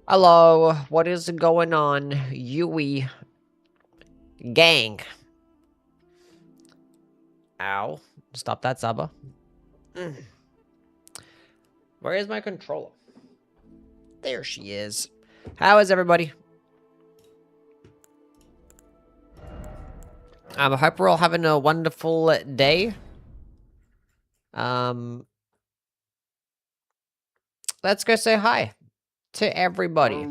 Hello, what is going on, Yui gang? Ow. Stop that, Saba. Where is my controller? There she is. How is everybody? I hope we're all having a wonderful day. Let's go say hi to everybody.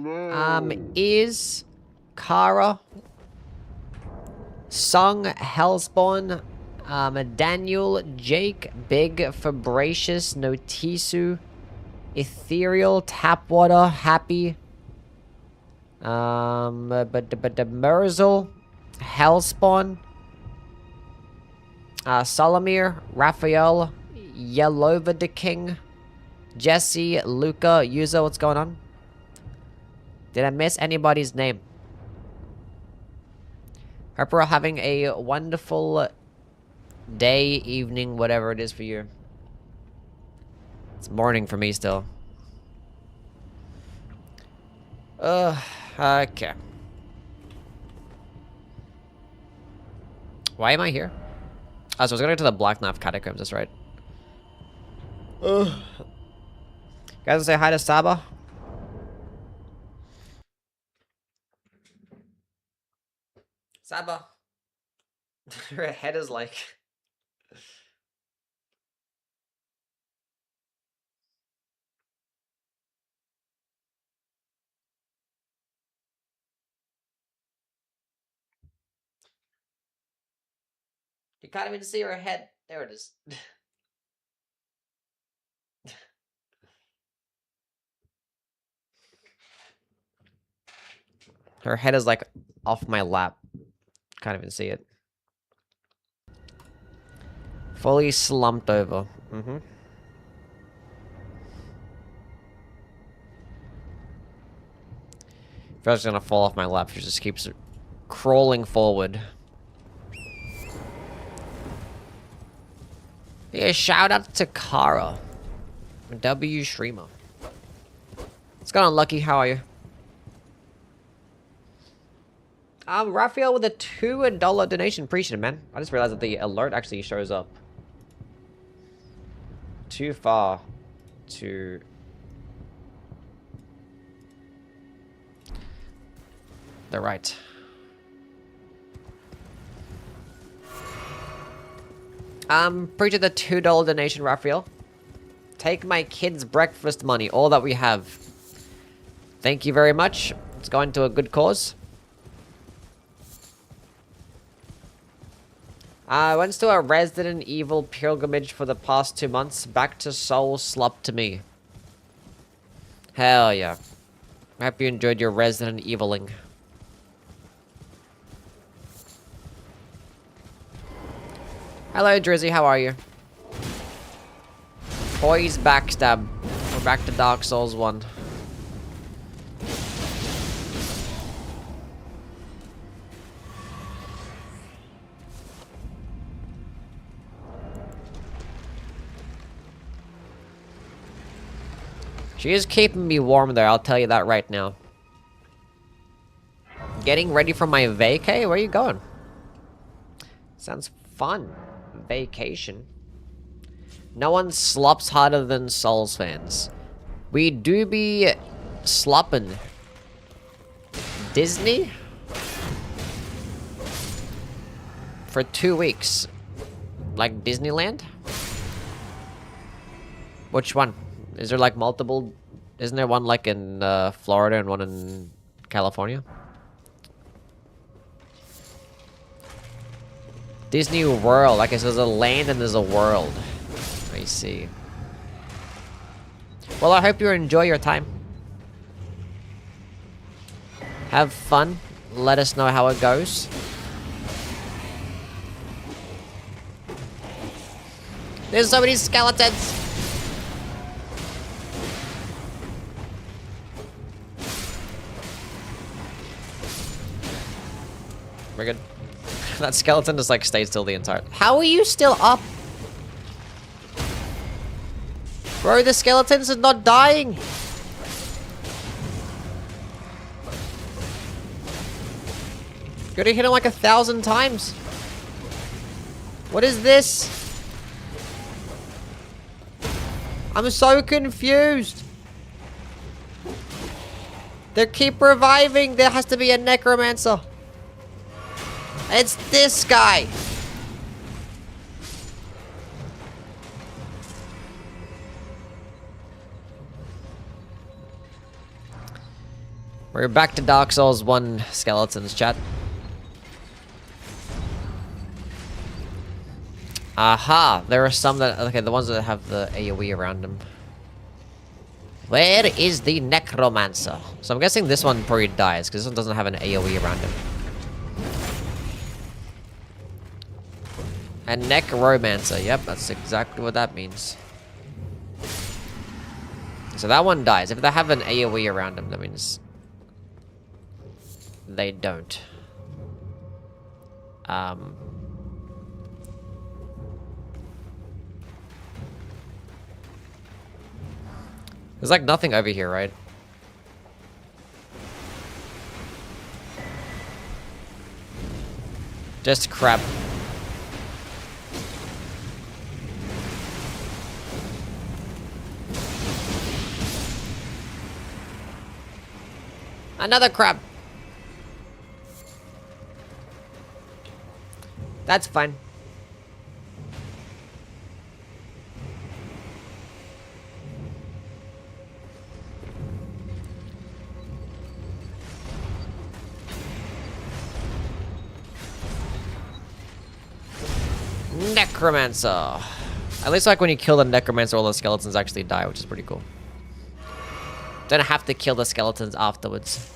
Is Kara, Sung, Hellspawn, Daniel, Jake, Big, Fabracious, Notisu, Ethereal, Tapwater, Happy, Merzel, Hellspawn, Solomir, Raphael, Yelova the King, Jesse, Luca, Yuzo, what's going on? Did I miss anybody's name? Hope we're all having a wonderful day, evening, whatever it is for you. It's morning for me still. Okay. Why am I here? Oh, so I was gonna go to the Black Knife Catacombs, that's right. Guys, wanna say hi to Saba? Saba. Her head is like... You can't even see her head. There it is. Her head is like off my lap. Can't even see it. Fully slumped over. If I was gonna fall off my lap, she just keeps crawling forward. Yeah, shout out to Kara. W streamer. What's going on, Lucky? How are you? Raphael with a $2 donation. Appreciate it, man. I just realized that the alert actually shows up. Too far to... the right. Appreciate the $2 donation, Raphael. Take my kids' breakfast money, all that we have. Thank you very much. It's going to a good cause. I went to a Resident Evil pilgrimage for the past 2 months. Back to Soul Slup to me. Hell yeah. I hope you enjoyed your Resident Eviling. Hello, Drizzy. How are you? Poise backstab. We're back to Dark Souls 1. She is keeping me warm there, I'll tell you that right now. Getting ready for my vacay? Where are you going? Sounds fun. Vacation. No one slops harder than Souls fans. We do be slopping. Disney? For 2 weeks. Like Disneyland? Which one? Is there like multiple? Isn't there one like in Florida and one in California? Disney World. I guess there's a land and there's a world. I see. Well, I hope you enjoy your time. Have fun. Let us know how it goes. There's so many skeletons. We're good. That skeleton just like stayed still the entire. How are you still up? Bro, the skeletons are not dying. Gotta hit him like 1,000 times. What is this? I'm so confused. They keep reviving. There has to be a necromancer. It's this guy. We're back to Dark Souls 1 skeletons, chat. Aha! There are some that... Okay, the ones that have the AoE around them. Where is the necromancer? So I'm guessing this one probably dies, because this one doesn't have an AoE around him. A necromancer. Yep, that's exactly what that means. So that one dies. If they have an AoE around them, that means... they don't. There's like nothing over here, right? Just crap. Another crab. That's fine. Necromancer. At least like when you kill the necromancer, all the skeletons actually die, which is pretty cool. Don't have to kill the skeletons afterwards.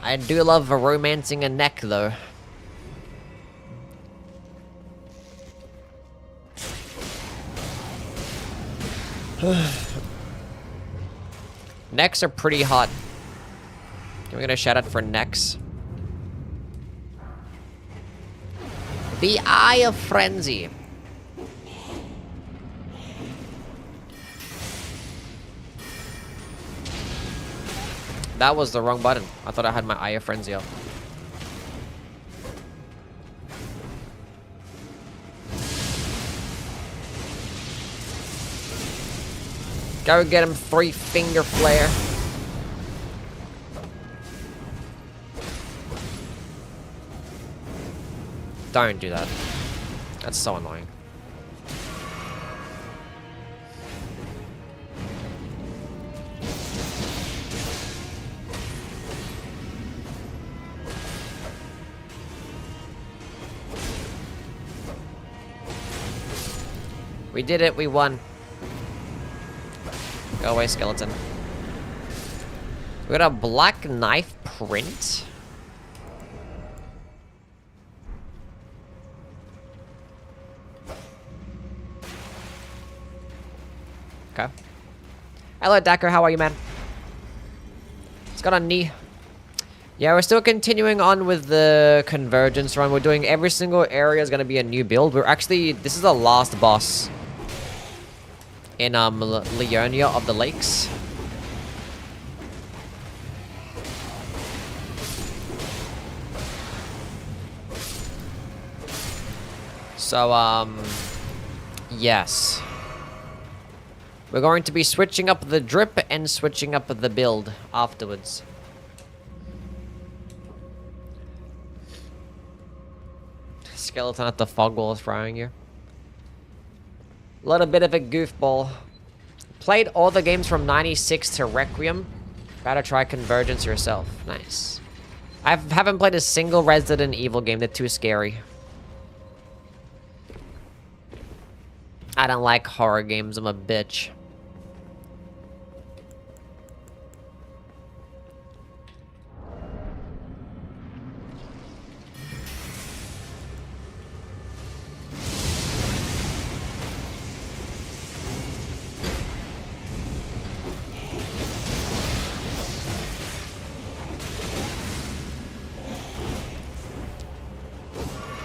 I do love romancing a neck, though. Necks are pretty hot. Can we get a shout out for necks? The Eye of Frenzy. That was the wrong button. I thought I had my Eye of Frenzy up. Go get him, three-finger flare. Don't do that. That's so annoying. We did it, we won. Go away, skeleton. We got a black knife print. Okay. Hello, Dacker, how are you, man? It's got a knee. Yeah, we're still continuing on with the Convergence run. We're doing every single area is going to be a new build. We're actually... This is the last boss in Leonia of the Lakes. So, yes. We're going to be switching up the drip and switching up the build afterwards. Skeleton at the fog wall is frying you. A little bit of a goofball. Played all the games from 96 to Requiem. Gotta try Convergence yourself. Nice. I haven't played a single Resident Evil game. They're too scary. I don't like horror games. I'm a bitch.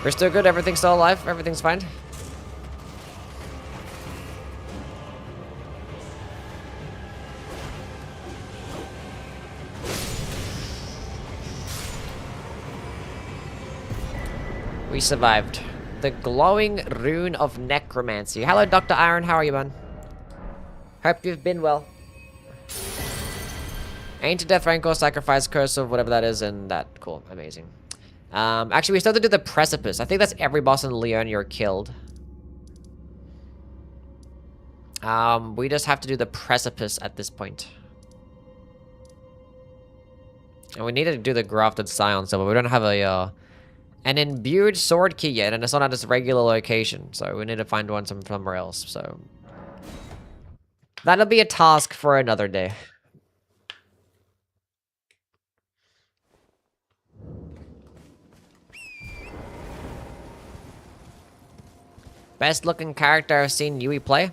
We're still good. Everything's still alive. Everything's fine. We survived. The glowing rune of necromancy. Hello, Dr. Iron. How are you, man? Hope you've been well. Ancient Death Rancor, Sacrifice, Curse of whatever that is, and that. Cool. Amazing. Actually, we still have to do the Precipice. I think that's every boss in Leonia killed. We just have to do the Precipice at this point. And we need to do the Grafted Scion, so we don't have a, an imbued sword key yet, and it's not at this regular location, so we need to find one somewhere else, so... That'll be a task for another day. Best looking character I've seen Yui play.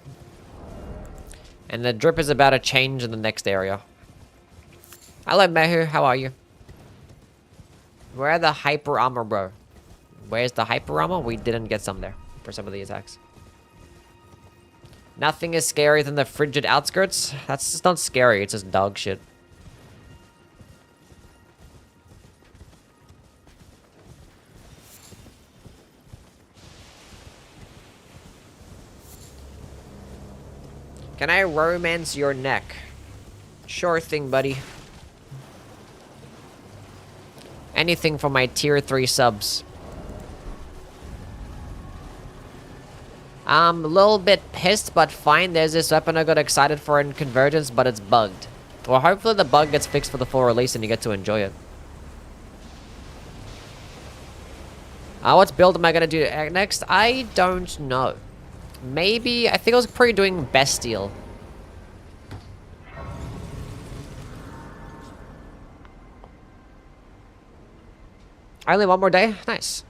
And the drip is about to change in the next area. Hello, Mehu. How are you? Where are the hyper armor, bro? Where's the hyper armor? We didn't get some there for some of the attacks. Nothing is scarier than the frigid outskirts. That's just not scary. It's just dog shit. Can I romance your neck? Sure thing, buddy. Anything for my tier 3 subs. I'm a little bit pissed, but fine. There's this weapon I got excited for in Convergence, but it's bugged. Well, hopefully the bug gets fixed for the full release and you get to enjoy it. What build am I gonna do next? I don't know. Maybe, I think I was probably doing Bestial. Only one more day? Nice.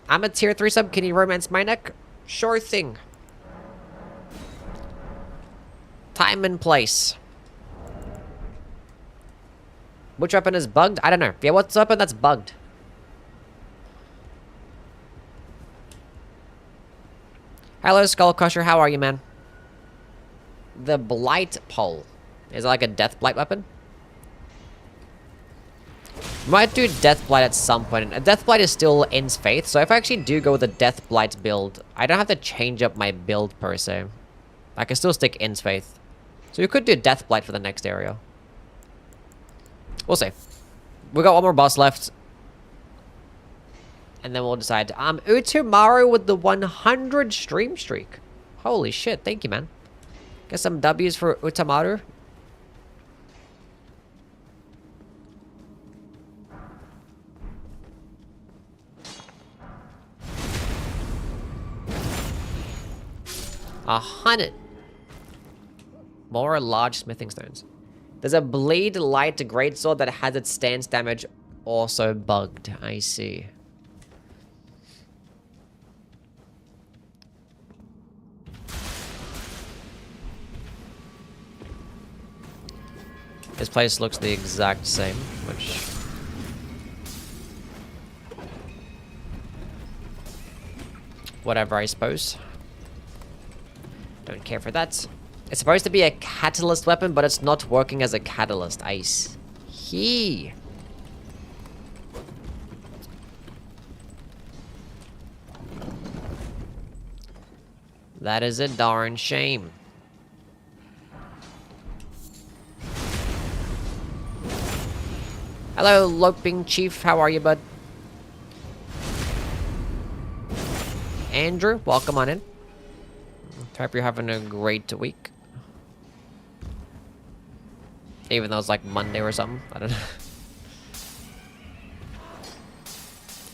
I'm a tier 3 sub. Can you romance my neck? Sure thing. Time and place. Which weapon is bugged? I don't know. Yeah, what's weapon that's bugged? Hello, Skull Crusher. How are you, man? The Blight Pole. Is it like a Death Blight weapon? Might do Death Blight at some point. A Death Blight is still Ends Faith, so if I actually do go with a Death Blight build, I don't have to change up my build per se. I can still stick Ends Faith. So you could do Death Blight for the next area. We'll see. We got one more boss left. And then we'll decide. Utumaru with the 100 stream streak. Holy shit, thank you, man. Get some W's for Utamaru. $100. More large smithing stones. There's a Bleed Light Greatsword that has its stance damage also bugged. I see. This place looks the exact same, which... whatever, I suppose. Don't care for that. It's supposed to be a catalyst weapon, but it's not working as a catalyst. Ice. He. That is a darn shame. Hello, Loping Chief. How are you, bud? Andrew, welcome on in. Hope you're having a great week. Even though it's like Monday or something. I don't know.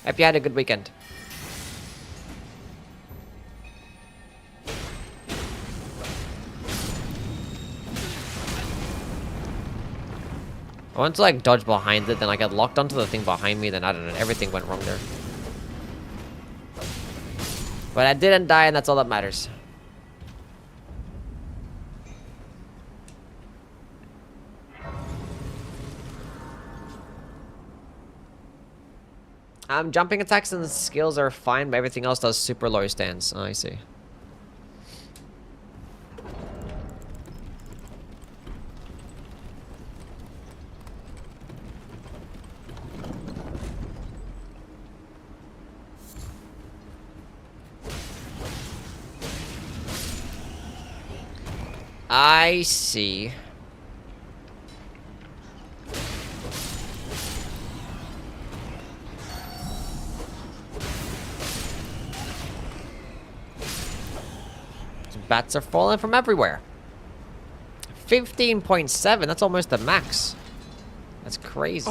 Hope you had a good weekend. I went to like dodge behind it, then I got locked onto the thing behind me, then I don't know, everything went wrong there. But I didn't die, and that's all that matters. Jumping attacks and skills are fine, but everything else does super low stance. Oh, I see. I see. Bats are falling from everywhere. 15.7, that's almost the max. That's crazy.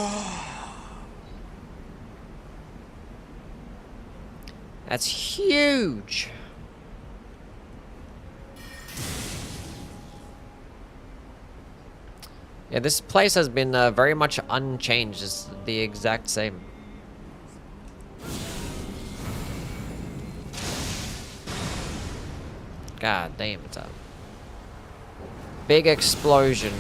That's huge. Yeah, this place has been very much unchanged. It's the exact same. God damn, it's a big explosion.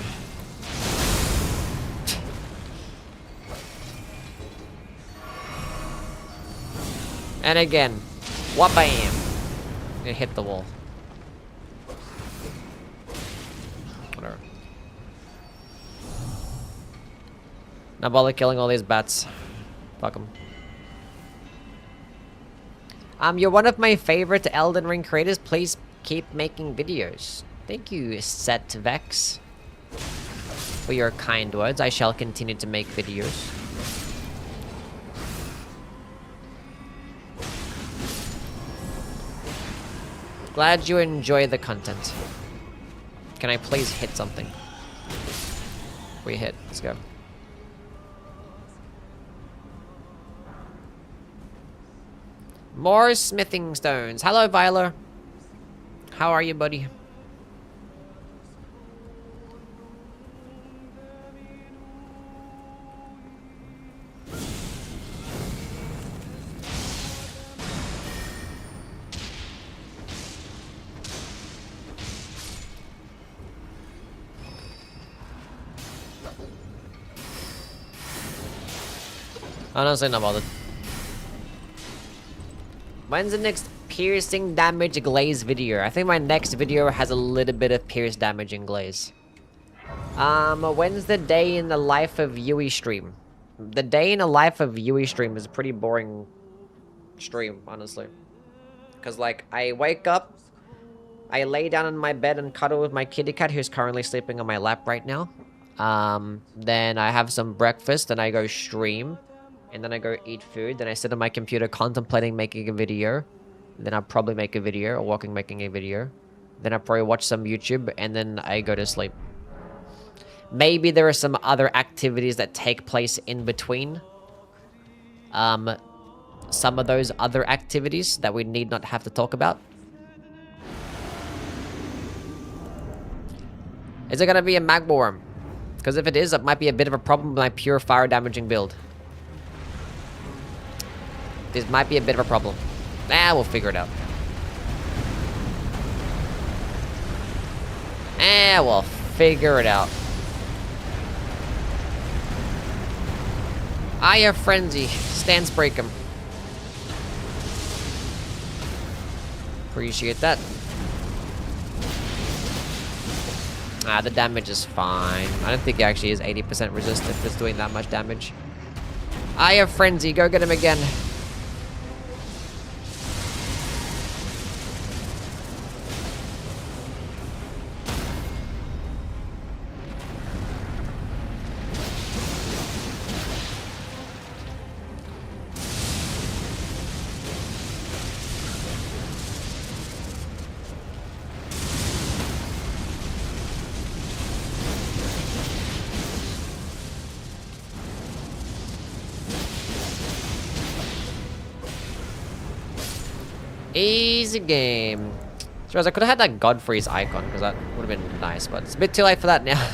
And again, wha-bam! It hit the wall. Whatever. Not bother killing all these bats. Fuck them. You're one of my favorite Elden Ring creators. Please keep making videos. Thank you, Set Vex, for your kind words. I shall continue to make videos. Glad you enjoy the content. Can I please hit something? We hit. Let's go. More smithing stones. Hello, Viola. How are you, buddy? Honestly, not bothered. When's the next piercing damage glaze video? I think my next video has a little bit of pierce damage and glaze. When's the day in the life of Yui stream? The day in the life of Yui stream is a pretty boring stream, honestly. Cause like, I wake up, I lay down in my bed and cuddle with my kitty cat who's currently sleeping on my lap right now. Then I have some breakfast and I go stream. And then I go eat food, then I sit on my computer contemplating making a video. Then I'll probably make a video, or walking making a video. Then I'll probably watch some YouTube, and then I go to sleep. Maybe there are some other activities that take place in between. Some of those other activities that we need not have to talk about. Is it gonna be a magma worm? Because if it is, it might be a bit of a problem with my pure fire damaging build. This might be a bit of a problem. Nah, we'll figure it out. We'll figure it out. Aya Frenzy. Stance break him. Appreciate that. The damage is fine. I don't think it actually is 80% resist if it's doing that much damage. Aya Frenzy, go get him again. Easy game. So I could have had that Godfrey's icon, because that would have been nice, but it's a bit too late for that now.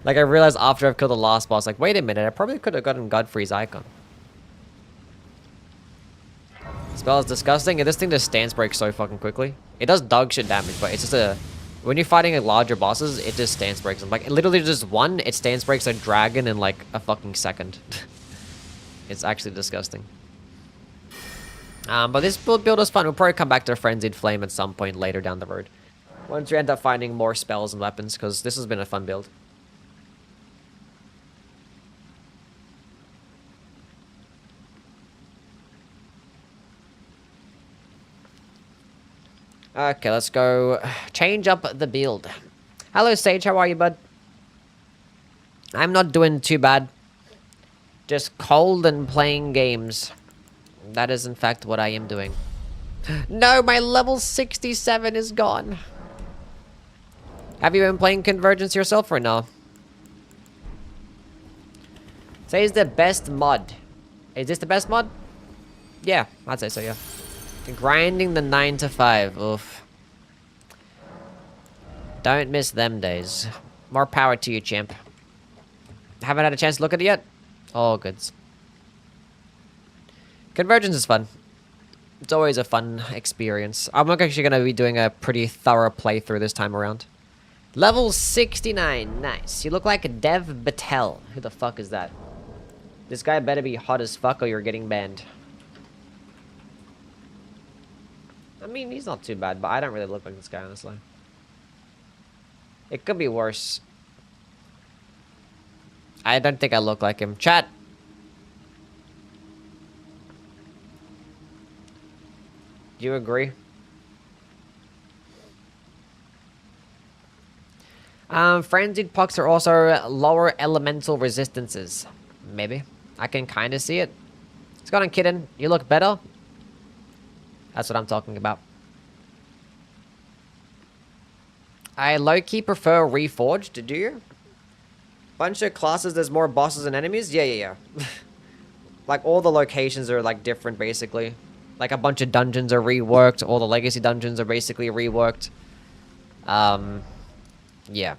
Like, I realized after I've killed the last boss, like, wait a minute, I probably could have gotten Godfrey's icon. Spell is disgusting, and this thing just stance breaks so fucking quickly. It does dog shit damage, but it's just a... When you're fighting like, larger bosses, it just stance breaks them. Like, it literally just one, it stance breaks a dragon in like a fucking second. It's actually disgusting. But this build is fun. We'll probably come back to Frenzied Flame at some point later down the road. Once we end up finding more spells and weapons, because this has been a fun build. Okay, let's go change up the build. Hello, Sage. How are you, bud? I'm not doing too bad. Just cold and playing games. That is, in fact, what I am doing. No, my level 67 is gone. Have you been playing Convergence yourself or no? Say it's the best mod. Is this the best mod? Yeah, I'd say so, yeah. Grinding the 9 to 5. Oof. Don't miss them days. More power to you, champ. Haven't had a chance to look at it yet? All goods. Convergence is fun. It's always a fun experience. I'm actually going to be doing a pretty thorough playthrough this time around. Level 69. Nice. You look like a Dev Batel. Who the fuck is that? This guy better be hot as fuck or you're getting banned. I mean, he's not too bad, but I don't really look like this guy, honestly. It could be worse. I don't think I look like him. Chat! Do you agree? Frenzied pucks are also lower elemental resistances. Maybe. I can kind of see it. What's going on, kitten? You look better? That's what I'm talking about. I low-key prefer Reforged, do you? Bunch of classes, there's more bosses and enemies? Yeah. Like, all the locations are, like, different, basically. Like, a bunch of dungeons are reworked. All the legacy dungeons are basically reworked. Yeah.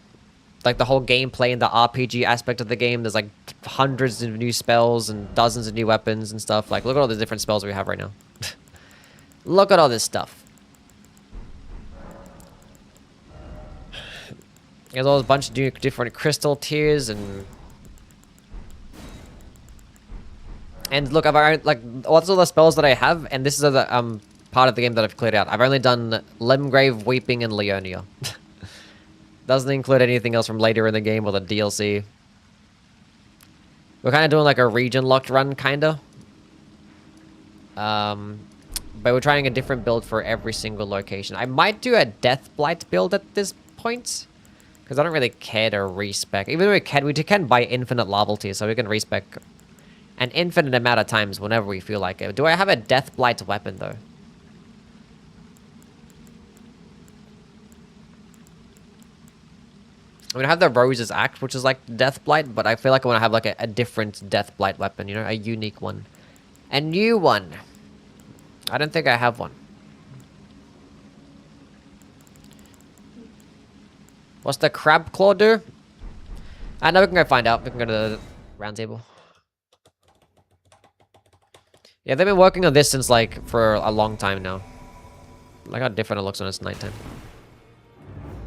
Like, the whole gameplay and the RPG aspect of the game, there's, like, hundreds of new spells and dozens of new weapons and stuff. Like, look at all the different spells we have right now. Look at all this stuff. There's all a bunch of different crystal tiers and look, I've already, like, what's all the spells that I have, and this is the part of the game that I've cleared out. I've only done Limgrave, Weeping, and Leonia. Doesn't include anything else from later in the game or the DLC. We're kind of doing like a region locked run, kinda. But we're trying a different build for every single location. I might do a Deathblight build at this point. Because I don't really care to respec. Even though we can buy infinite novelty, so we can respec an infinite amount of times whenever we feel like it. Do I have a Deathblight weapon, though? I mean, I have the Rose's Axe, which is like Deathblight, but I feel like I want to have like a different Deathblight weapon, you know? A unique one. A new one. I don't think I have one. What's the crab claw do? I know we can go find out. We can go to the round table. Yeah, they've been working on this since like for a long time now. Like how different it looks when it's nighttime.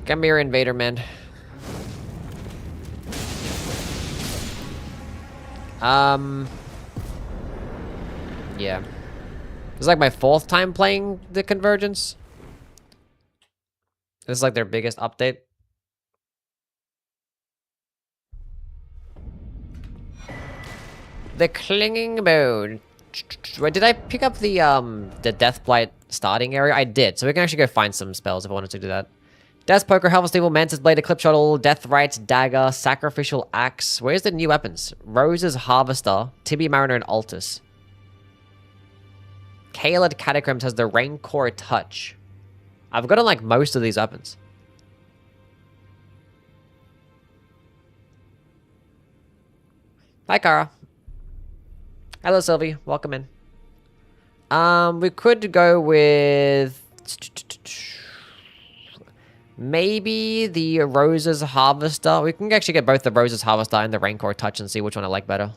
Come here, invader man. Yeah. It's like my 4th time playing the Convergence. This is like their biggest update. The clinging mode. Wait, did I pick up the Deathblight starting area? I did, so we can actually go find some spells if I wanted to do that. Death Poker, Harvest Evil, Mantis Blade, Eclipse Shuttle, Death Right, Dagger, Sacrificial Axe. Where's the new weapons? Rose's Harvester, Tibia Mariner, and Altus. Caelid Catacombs has the Rancor Touch. I've gotten like most of these weapons. Hi, Kara. Hello, Sylvie. Welcome in. We could go with maybe the Rose's Harvester. We can actually get both the Rose's Harvester and the Rancor Touch and see which one I like better.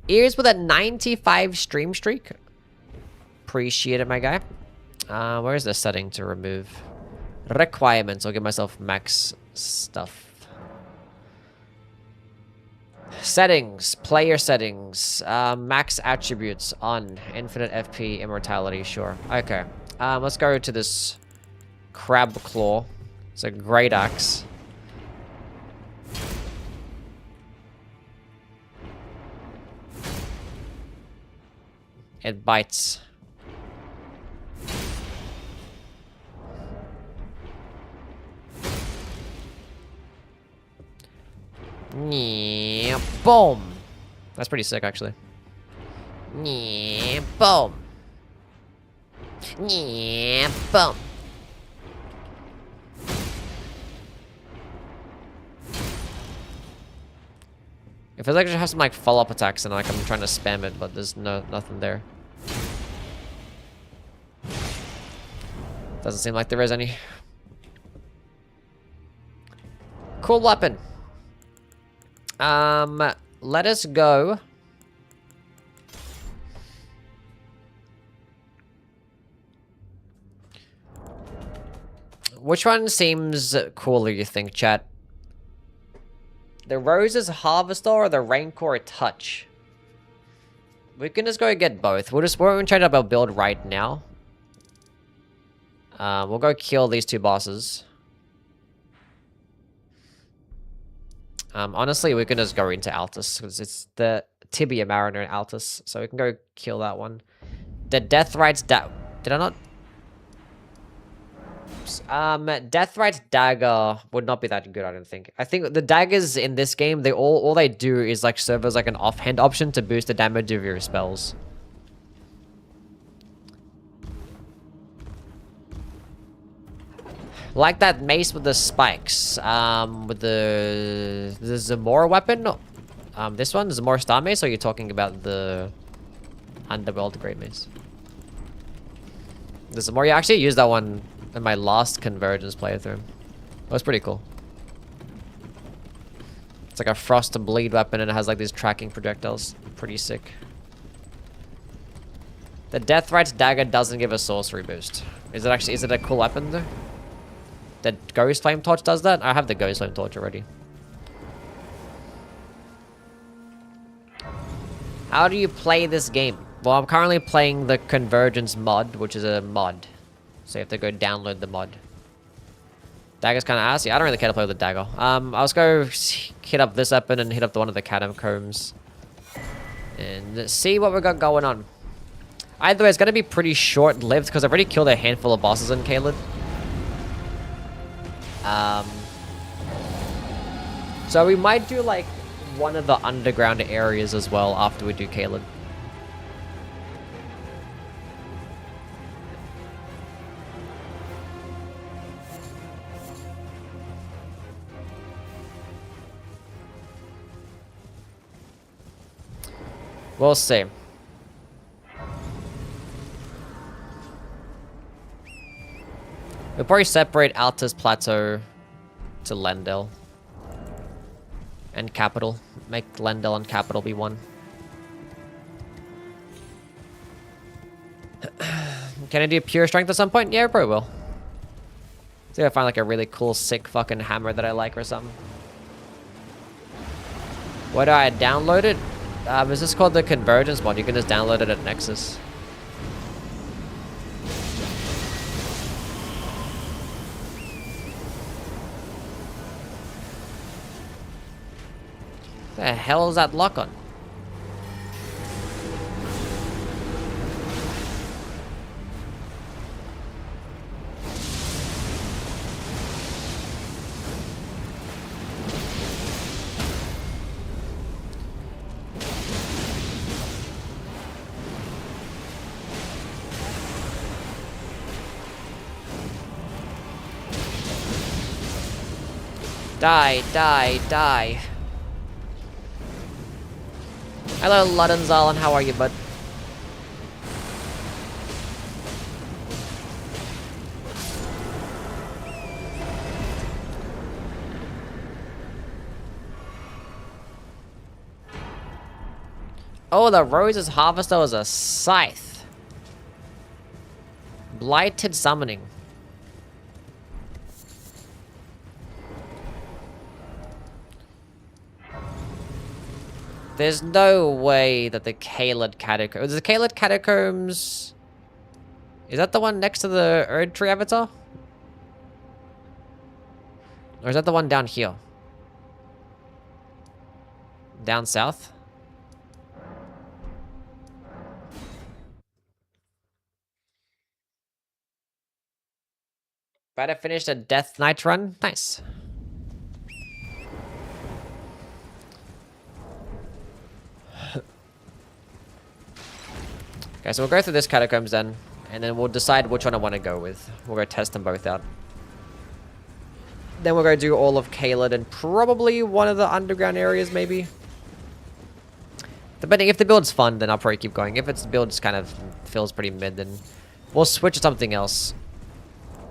Ears with a 95 stream streak. Appreciate it, my guy. Where's the setting to remove? Requirements. I'll give myself max stuff. Settings, player settings, max attributes on, infinite FP, immortality, sure. Okay, let's go to this crab claw. It's a great axe. It bites. Yeah, boom. That's pretty sick, actually. Yeah, boom. Yeah, boom. It feels like it has some like follow-up attacks and like I'm trying to spam it, but there's nothing there. Doesn't seem like there is any. Cool weapon. Let us go. Which one seems cooler, you think, chat? The Rose's Harvester or the Rancor Touch? We can just go get both. We're going to try out our build right now. We'll go kill these two bosses. Honestly, we can just go into Altus, because it's the Tibia Mariner in Altus, so we can go kill that one. The Deathrite's did I not? Deathrite's dagger would not be that good, I don't think. I think the daggers in this game, all they do is like serve as like an offhand option to boost the damage of your spells. Like that mace with the spikes. With the Zamora weapon. This one, Zamora Star Mace, or are you talking about the Underworld Great Mace? The Zamora, I actually used that one in my last Convergence playthrough. It was pretty cool. It's like a frost to bleed weapon and it has like these tracking projectiles. Pretty sick. The Deathrite's dagger doesn't give a sorcery boost. Is it a cool weapon though? The Ghost Flame Torch does that? I have the Ghost Flame Torch already. How do you play this game? Well, I'm currently playing the Convergence mod, which is a mod. So you have to go download the mod. Dagger's kind of ass. Yeah, I don't really care to play with the dagger. I'll just go hit up this weapon and hit up one of the catacombs. And see what we got going on. Either way, it's going to be pretty short-lived because I've already killed a handful of bosses in Caelid. So we might do like one of the underground areas as well after we do Caelid. We'll see. We'll probably separate Altus Plateau to Lendel. And Capital. Make Lendel and Capital be one. Can I do pure strength at some point? Yeah, I probably will. See if I find like a really cool, sick fucking hammer that I like or something. Where do I download it? Is this called the Convergence mod? You can just download it at Nexus. The hell is that lock on? Die, die, die. Hello, Luddenzalan, how are you, bud? Oh, the Rose's Harvester is a scythe. Blighted Summoning. There's no way that the Kaled Catacombs... Is the Kaled Catacombs... Is that the one next to the Erd Tree Avatar? Or is that the one down here? Down south? About to finish the Death Knight run? Nice. Okay, so we'll go through this catacombs then, and then we'll decide which one I want to go with. We'll go test them both out. Then we'll go do all of Kaled and probably one of the underground areas, maybe. Depending, if the build's fun, then I'll probably keep going. If the build just kind of feels pretty mid, then we'll switch to something else.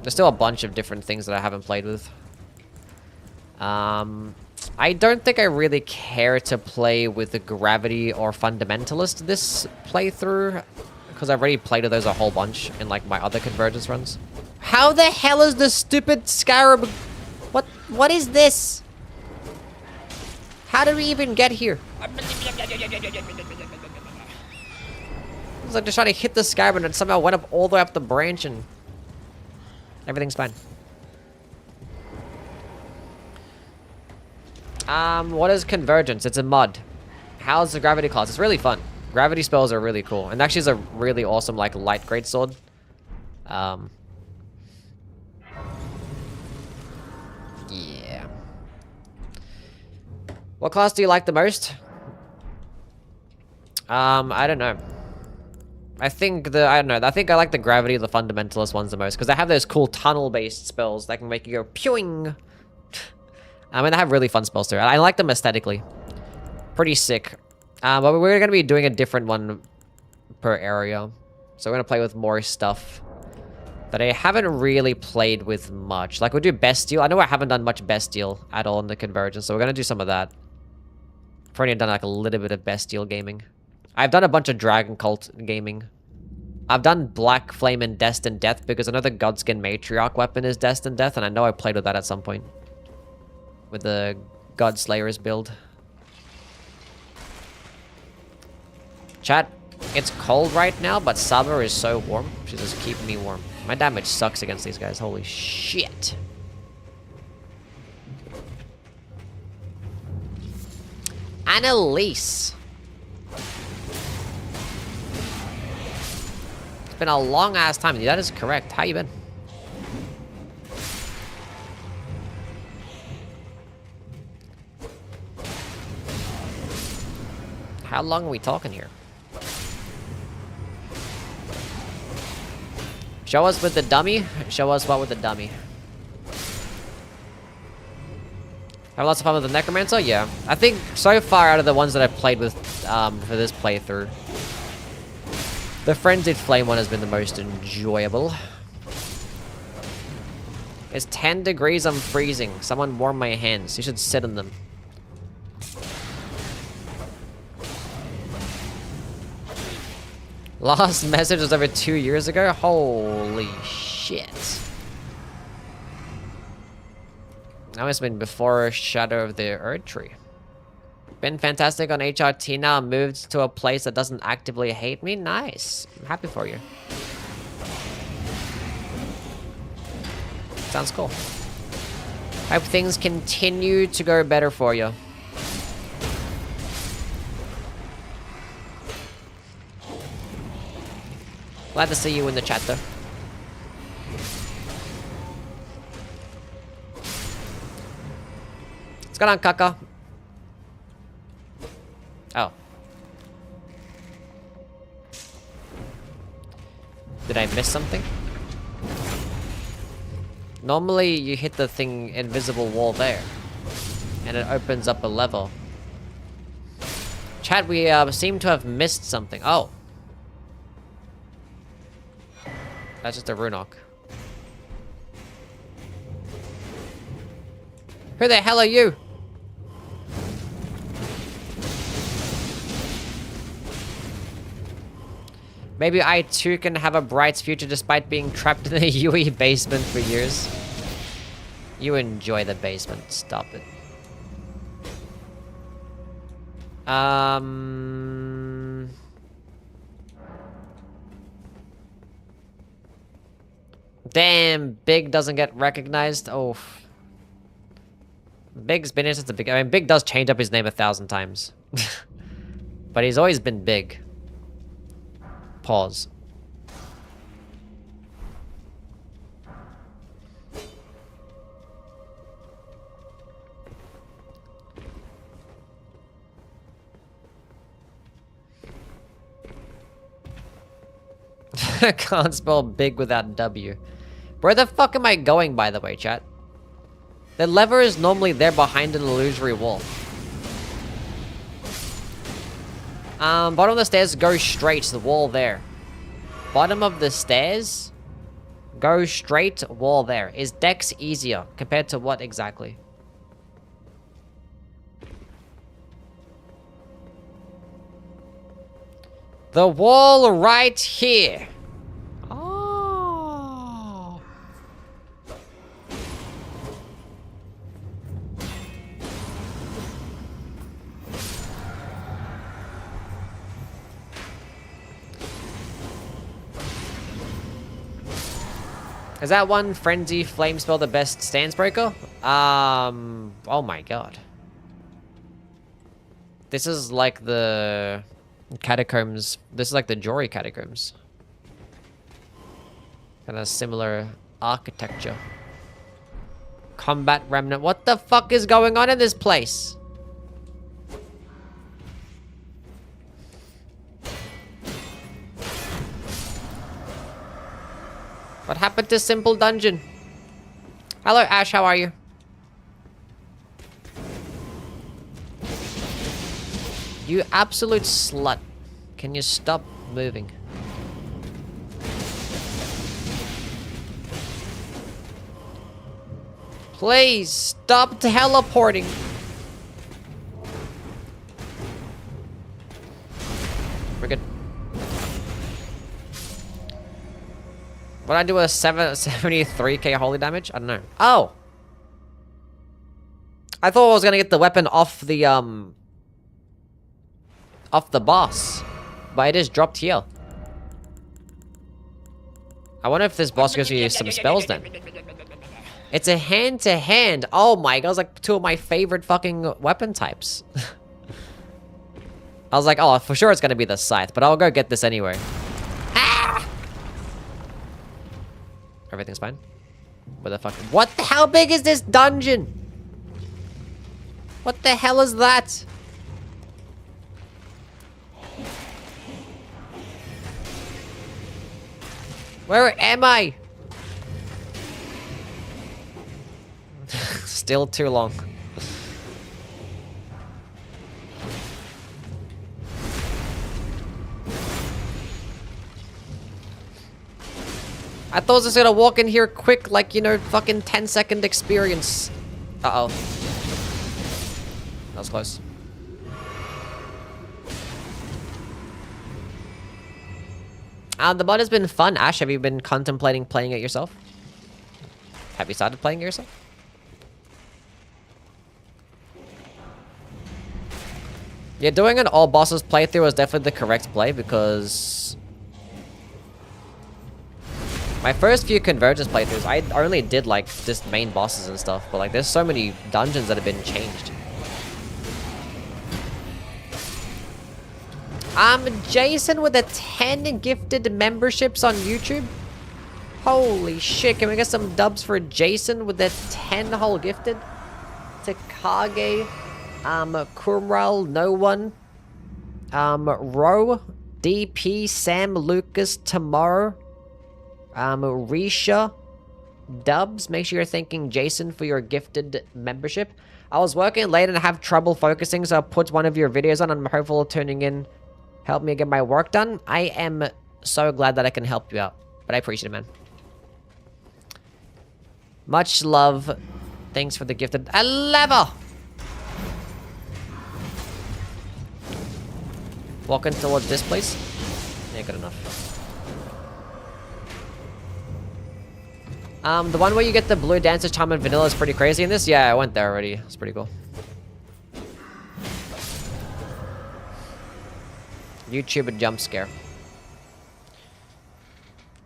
There's still a bunch of different things that I haven't played with. I don't think I really care to play with the Gravity or Fundamentalist this playthrough, because I've already played with those a whole bunch in like my other Convergence runs. How the hell is the stupid Scarab? What is this? How did we even get here? I was like just trying to hit the Scarab and it somehow went up all the way up the branch and everything's fine. What is Convergence? It's a mod. How's the Gravity class? It's really fun. Gravity spells are really cool. And actually it's a really awesome, like, light greatsword. Yeah. What class do you like the most? I don't know. I think I think I like the Gravity, the Fundamentalist ones the most, because they have those cool tunnel-based spells that can make you go pewing. I mean, they have really fun spells too. I like them aesthetically. Pretty sick. But we're going to be doing a different one per area. So we're going to play with more stuff that I haven't really played with much. Like, we'll do Bestial. I know I haven't done much Bestial at all in the Convergence, so we're going to do some of that. Probably done like a little bit of Bestial gaming. I've done a bunch of Dragon Cult gaming. I've done Black Flame and Destined Death because I know the Godskin Matriarch weapon is Destined Death, and I know I played with that at some point. With the Godslayer's build. Chat, it's cold right now, but summer is so warm. She's just keeping me warm. My damage sucks against these guys. Holy shit. Annalise. It's been a long ass time. That is correct. How you been? How long are we talking here? Show us with the dummy. Show us what with the dummy. Have lots of fun with the Necromancer? Yeah. I think so far out of the ones that I've played with for this playthrough, the Frenzied Flame one has been the most enjoyable. It's 10 degrees, I'm freezing. Someone warm my hands. You should sit in them. Last message was over 2 years ago? Holy shit. That must have been before Shadow of the Erd Tree. Been fantastic on HRT now. Moved to a place that doesn't actively hate me. Nice. I'm happy for you. Sounds cool. Hope things continue to go better for you. Glad to see you in the chat, though. What's going on, Kaka? Oh. Did I miss something? Normally, you hit the thing, invisible wall there. And it opens up a level. Chat, we seem to have missed something. Oh. That's just a Runok. Who the hell are you? Maybe I too can have a bright future despite being trapped in the UE basement for years. You enjoy the basement. Stop it. Damn, Big doesn't get recognized. Oh. Big's been here since the beginning. I mean, Big does change up his name 1,000 times. But he's always been Big. Pause. I can't spell big without W. Where the fuck am I going, by the way, chat? The lever is normally there behind an illusory wall. Bottom of the stairs, go straight to the wall there. Bottom of the stairs, go straight, wall there. Is Dex easier compared to what exactly? The wall right here. Oh. Is that one Frenzy Flame spell the best stance breaker? Oh my god. This is like the catacombs. This is like the Jory catacombs. Kind of similar architecture. Combat remnant. What the fuck is going on in this place? What happened to Simple Dungeon? Hello, Ash, how are you? You absolute slut. Can you stop moving? Please, stop teleporting. We're good. Would I do a 73k holy damage? I don't know. Oh! I thought I was gonna get the weapon off the boss. But it is dropped here. I wonder if this boss gives you some spells then. It's a hand-to-hand. Oh my god, it's like two of my favorite fucking weapon types. I was like, oh, for sure it's gonna be the scythe, but I'll go get this anyway. Ah! Everything's fine? What the fuck? What the hell big is this dungeon? What the hell is that? Where am I? Still too long. I thought I was just gonna walk in here quick, like, you know, fucking 10-second experience. Uh-oh. That was close. The mod has been fun. Ash, have you been contemplating playing it yourself? Have you started playing it yourself? Yeah, doing an all bosses playthrough was definitely the correct play because my first few Convergence playthroughs, I only did like just main bosses and stuff, but like there's so many dungeons that have been changed. Jason with a 10 gifted memberships on YouTube. Holy shit, can we get some dubs for Jason with the 10 whole gifted? Takage, Kumral, no one. Ro, DP, Sam, Lucas, Tomorrow. Risha, dubs. Make sure you're thanking Jason for your gifted membership. I was working late and I have trouble focusing, so I put one of your videos on and I'm hopeful of tuning in. Help me get my work done. I am so glad that I can help you out. But I appreciate it, man. Much love. Thanks for the gifted a lever. Walking towards this place. Yeah, good enough. The one where you get the blue dancer charm and vanilla is pretty crazy in this. Yeah, I went there already. It's pretty cool. YouTuber jump scare.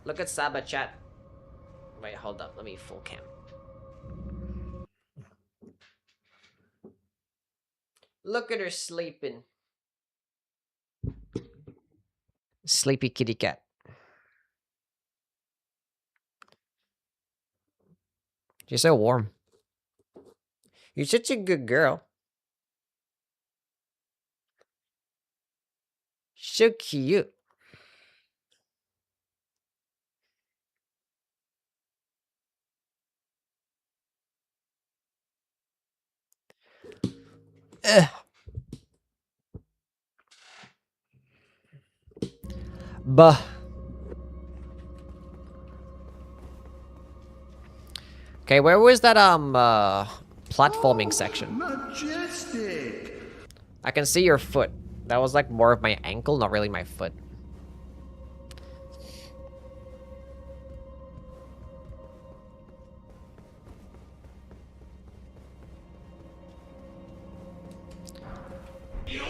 Look at Saba chat. Wait, hold up. Let me full cam. Look at her sleeping. Sleepy kitty cat. She's so warm. You're such a good girl. So cute. Ugh. Bah. Okay, where was that platforming section? Majestic. I can see your foot. That was like more of my ankle, not really my foot.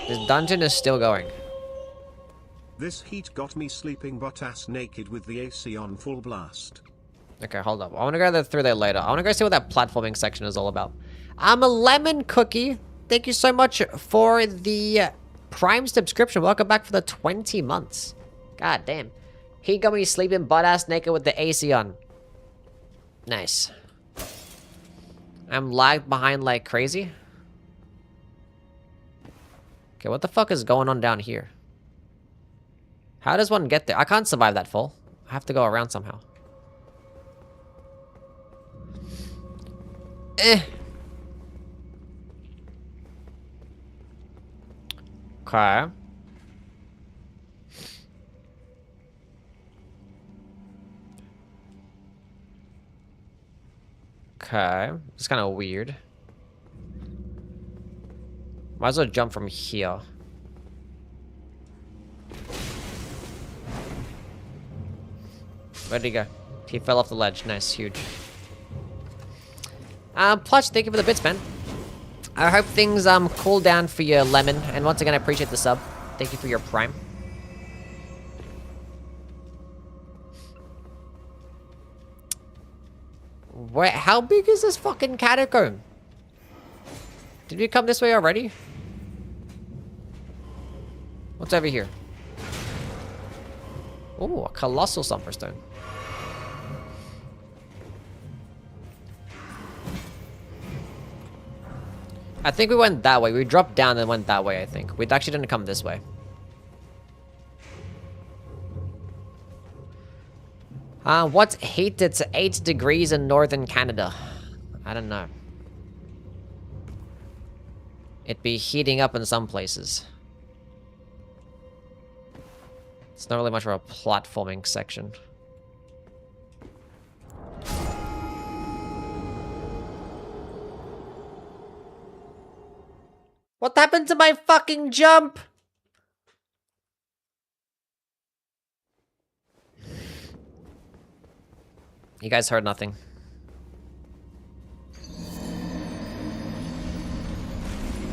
This dungeon is still going. This heat got me sleeping butt ass naked with the AC on full blast. Okay, hold up. I want to go through there later. I want to go see what that platforming section is all about. I'm a lemon cookie. Thank you so much for the Prime subscription. Welcome back for the 20 months. God damn. He got me sleeping butt-ass naked with the AC on. Nice. I'm lagged behind like crazy. Okay, what the fuck is going on down here? How does one get there? I can't survive that fall. I have to go around somehow. Okay. Okay. It's kind of weird. Might as well jump from here. Where'd he go? He fell off the ledge. Nice, huge. Plush, thank you for the bits, man. I hope things cool down for your lemon. And once again, I appreciate the sub. Thank you for your prime. Wait, how big is this fucking catacomb? Did we come this way already? What's over here? Oh, a colossal Summerstone. I think we went that way. We dropped down and went that way, I think. We actually didn't come this way. What's heat? It's 8 degrees in northern Canada. I don't know. It'd be heating up in some places. It's not really much of a platforming section. What happened to my fucking jump? You guys heard nothing.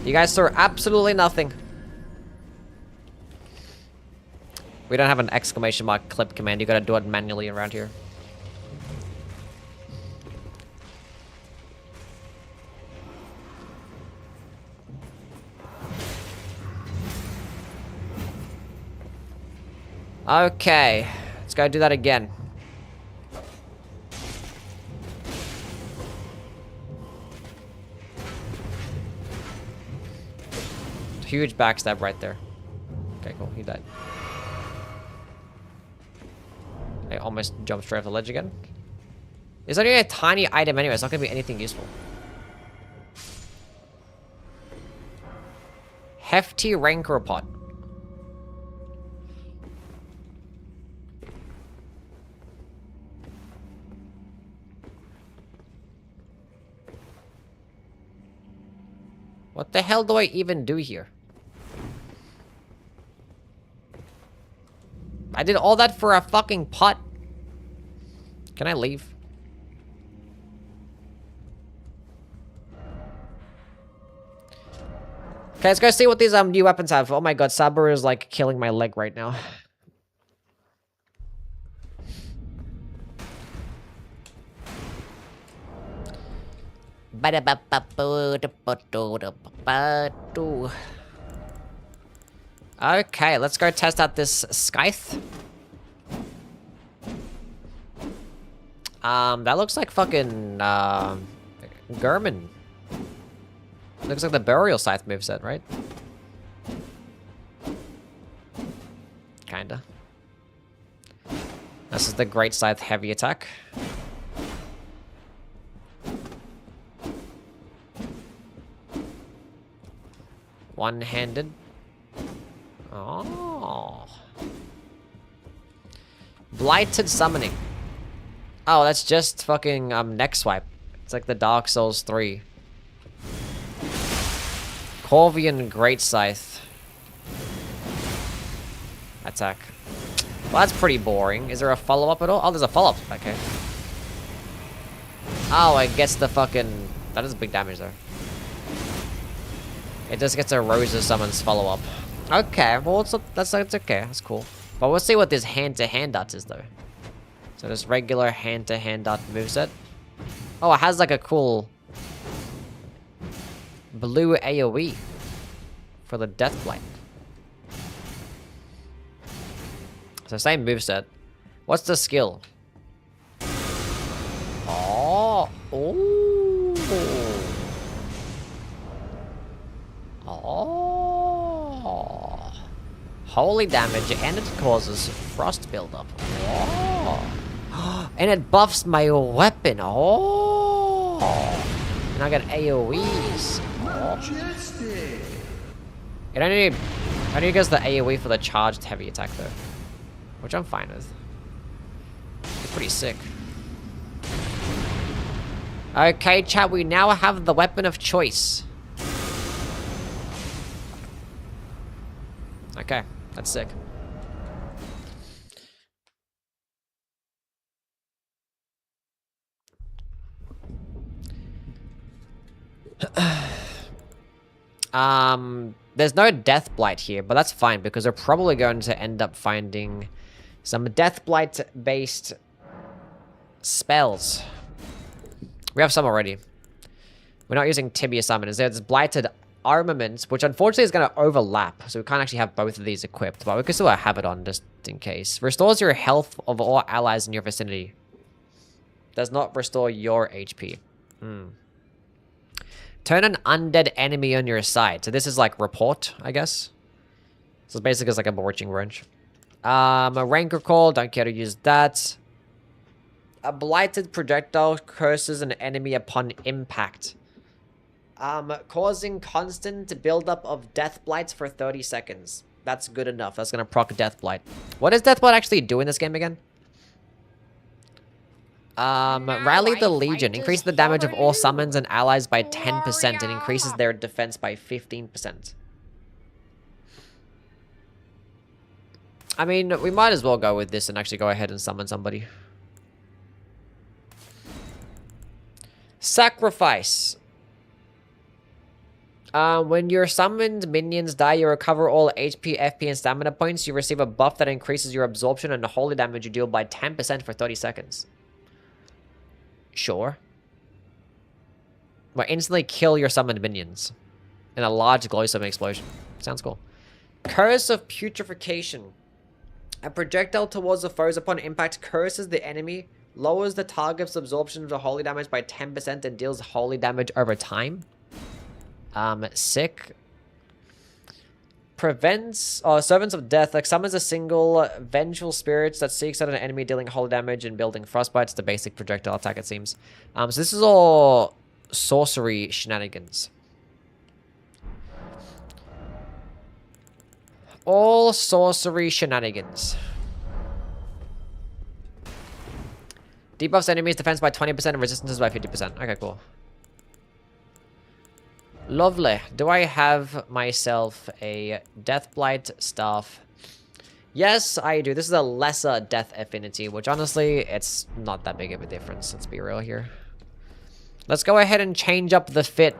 You guys saw absolutely nothing. We don't have an exclamation mark clip command. You gotta do it manually around here. Okay, let's go do that again. Huge backstab right there. Okay, cool, he died. I almost jumped straight off the ledge again. It's only a tiny item anyway, it's not gonna be anything useful. Hefty Rancor Pot. What the hell do I even do here? I did all that for a fucking pot. Can I leave? Okay, let's go see what these new weapons have. Oh my god, Saber is like killing my leg right now. Okay, let's go test out this Scythe. That looks like fucking, Gurman. Looks like the Burial Scythe moveset, right? Kinda. This is the Great Scythe heavy attack. One-handed. Oh. Blighted Summoning. Oh, that's just fucking neck swipe. It's like the Dark Souls 3. Corvian Great Scythe. Attack. Well, that's pretty boring. Is there a follow-up at all? Oh, there's a follow-up. Okay. Oh, it gets the fucking... That is big damage, though. It just gets a Rosa Summons follow-up. Okay, well, that's okay. That's cool. But we'll see what this hand-to-hand dot is, though. So this regular hand-to-hand dot moveset. Oh, it has like a cool... blue AoE. For the Deathblight. So same moveset. What's the skill? Oh. Oh. Oh. Holy damage, and it causes frost buildup. Oh. And it buffs my weapon. Oh. And I got AoEs. Oh. It only gets the AoE for the charged heavy attack though. Which I'm fine with. It's pretty sick. Okay, chat, we now have the weapon of choice. Okay, that's sick. There's no Deathblight here, but that's fine because we're probably going to end up finding some Deathblight-based spells. We have some already. We're not using Tibia Summons. There's Blighted Armament, which unfortunately is going to overlap, so we can't actually have both of these equipped, but we can still have it on just in case. Restores your health of all allies in your vicinity. Does not restore your HP. Turn an undead enemy on your side. So this is like report, I guess. So it's basically like a Borching Wrench. A Rancor Call, don't care to use that. A Blighted Projectile curses an enemy upon impact. Causing constant buildup of Death Blights for 30 seconds. That's good enough. That's gonna proc Death Blight. What does Death Blight actually do in this game again? Rally the Legion. Increase the damage of all summons and allies by 10% and increases their defense by 15%. I mean, we might as well go with this and actually go ahead and summon somebody. Sacrifice. When your summoned minions die, you recover all HP, FP, and stamina points. You receive a buff that increases your absorption and the holy damage you deal by 10% for 30 seconds. Sure. But instantly kill your summoned minions in a large glow-summon explosion. Sounds cool. Curse of Putrefaction. A projectile towards the foes upon impact curses the enemy, lowers the target's absorption of the holy damage by 10% and deals holy damage over time. Sick. Prevents servants of death, like summons a single vengeful spirits that seeks out an enemy, dealing holy damage and building frostbite. It's the basic projectile attack, it seems. So this is all sorcery shenanigans. All sorcery shenanigans. Debuffs enemies defense by 20% and resistances by 50%. Okay, cool. Lovely. Do I have myself a Deathblight staff? Yes, I do. This is a lesser death affinity, which honestly, it's not that big of a difference. Let's be real here. Let's go ahead and change up the fit.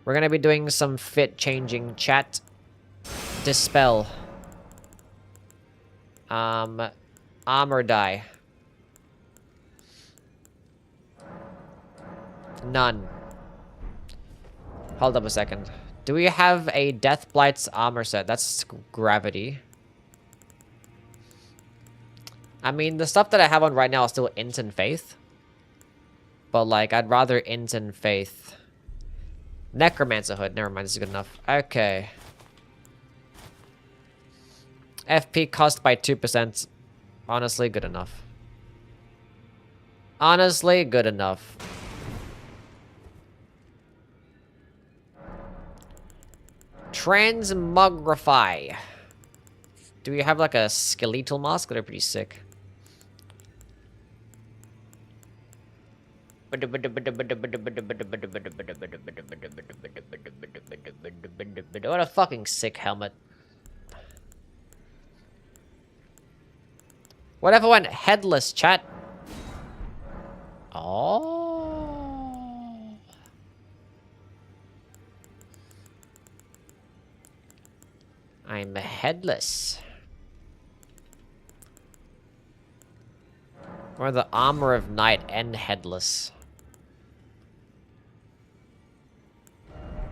We're gonna be doing some fit changing. Chat. Dispel. Armor die. None. Hold up a second. Do we have a Death Blight's armor set? That's gravity. I mean, the stuff that I have on right now is still Int and Faith. But, like, I'd rather Int and Faith. Necromancer Hood. Never mind, this is good enough. Okay. FP cost by 2%. Honestly, good enough. Honestly, good enough. Transmogrify. Do we have like a skeletal mask? They're pretty sick. What a fucking sick helmet. What if I went headless, chat? Oh. I'm headless. Or the armor of night and headless.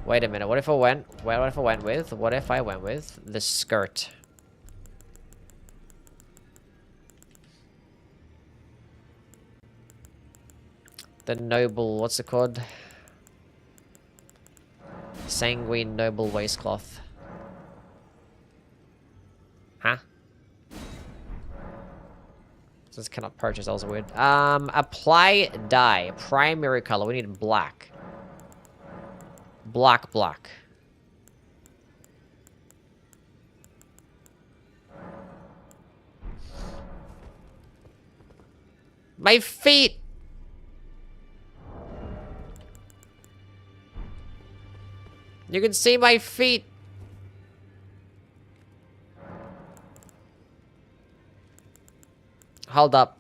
Wait a minute. What if I went with the skirt? The noble, what's it called? Sanguine noble waistcloth. Huh? This cannot purchase, that was weird. Apply dye. Primary color. We need black. Black. My feet! You can see my feet! Hold up.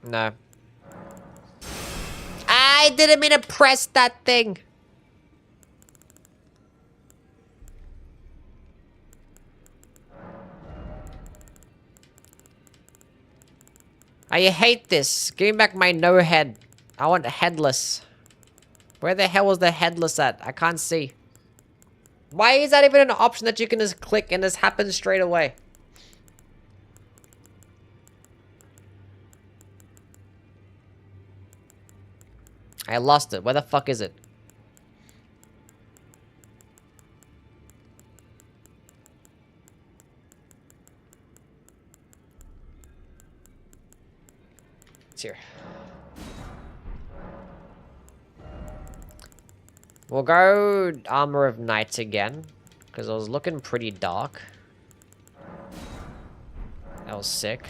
No. I didn't mean to press that thing! I hate this. Give me back my no head. I want headless. Where the hell was the headless at? I can't see. Why is that even an option that you can just click and this happens straight away? I lost it. Where the fuck is it? It's here. We'll go Armor of Night again, because I was looking pretty dark. That was sick.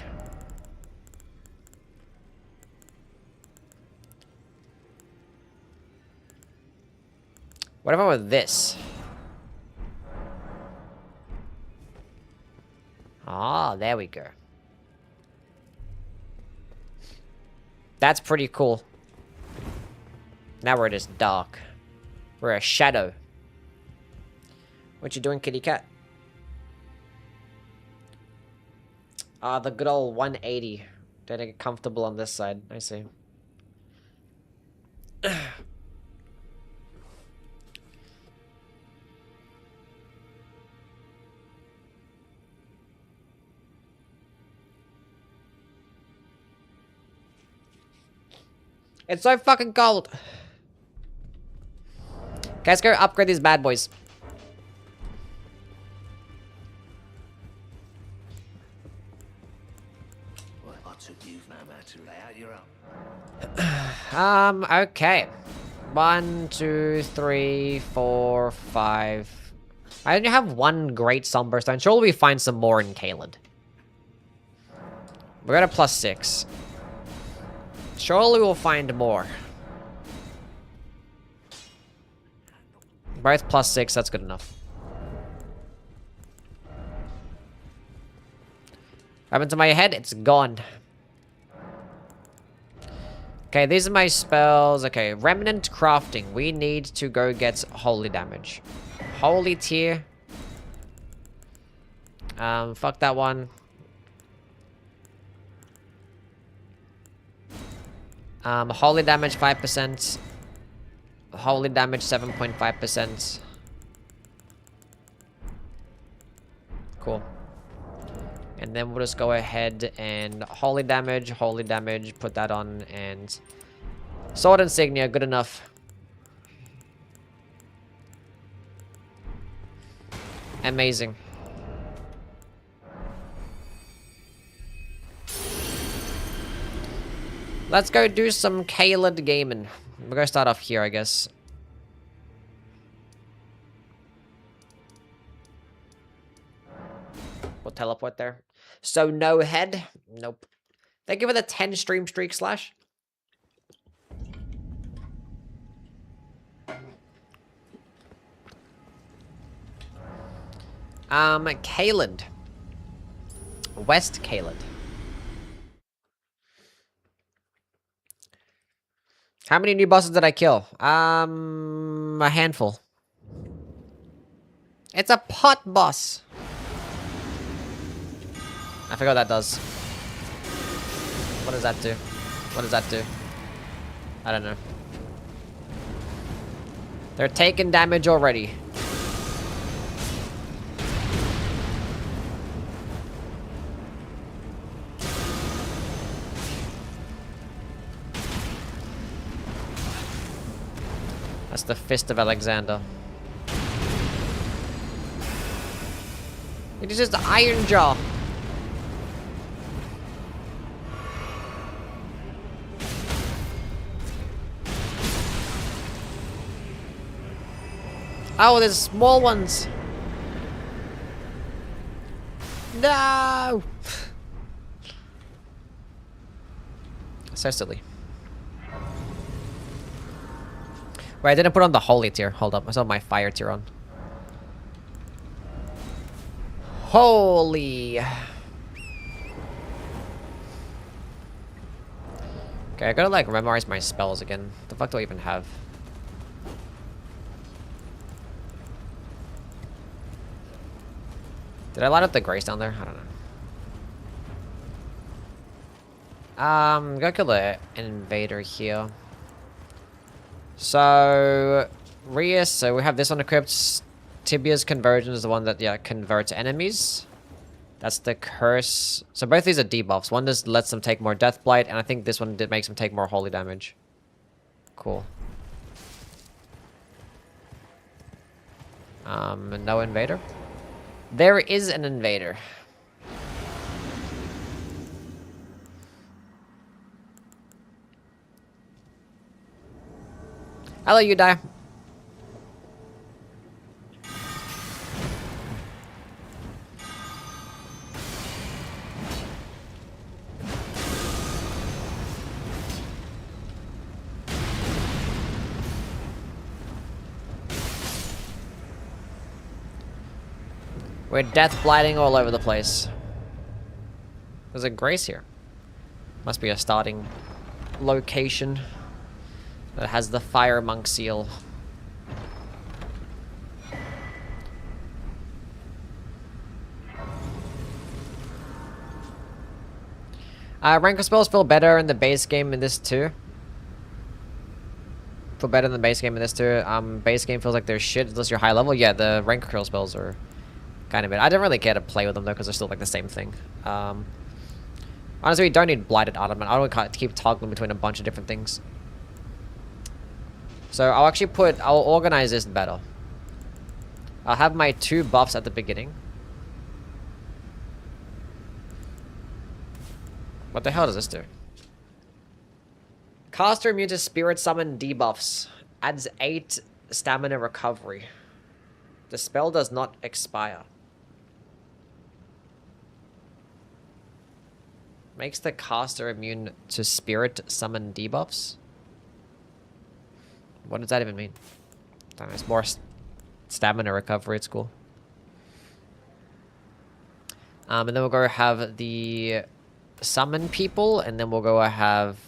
What if I went with this? Ah, there we go. That's pretty cool. Now we're just dark. We're a shadow. What you doing, kitty cat? The good old 180. Did I get comfortable on this side? I see. It's so fucking cold. Guys, go upgrade these bad boys. Well, I took you no matter to lay out your own. Okay. 1, 2, 3, 4, 5. I only have one great Somberstone. Surely we find some more in Caelid. We're at a +6. Surely we'll find more. Both +6, that's good enough. happened to my head? It's gone. Okay, these are my spells. Okay, Remnant Crafting. We need to go get Holy Damage. Holy Tier. Fuck that one. Holy Damage 5%. Holy Damage 7.5%. Cool. And then we'll just go ahead and Holy Damage, put that on, and Sword Insignia, good enough. Amazing. Let's go do some Caelid gaming. We're gonna start off here, I guess. We'll teleport there. So no head? Nope. Thank you for the 10 stream streak slash. Caelid. West Caelid. How many new bosses did I kill? A handful. It's a pot boss. I forgot what that does. What does that do? What does that do? I don't know. They're taking damage already. That's the Fist of Alexander. It is just the Iron Jaw. Oh, there's small ones. No! So silly. Wait, I didn't put on the holy tier. Hold up, I saw my fire tier on. Holy. Okay, I gotta like memorize my spells again. What the fuck do I even have? Did I light up the grace down there? I don't know. Go kill the invader here. So, Rias, so we have this one equipped. Tibia's Convergence is the one that, yeah, converts enemies. That's the curse. So both these are debuffs. One just lets them take more Death Blight, and I think this one makes them take more holy damage. Cool. No invader? There is an invader. I'll let you die. We're death blighting all over the place. There's a grace here. Must be a starting location that has the fire monk seal. Rancor spells feel better in the base game in this too. Feel better than the base game in this too. Base game feels like they're shit unless you're high level. Yeah, the Rancor spells are kind of bad. I don't really care to play with them though because they're still like the same thing. Honestly, we don't need Blighted Ottoman. I don't keep toggling between a bunch of different things. So I'll organize this better. I'll have my 2 buffs at the beginning. What the hell does this do? Caster immune to Spirit Summon debuffs. Adds 8 stamina recovery. The spell does not expire. Makes the caster immune to Spirit Summon debuffs? What does that even mean? I don't know, it's more stamina recovery, it's cool. And then we'll go have the summon people, and then we'll go have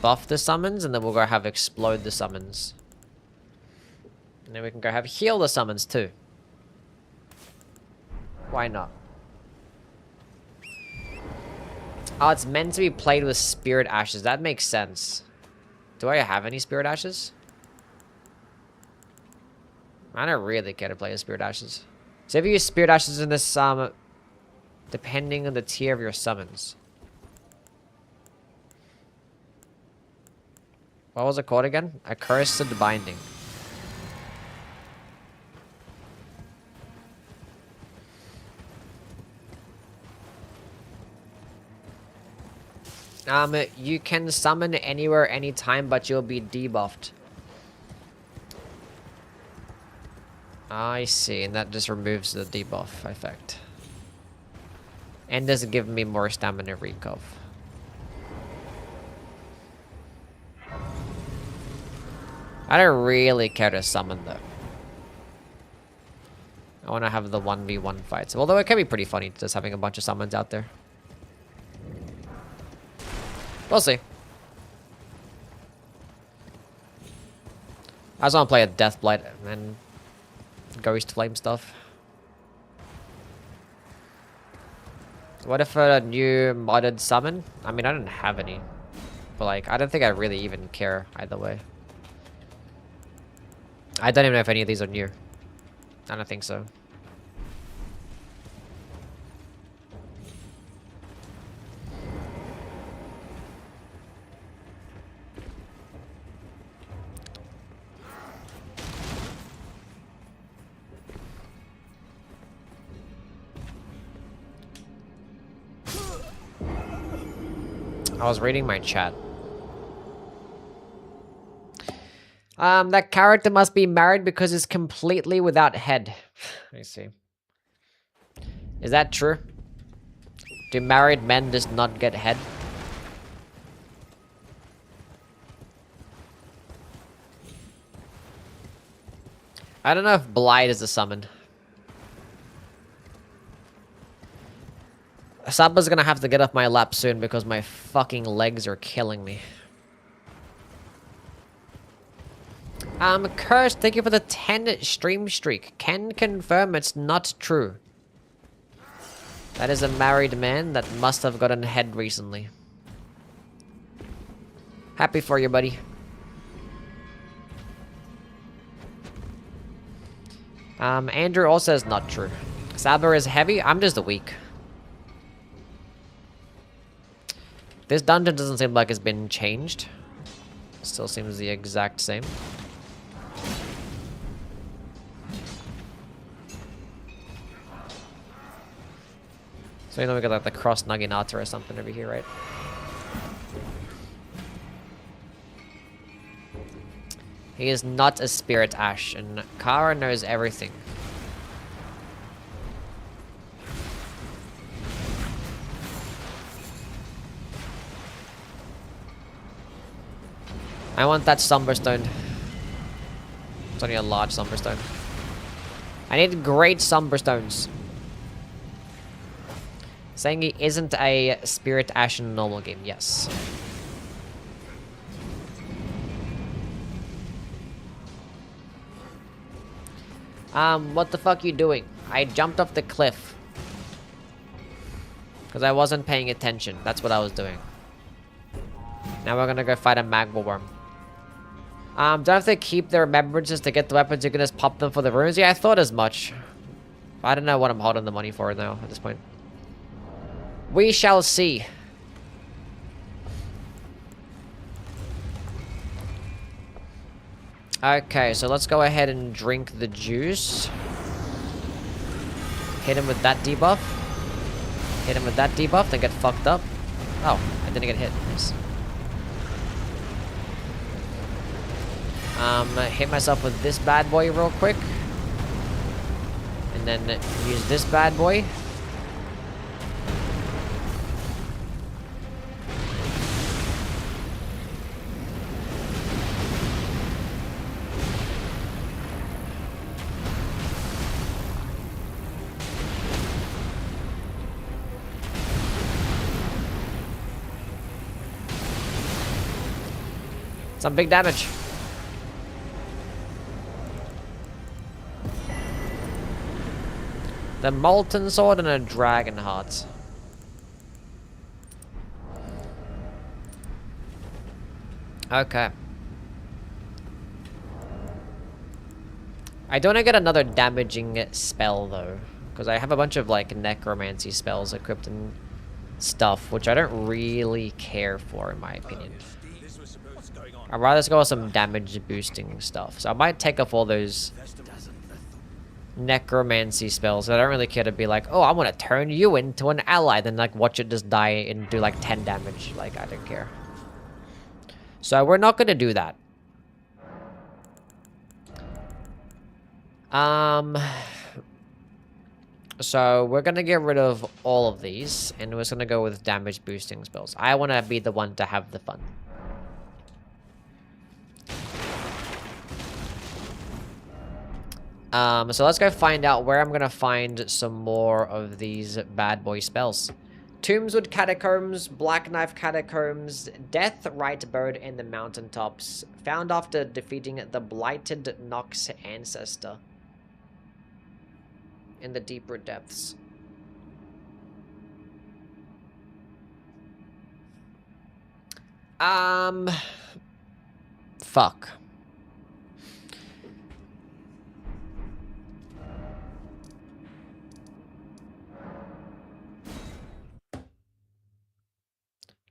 buff the summons, and then we'll go have explode the summons. And then we can go have heal the summons too. Why not? Oh, it's meant to be played with spirit ashes. That makes sense. Do I have any spirit ashes? I don't really care to play with spirit ashes. So if you use spirit ashes in this, depending on the tier of your summons. What was it called again? Accursed Binding. You can summon anywhere, anytime, but you'll be debuffed. I see, and that just removes the debuff effect. And doesn't give me more stamina recov. I don't really care to summon though. I want to have the 1v1 fights. Although it can be pretty funny just having a bunch of summons out there. We'll see. I just want to play a Deathblight and Ghost Flame stuff. What if a new modded summon? I mean, I don't have any. But like, I don't think I really even care either way. I don't even know if any of these are new. I don't think so. I was reading my chat. That character must be married because it's completely without head. I see. Is that true? Do married men just not get head? I don't know if Blight is a summon. Saba's gonna have to get off my lap soon because my fucking legs are killing me. Cursed, thank you for the 10 stream streak. Can confirm it's not true. That is a married man that must have gotten head recently. Happy for you, buddy. Andrew also says not true. Saba is heavy, I'm just weak. This dungeon doesn't seem like it's been changed. Still seems the exact same. So you know we got like the cross Naginata or something over here, right? He is not a spirit ash, and Kara knows everything. I want that Somberstone. It's only a large Somberstone. I need great Somberstones. Saying he isn't a Spirit Ash in a normal game, yes. What the fuck you doing? I jumped off the cliff. Because I wasn't paying attention. That's what I was doing. Now we're gonna go fight a Magma Worm. Do I have to keep the remembrances to get the weapons? You can just pop them for the runes? Yeah, I thought as much. I don't know what I'm holding the money for now at this point. We shall see. Okay, so let's go ahead and drink the juice. Hit him with that debuff. Hit him with that debuff, then get fucked up. Oh, I didn't get hit. Nice. Hit myself with this bad boy real quick. And then use this bad boy. Some big damage. The Molten Sword and a Dragon Heart. Okay. I don't want to get another damaging spell though, because I have a bunch of like necromancy spells equipped and stuff, which I don't really care for in my opinion. I'd rather just go with some damage boosting stuff. So I might take off all those necromancy spells. I don't really care to be like, oh, I want to turn you into an ally, then like watch it just die and do like 10 damage. Like, I don't care. So we're not going to do that. So we're going to get rid of all of these, and we're just going to go with damage boosting spells. I want to be the one to have the fun. So let's go find out where I'm going to find some more of these bad boy spells. Tombswood Catacombs, Black Knife Catacombs, Death Right Bird in the Mountaintops, found after defeating the Blighted Nox Ancestor in the deeper depths. Fuck.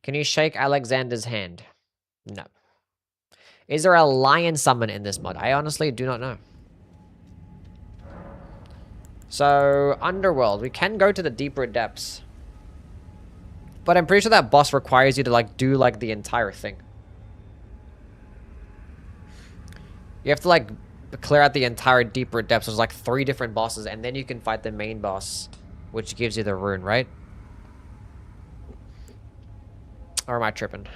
Can you shake Alexander's hand? No. Is there a lion summon in this mod? I honestly do not know. So, Underworld. We can go to the deeper depths. But I'm pretty sure that boss requires you to, like, do, like, the entire thing. You have to, like, clear out the entire deeper depths. There's, like, 3 different bosses, and then you can fight the main boss, which gives you the rune, right? Or am I tripping?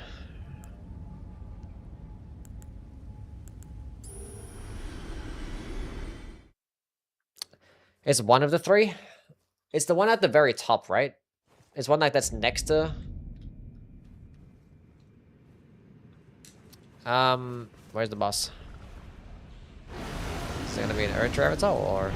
It's one of the 3? It's the one at the very top, right? It's one like that's next to... where's the boss? Is it gonna be an Earth Avatar or...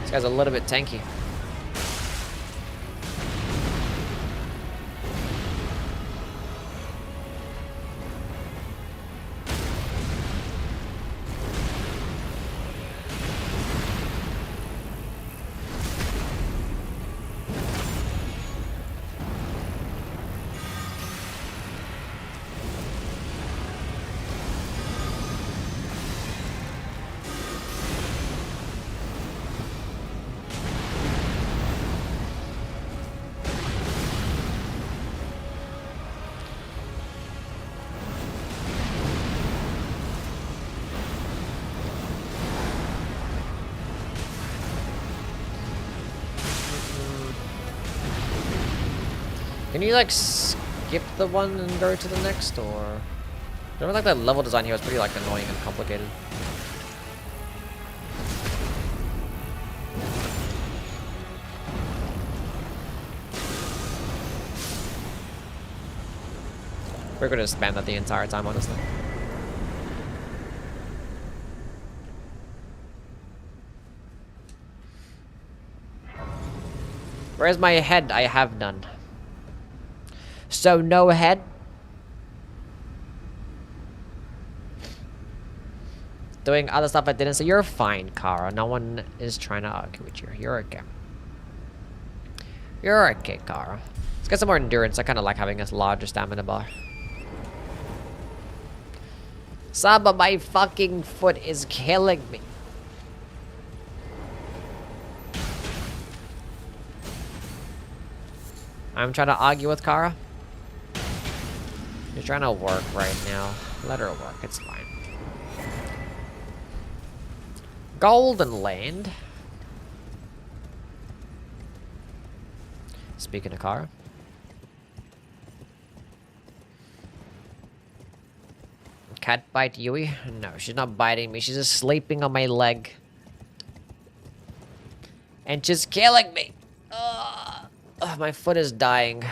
This guy's a little bit tanky. Can you, like, skip the one and go to the next, or... I don't like that level design here was pretty, like, annoying and complicated. We're gonna spam that the entire time, honestly. Where's my head? I have none. So, no head? Doing other stuff I didn't say. You're fine, Kara. No one is trying to argue with you. You're okay. You're okay, Kara. Let's get some more endurance. I kind of like having a larger stamina bar. Saba, my fucking foot is killing me. I'm trying to argue with Kara. You're trying to work right now. Let her work. It's fine. Golden Land. Speaking of car. Cat bite Yui? No, she's not biting me. She's just sleeping on my leg. And just killing me. My foot is dying.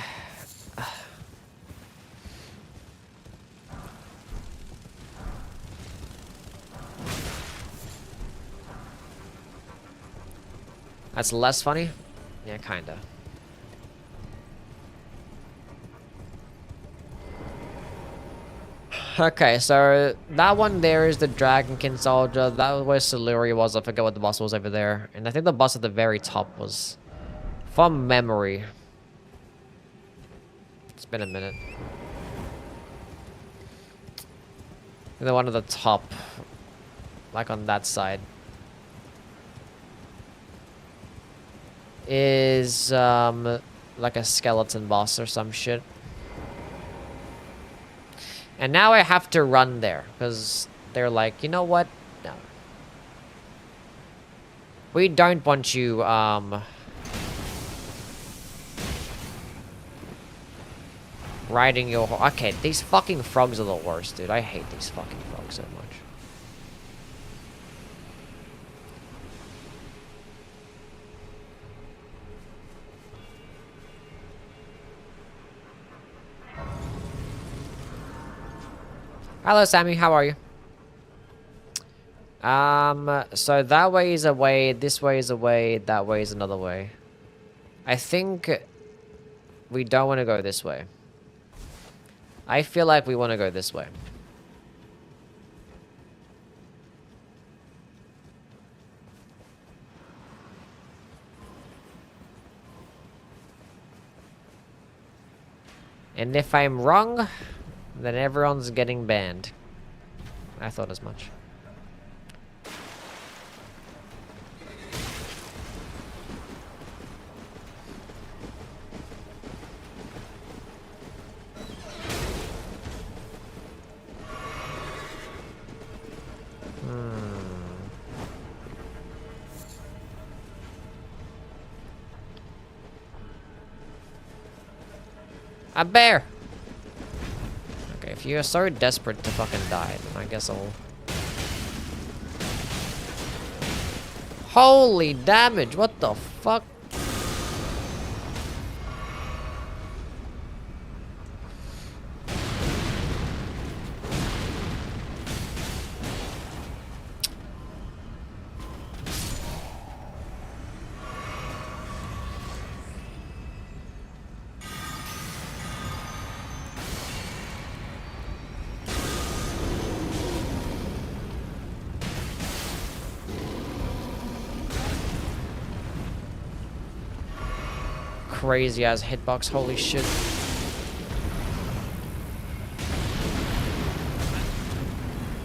That's less funny? Yeah, kinda. Okay, so that one there is the Dragonkin Soldier. That was where Siluri was. I forget what the boss was over there. And I think the boss at the very top was... From memory. It's been a minute. And the one at the top. Like on that side. Is, like a skeleton boss or some shit. And now I have to run there, because they're like, you know what? No. We don't want you, riding your horse. Okay, these fucking frogs are the worst, dude. I hate these fucking frogs so much. Hello, Sammy. How are you? So that way is a way, this way is a way, that way is another way. I think we don't want to go this way. I feel like we want to go this way. And if I'm wrong, then everyone's getting banned. I thought as much. A bear! Okay, if you're so desperate to fucking die, then I guess I'll... Holy damage! What the fuck? Crazy ass hitbox, holy shit.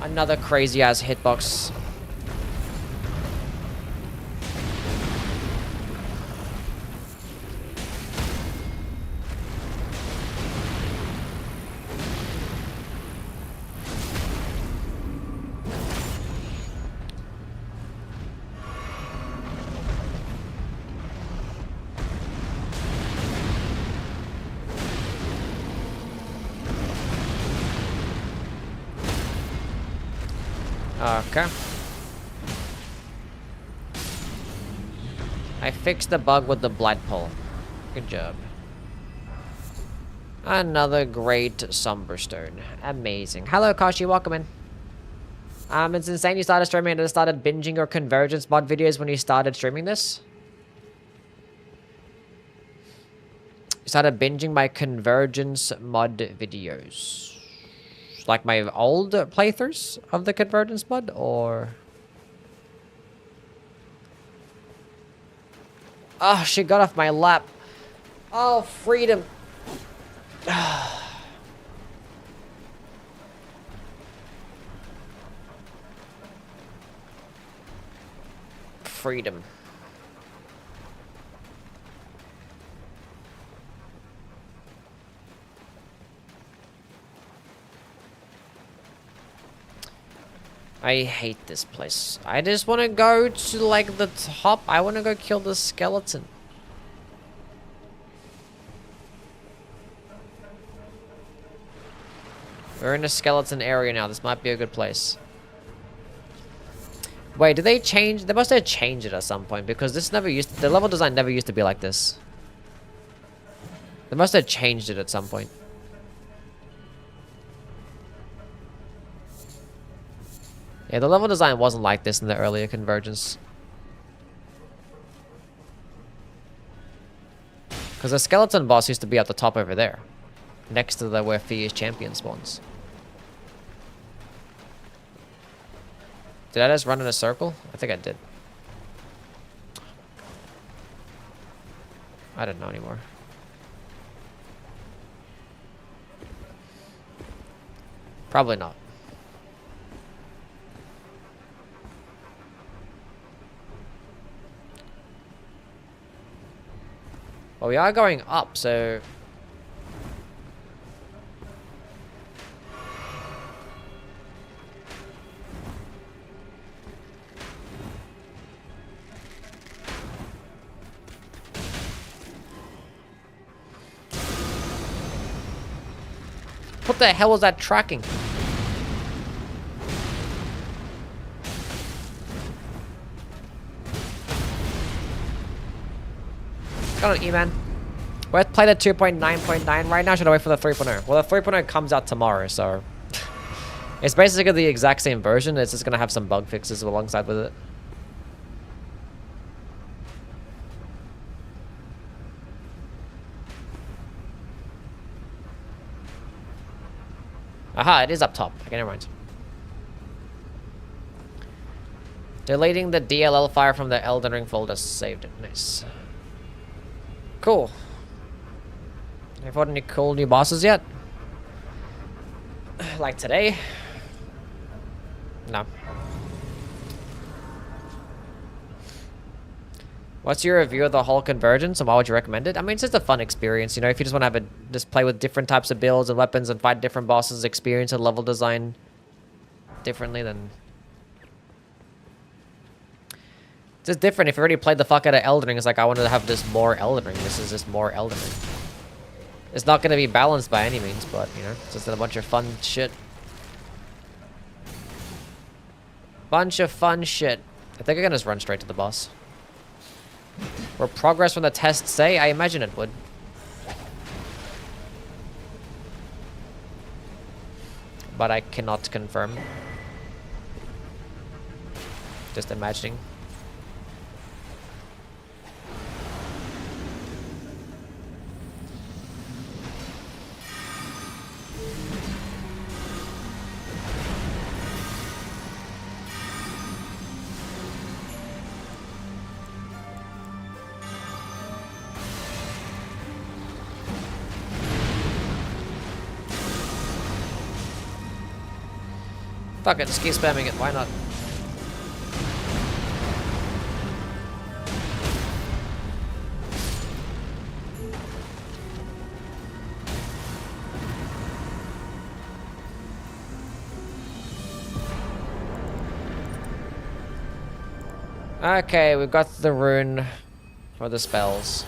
Another crazy ass hitbox. Okay. I fixed the bug with the blood pull. Good job. Another great Somberstone. Amazing. Hello, Kashi. Welcome in. It's insane you started streaming and started binging your Convergence mod videos when you started streaming this. You started binging my Convergence mod videos. Like my old playthroughs of the Convergence mod, or... Oh, she got off my lap. Oh, freedom. Freedom. I hate this place. I just want to go to, like, the top. I want to go kill the skeleton. We're in a skeleton area now. This might be a good place. Wait, did they change? They must have changed it at some point because this never used to, the level design never used to be like this. They must have changed it at some point. Yeah, the level design wasn't like this in the earlier Convergence. Because the skeleton boss used to be at the top over there. Next to the where Fierce Champion spawns. Did I just run in a circle? I think I did. I don't know anymore. Probably not. Well, we are going up, so... What the hell was that tracking? Got an E-man. We're playing at 2.9.9 right now. Should I wait for the 3.0? Well, the 3.0 comes out tomorrow, so... It's basically the exact same version. It's just going to have some bug fixes alongside with it. Aha, it is up top. Okay, never mind. Deleting the DLL file from the Elden Ring folder. Saved it. Nice. Cool. Have you fought any cool new bosses yet? Like today? No. What's your review of the whole Convergence and why would you recommend it? I mean, it's just a fun experience, you know, if you just want to have just play with different types of builds and weapons and fight different bosses, experience and level design differently, then... It's just different. If you already played the fuck out of Elden Ring, it's like, I wanted to have this more Elden Ring. This is just more Elden Ring. It's not going to be balanced by any means, but, you know, it's just a bunch of fun shit. Bunch of fun shit. I think I can just run straight to the boss. Will progress from the test say? I imagine it would. But I cannot confirm. Just imagining. Fuck it, just keep spamming it, why not? Okay, we've got the rune for the spells.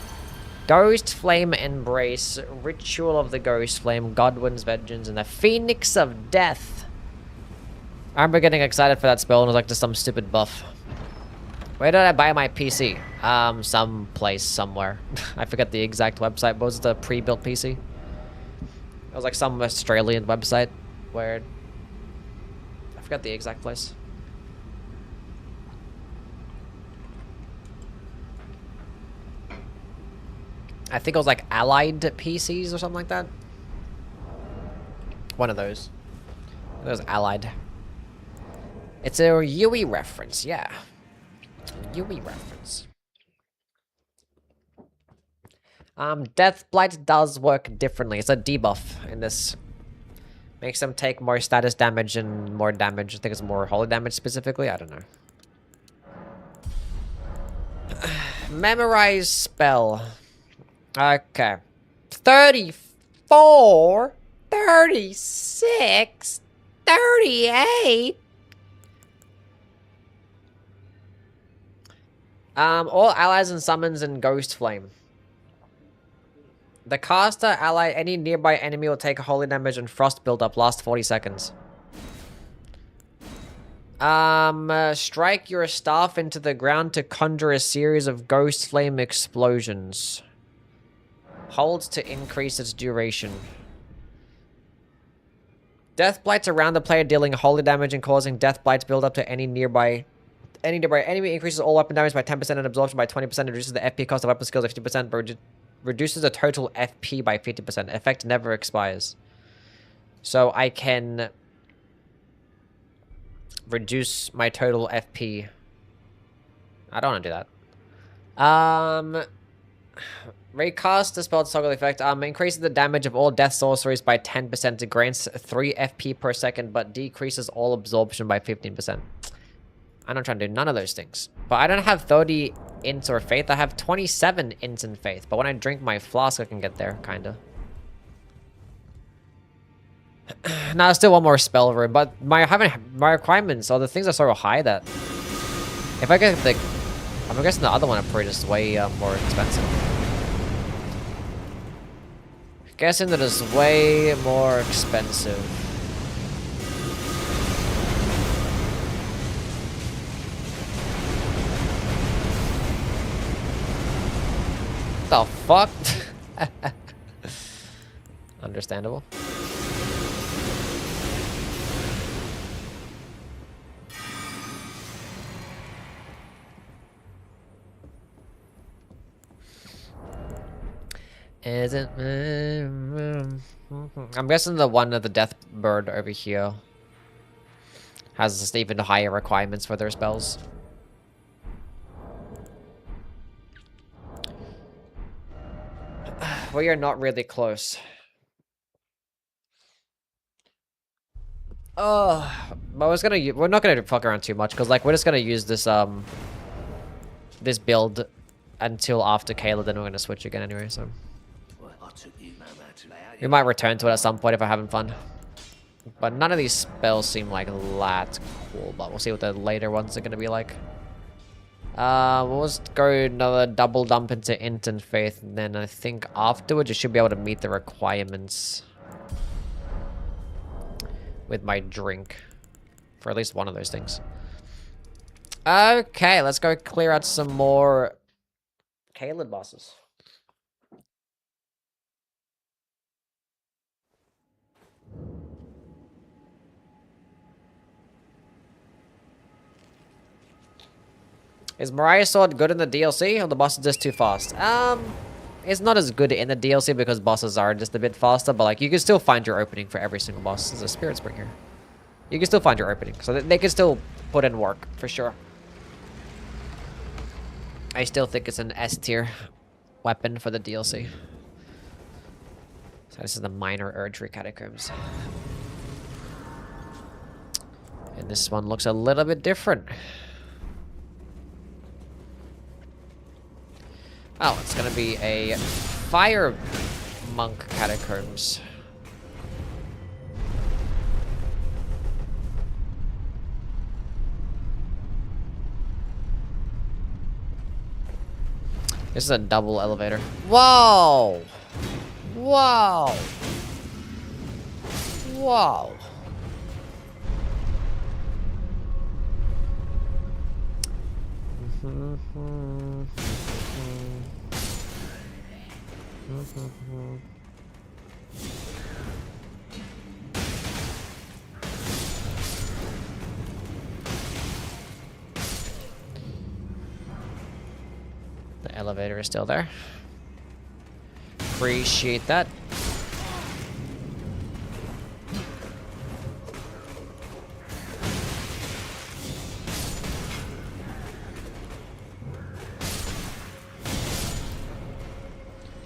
Ghost Flame Embrace, Ritual of the Ghost Flame, Godwin's Vengeance, and the Phoenix of Death. I remember getting excited for that spell and it was like just some stupid buff. Where did I buy my PC? Some place, somewhere. I forget the exact website, but it was the pre-built PC. It was like some Australian website where... I forgot the exact place. I think it was like Allied PCs or something like that. One of those. It was Allied. It's a Yui reference, yeah. Yui reference. Death Blight does work differently. It's a debuff in this. Makes them take more status damage and more damage. I think it's more holy damage specifically. I don't know. Memorize spell. Okay. 34, 36, 38. All allies and summons in Ghost Flame. The caster, ally, any nearby enemy will take a holy damage and frost buildup lasts 40 seconds. Strike your staff into the ground to conjure a series of ghost flame explosions. Holds to increase its duration. Death blights around the player, dealing holy damage and causing death blights build up to any nearby enemy. Increases all weapon damage by 10% and absorption by 20%. Reduces the FP cost of weapon skills by 50%, but reduces the total FP by 50%. Effect never expires. So I can reduce my total FP. I don't want to do that. Recast the spell toggle effect. Increases the damage of all death sorceries by 10%. It grants 3 FP per second, but decreases all absorption by 15%. I'm not trying to do none of those things. But I don't have 30 int or faith. I have 27 int and faith. But when I drink my flask, I can get there, kinda. Now, I still want more spell room, but my requirements or the things are so high that if I get the, I'm guessing the other one I'm just way more expensive. Guessing that is way more expensive. The fuck? Understandable. Isn't I'm guessing the one of the death bird over here has even higher requirements for their spells. We are not really close. But we're not gonna fuck around too much because like we're just gonna use this this build until after Kayla, then we're gonna switch again anyway. So we might return to it at some point if we're having fun. But none of these spells seem like that cool. But we'll see what the later ones are gonna be like. We'll just go another double dump into int and faith, and then I think afterwards you should be able to meet the requirements with my drink for at least one of those things. Okay, let's go clear out some more Caelid bosses. Is Mariah's sword good in the DLC, or the boss is just too fast? It's not as good in the DLC because bosses are just a bit faster, but like you can still find your opening for every single boss. There's a spirit spring here. You can still find your opening, so they can still put in work for sure. I still think it's an S tier weapon for the DLC. So this is the minor Erdtree catacombs. And this one looks a little bit different. Oh, it's gonna be a fire monk catacombs. This is a double elevator. Whoa! Whoa! Whoa! The elevator is still there. Appreciate that.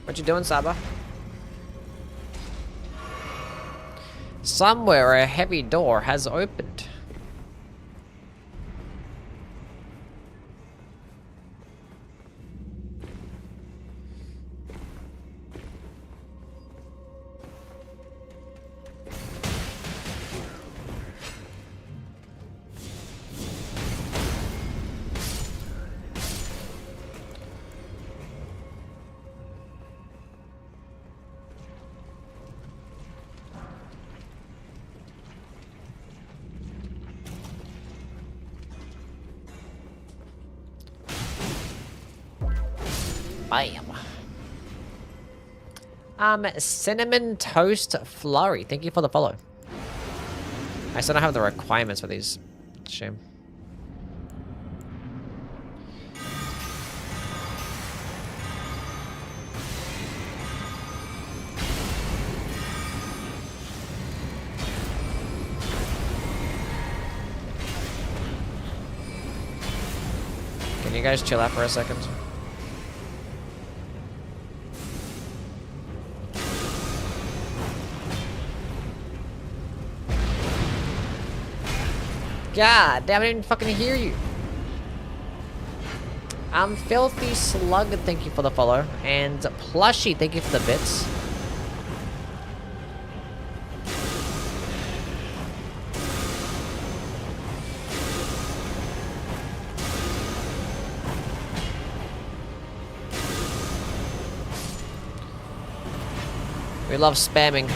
What you doing, Saba? Somewhere a heavy door has opened. Bam. Cinnamon Toast Flurry. Thank you for the follow. I still don't have the requirements for these. Shame. Can you guys chill out for a second? God damn, I didn't fucking hear you. Filthy Slug, thank you for the follow. And Plushy, thank you for the bits. We love spamming.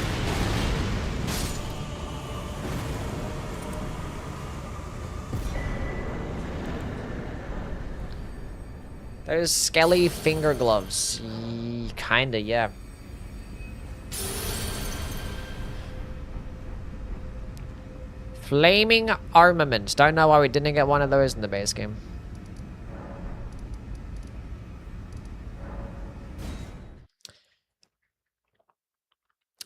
There's Skelly Finger Gloves. Kinda, yeah. Flaming Armament. Don't know why we didn't get one of those in the base game.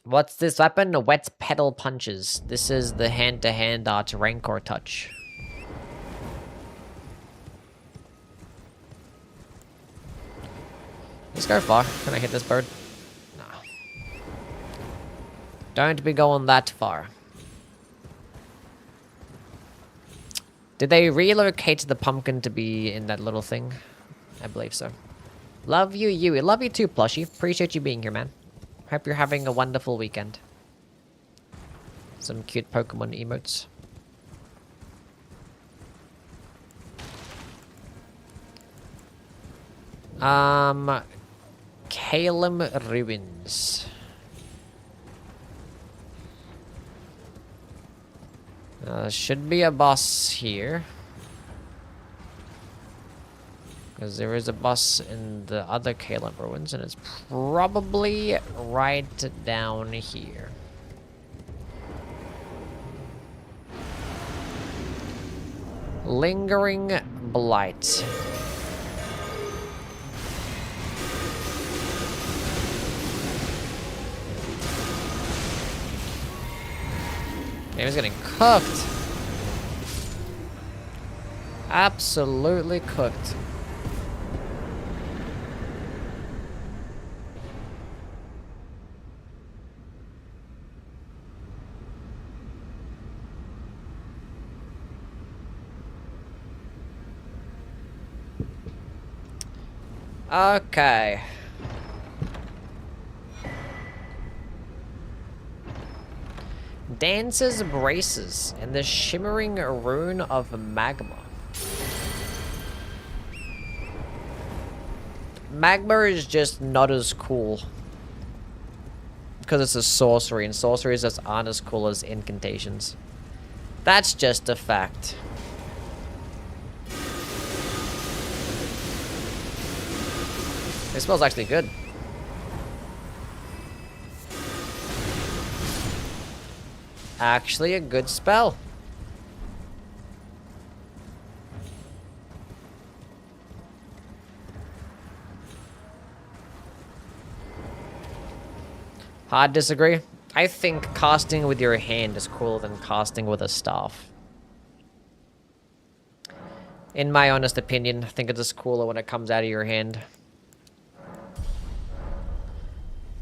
What's this weapon? Wet Pedal Punches. This is the hand-to-hand art Rancor Touch. Let's go far. Can I hit this bird? No. Don't be going that far. Did they relocate the pumpkin to be in that little thing? I believe so. Love you, Yui. Love you too, Plushie. Appreciate you being here, man. Hope you're having a wonderful weekend. Some cute Pokemon emotes. Calum Ruins. Should be a boss here. Because there is a boss in the other Calum Ruins, and it's probably right down here. Lingering Blight. Game is getting cooked. Absolutely cooked. Okay. Dance's Braces and the Shimmering Rune of Magma. Magma is just not as cool. Because it's a sorcery, and sorceries just aren't as cool as incantations. That's just a fact. It smells actually good. Actually a good spell. Hard disagree. I think casting with your hand is cooler than casting with a staff. In my honest opinion, I think it's just cooler when it comes out of your hand.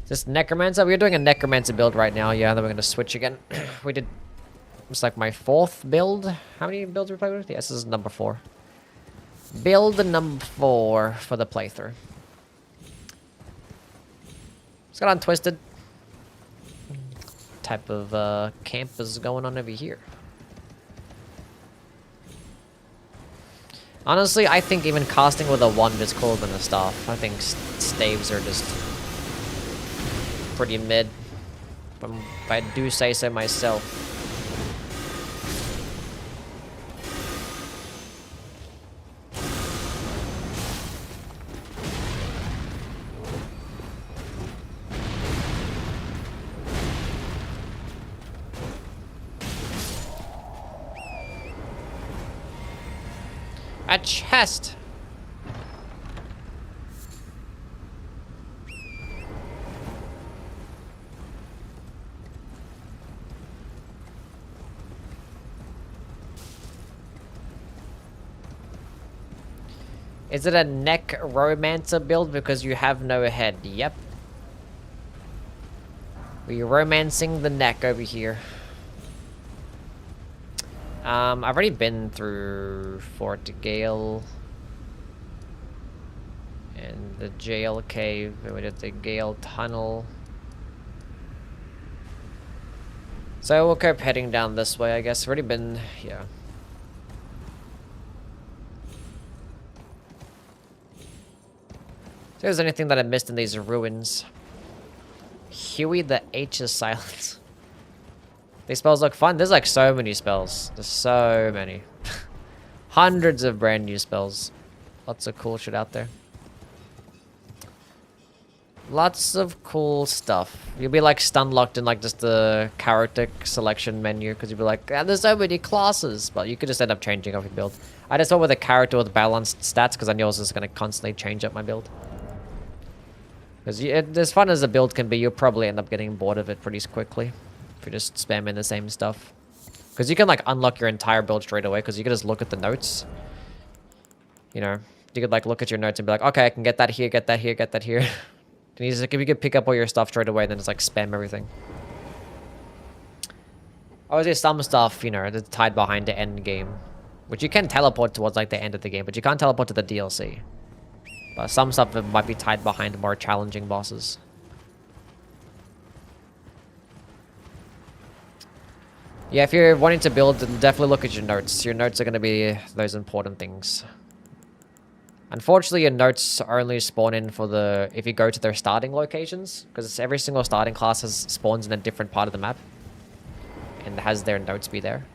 This Necromancer? We're doing a Necromancer build right now, yeah, then we're gonna switch again. We did... It's like my 4th build. How many builds we played with? Yes, this is number 4. Build number 4 for the playthrough. Let's get on Twisted. Type of camp is going on over here. Honestly, I think even casting with a wand is cooler than a staff. I think staves are just pretty mid, if I do say so myself. A chest! Is it a neck romancer build because you have no head? Yep. We're romancing the neck over here. I've already been through Fort Gale. And the jail cave. We did the Gale tunnel. So we'll keep heading down this way, I guess. Already been, yeah. If there's anything that I missed in these ruins. Huey the H is silent. These spells look fun. There's like so many spells. There's so many. Hundreds of brand new spells. Lots of cool shit out there. Lots of cool stuff. You'll be like stun locked in like just the character selection menu because you'll be like, ah, there's so many classes. But you could just end up changing up your build. I just went with a character with balanced stats because I knew I was just going to constantly change up my build. Because as fun as a build can be, you'll probably end up getting bored of it pretty quickly. If you're just spamming the same stuff. Because you can like unlock your entire build straight away because you can just look at the notes. You know, you could like look at your notes and be like, okay, I can get that here, get that here, get that here. And you could pick up all your stuff straight away, then just like spam everything. Obviously, some stuff, you know, that's tied behind the end game, which you can teleport towards like the end of the game, but you can't teleport to the DLC. But some stuff that might be tied behind more challenging bosses. Yeah, if you're wanting to build, then definitely look at your notes. Your notes are going to be those important things. Unfortunately, your notes only spawn in for the... if you go to their starting locations. Because every single starting class spawns in a different part of the map. And has their notes be there.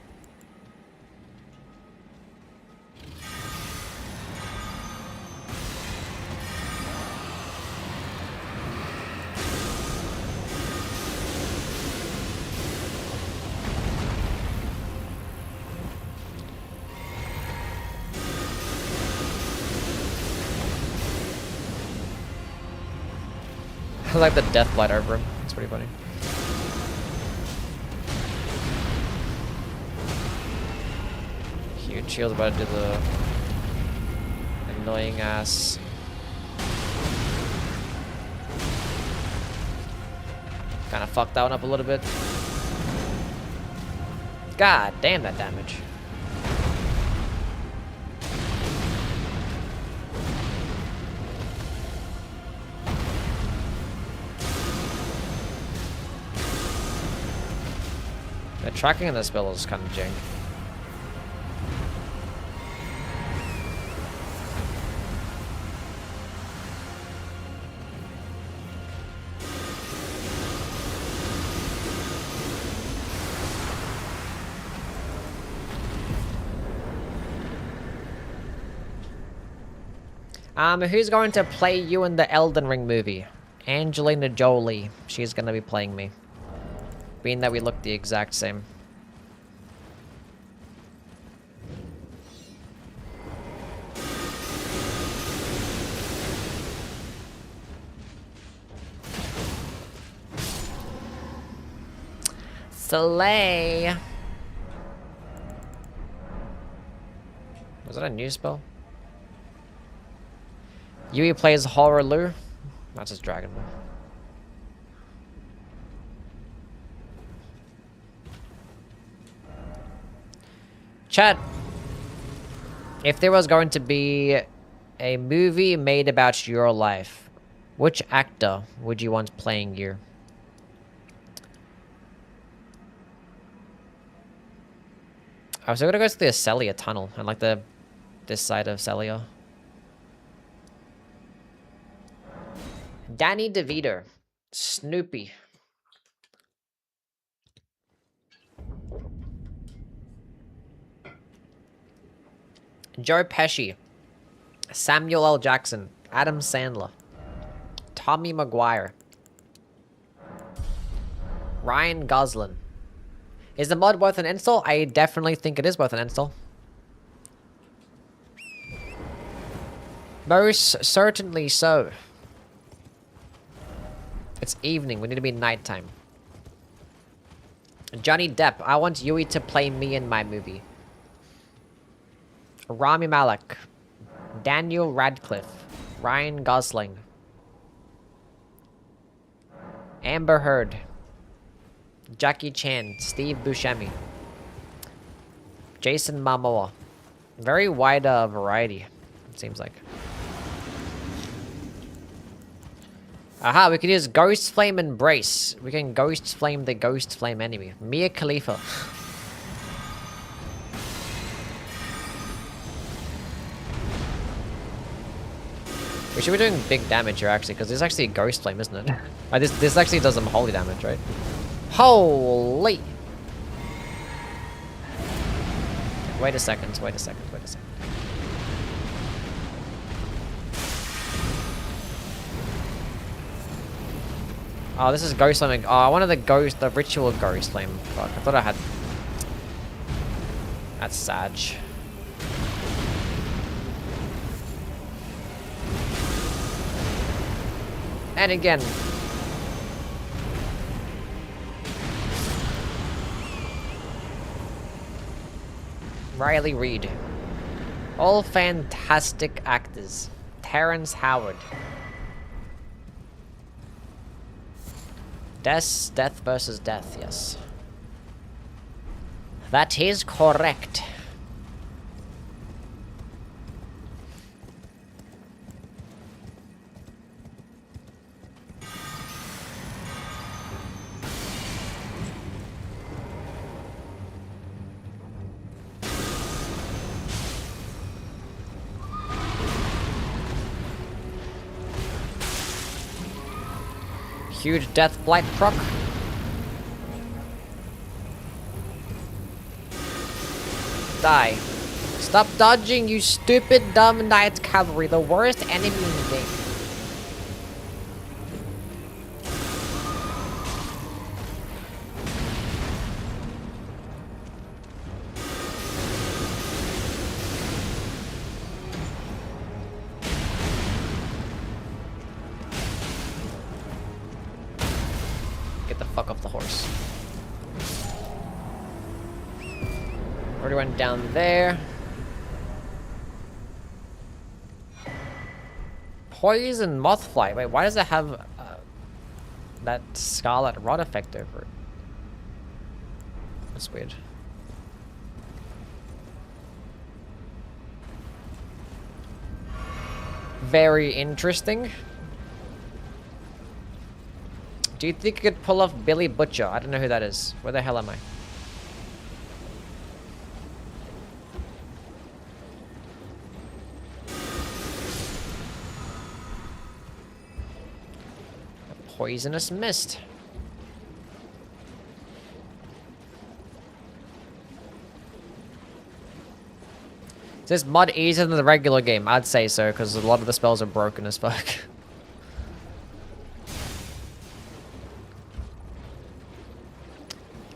I like the death light over him. It's pretty funny. Huge shield's about to do the annoying ass. Kind of fucked that one up a little bit. God damn that damage. The tracking in this build is kind of jank. Who's going to play you in the Elden Ring movie? Angelina Jolie. She's gonna be playing me. Being that we look the exact same. Slay. Was that a new spell? Yui plays Horror Lure. That's his Dragon Ball. Chat. If there was going to be a movie made about your life, which actor would you want playing you? I was gonna go to the Celia tunnel and like this side of Celia. Danny DeVito. Snoopy. Joe Pesci. Samuel L. Jackson. Adam Sandler. Tommy Maguire. Ryan Gosling. Is the mod worth an install? I definitely think it is worth an install. Most certainly so. It's evening. We need to be nighttime. Johnny Depp. I want Yui to play me in my movie. Rami Malek. Daniel Radcliffe. Ryan Gosling. Amber Heard. Jackie Chan. Steve Buscemi. Jason Momoa. Very wide variety, it seems like. Aha, we can use Ghost Flame Embrace. We can Ghost Flame the Ghost Flame enemy. Mia Khalifa. We should be doing big damage here, actually, because this is actually a Ghost Flame, isn't it? This actually does some holy damage, right? Holy! Wait a second, wait a second, wait a second. Oh, this is Ghost Flame. Oh, I wanted the ritual Ghost Flame. Fuck, I thought I had... That's sad. And again. Riley Reid. All fantastic actors. Terrence Howard. Death versus death, yes. That is correct. Huge death blight proc. Die. Stop dodging, you stupid dumb knight cavalry, the worst enemy in the game. Get the fuck off the horse. Already went down there. Poison Mothfly. Wait, why does it have that Scarlet Rot effect over it? That's weird. Very interesting. Do you think you could pull off Billy Butcher? I don't know who that is. Where the hell am I? A poisonous mist. Is this mod easier than the regular game? I'd say so, because a lot of the spells are broken as fuck.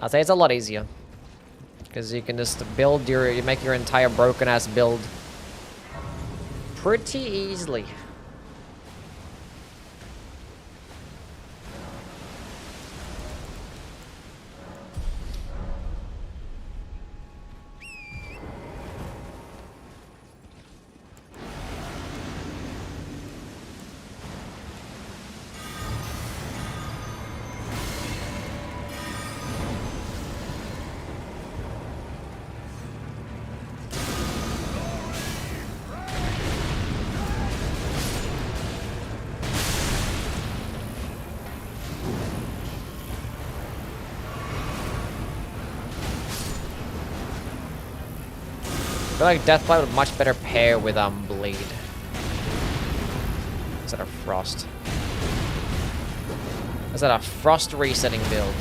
I'll say it's a lot easier. Because you can just build you make your entire broken ass build pretty easily. I feel like Deathblight would much better pair with Blade. Is that a Frost? Is that a Frost resetting build?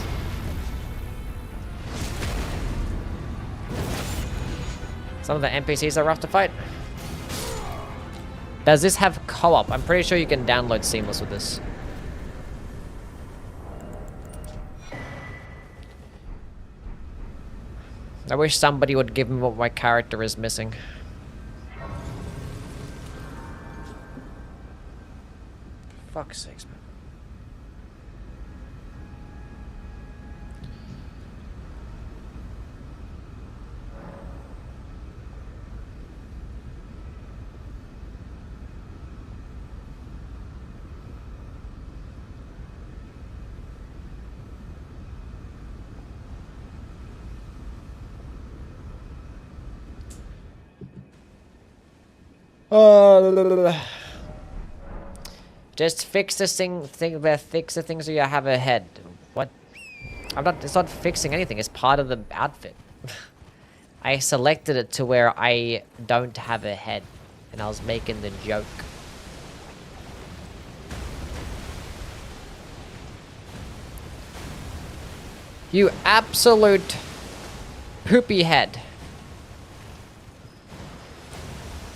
Some of the NPCs are rough to fight. Does this have co-op? I'm pretty sure you can download Seamless with this. I wish somebody would give me what my character is missing. fuck's sakes, man. Just fix the fix the thing so you have a head. What? It's not fixing anything. It's part of the outfit. I selected it to where I don't have a head, and I was making the joke. You absolute poopy head.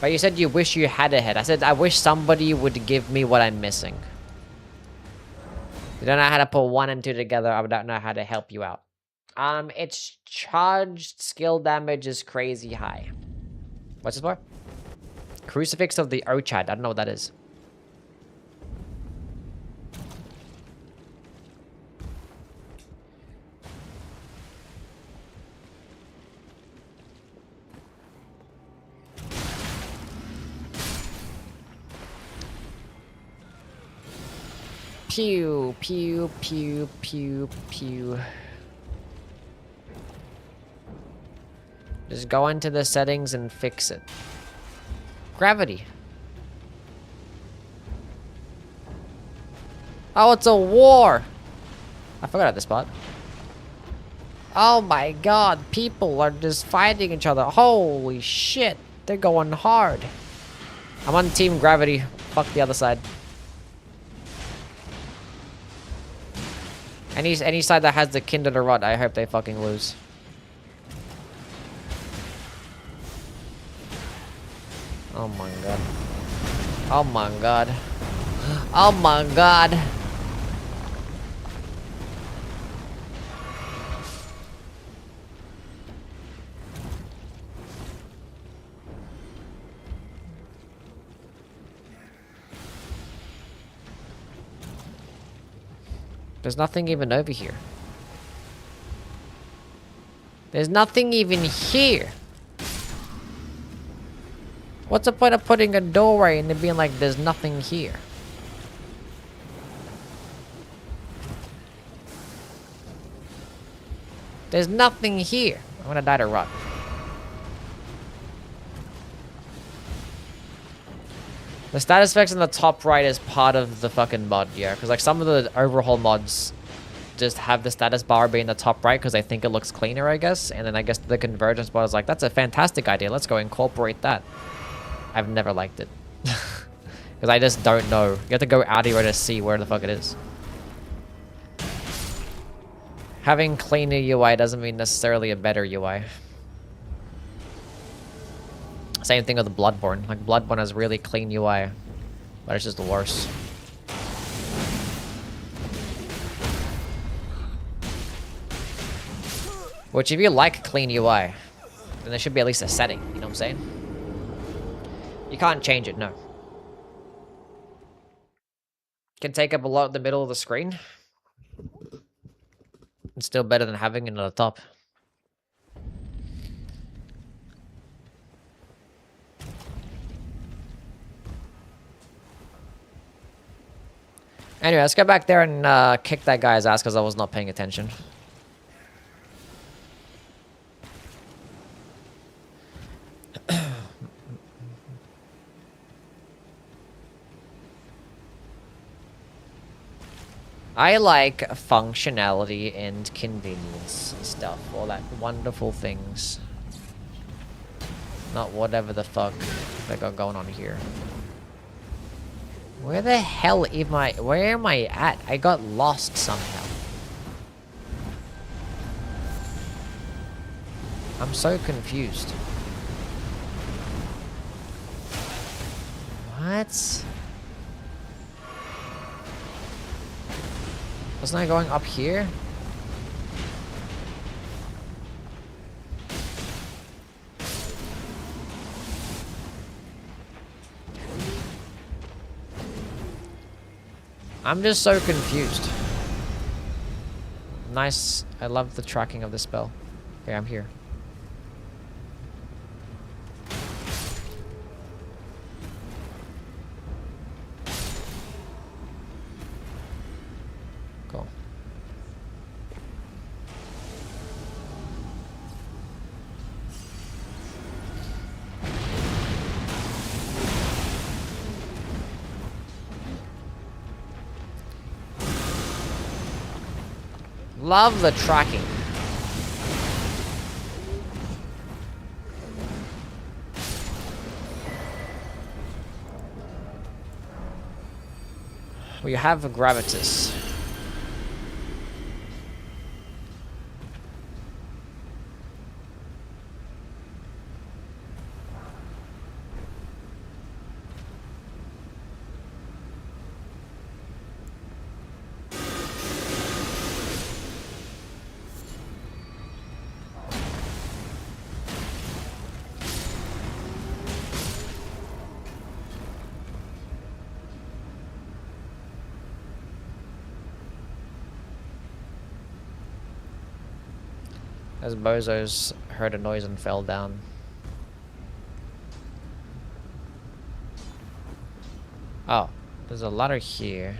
But you said you wish you had a head. I said I wish somebody would give me what I'm missing. You don't know how to put 1 and 2 together. I don't know how to help you out. Its charged skill damage is crazy high. What's this for? Crucifix of the Ochad. I don't know what that is. Pew, pew, pew, pew, pew. Just go into the settings and fix it. Gravity. Oh, it's a war! I forgot at this spot. Oh my god, people are just fighting each other. Holy shit, they're going hard. I'm on Team Gravity. Fuck the other side. Any side that has the Kindred Rod, I hope they fucking lose. Oh my god. Oh my god. Oh my god. There's nothing even over here. There's nothing even here. What's the point of putting a doorway and it being like there's nothing here? There's nothing here. I'm gonna die to rot. The status effects in the top right is part of the fucking mod, yeah. Because like some of the overhaul mods just have the status bar be in the top right because they think it looks cleaner, I guess. And then I guess the Convergence mod is like, that's a fantastic idea. Let's go incorporate that. I've never liked it. Because I just don't know. You have to go out here to see where the fuck it is. Having cleaner UI doesn't mean necessarily a better UI. Same thing with Bloodborne. Like, Bloodborne has really clean UI. But it's just worse. Which, if you like clean UI, then there should be at least a setting. You know what I'm saying? You can't change it, no. Can take up a lot in the middle of the screen. It's still better than having it at the top. Anyway, let's go back there and kick that guy's ass because I was not paying attention. I like functionality and convenience stuff, all that wonderful things. Not whatever the fuck they got going on here. Where the hell am I? Where am I at? I got lost somehow. I'm so confused. What? Wasn't I going up here? I'm just so confused. Nice. I love the tracking of this spell. Okay, I'm here. Cool. Love the tracking. We have a gravitas. As bozos heard a noise and fell down. Oh, there's a ladder here.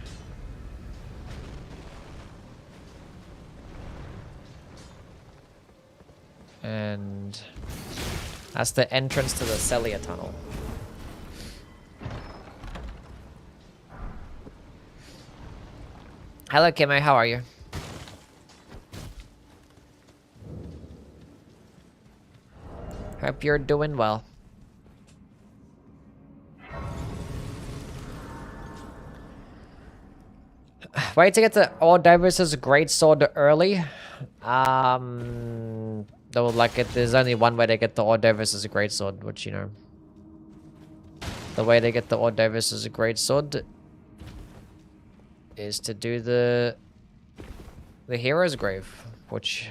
And that's the entrance to the Celia tunnel. Hello, Kimmy, how are you? Hope you're doing well. Way to get the Ordavis' great sword early. Though, like, there's only one way to get the Ordavis' great sword, which, you know. The way to get the Ordavis' great sword is to do the hero's grave, which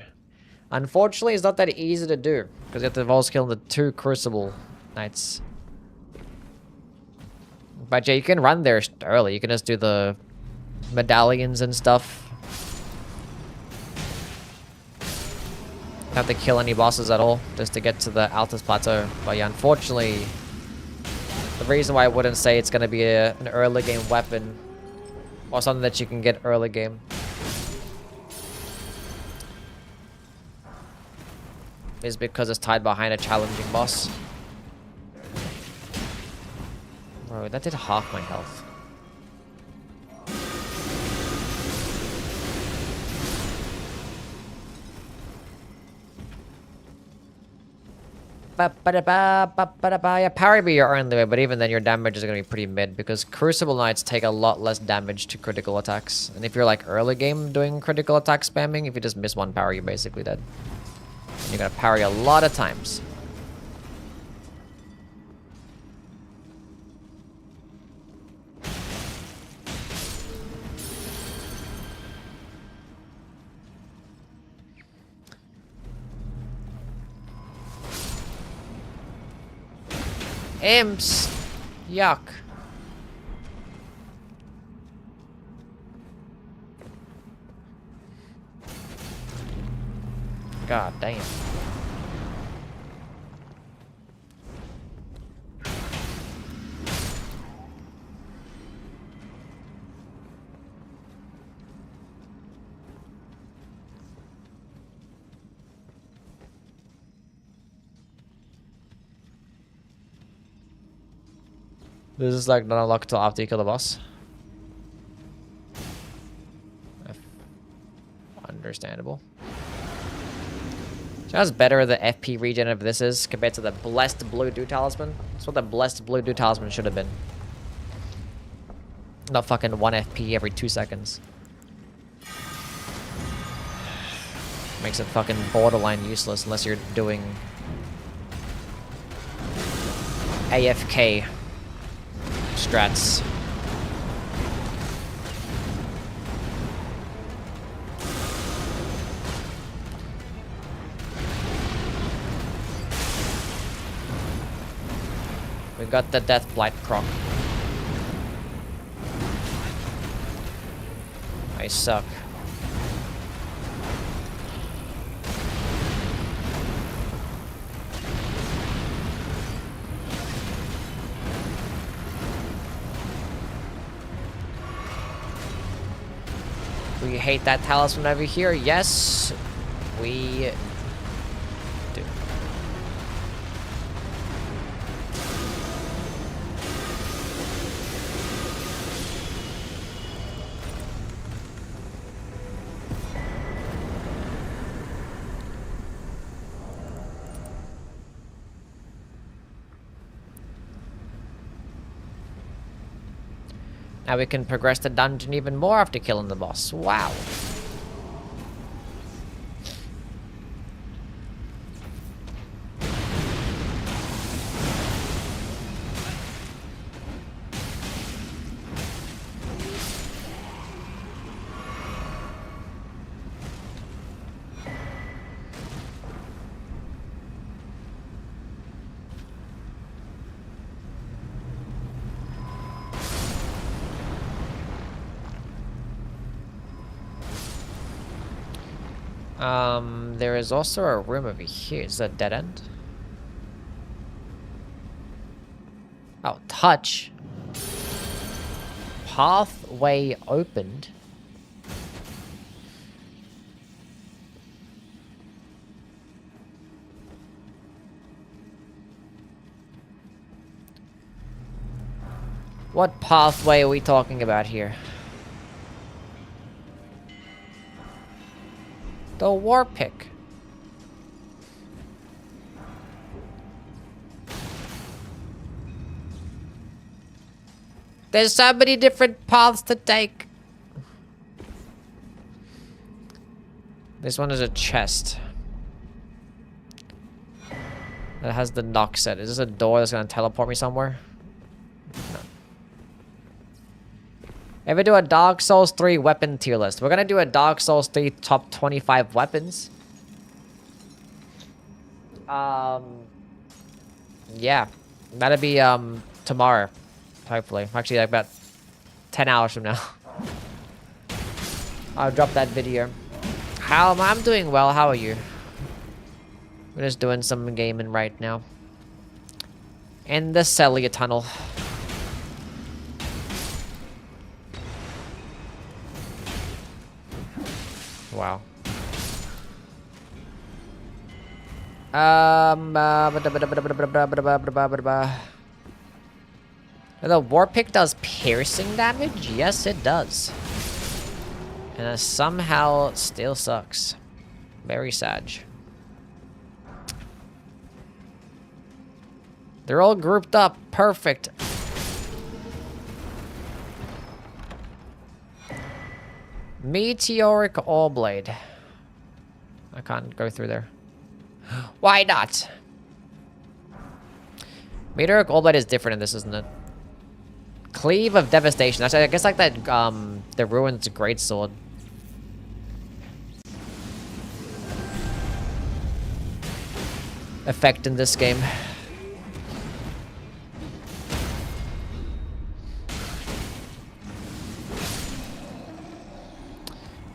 unfortunately is not that easy to do because you have to involve killing the 2 Crucible Knights. But yeah, you can run there early. You can just do the medallions and stuff. Don't have to kill any bosses at all just to get to the Altus Plateau. But yeah, unfortunately, the reason why I wouldn't say it's going to be an early game weapon or something that you can get early game is because it's tied behind a challenging boss. Bro, that did half my health. Yeah, parry be your only way, but even then your damage is going to be pretty mid because Crucible Knights take a lot less damage to critical attacks. And if you're like early game doing critical attack spamming, if you just miss one parry, you're basically dead. You're going to parry a lot of times. Imps! Yuck. God damn. This is like not unlocked till after you kill the boss. Understandable. So how's better the FP regen of this is compared to the Blessed Blue Dew Talisman? That's what the Blessed Blue Dew Talisman should have been. Not fucking 1 FP every 2 seconds. Makes it fucking borderline useless unless you're doing AFK strats. We got the Death Blight proc. I suck. We hate that talisman over here. Yes, we do. Now we can progress the dungeon even more after killing the boss. Wow. There is also a room over here. Is that a dead end? Oh, touch. Pathway opened. What pathway are we talking about here? The war pick. There's so many different paths to take. This one is a chest. That has the knock set. Is this a door that's gonna teleport me somewhere? No. Ever do a Dark Souls 3 weapon tier list? We're gonna do a Dark Souls 3 top 25 weapons. Yeah. That'll be, tomorrow. Hopefully. Actually, like about 10 hours from now. I'll drop that video. How am I? I'm doing well. How are you? We're just doing some gaming right now. In the Celia tunnel. Wow. The war pick does piercing damage? Yes, it does. And it somehow still sucks. Very sad. They're all grouped up. Perfect. Meteoric Ore Blade. I can't go through there. Why not? Meteoric Ore Blade is different in this, isn't it? Cleave of Devastation. That's, I guess, like that, the Ruin's Greatsword. Effect in this game.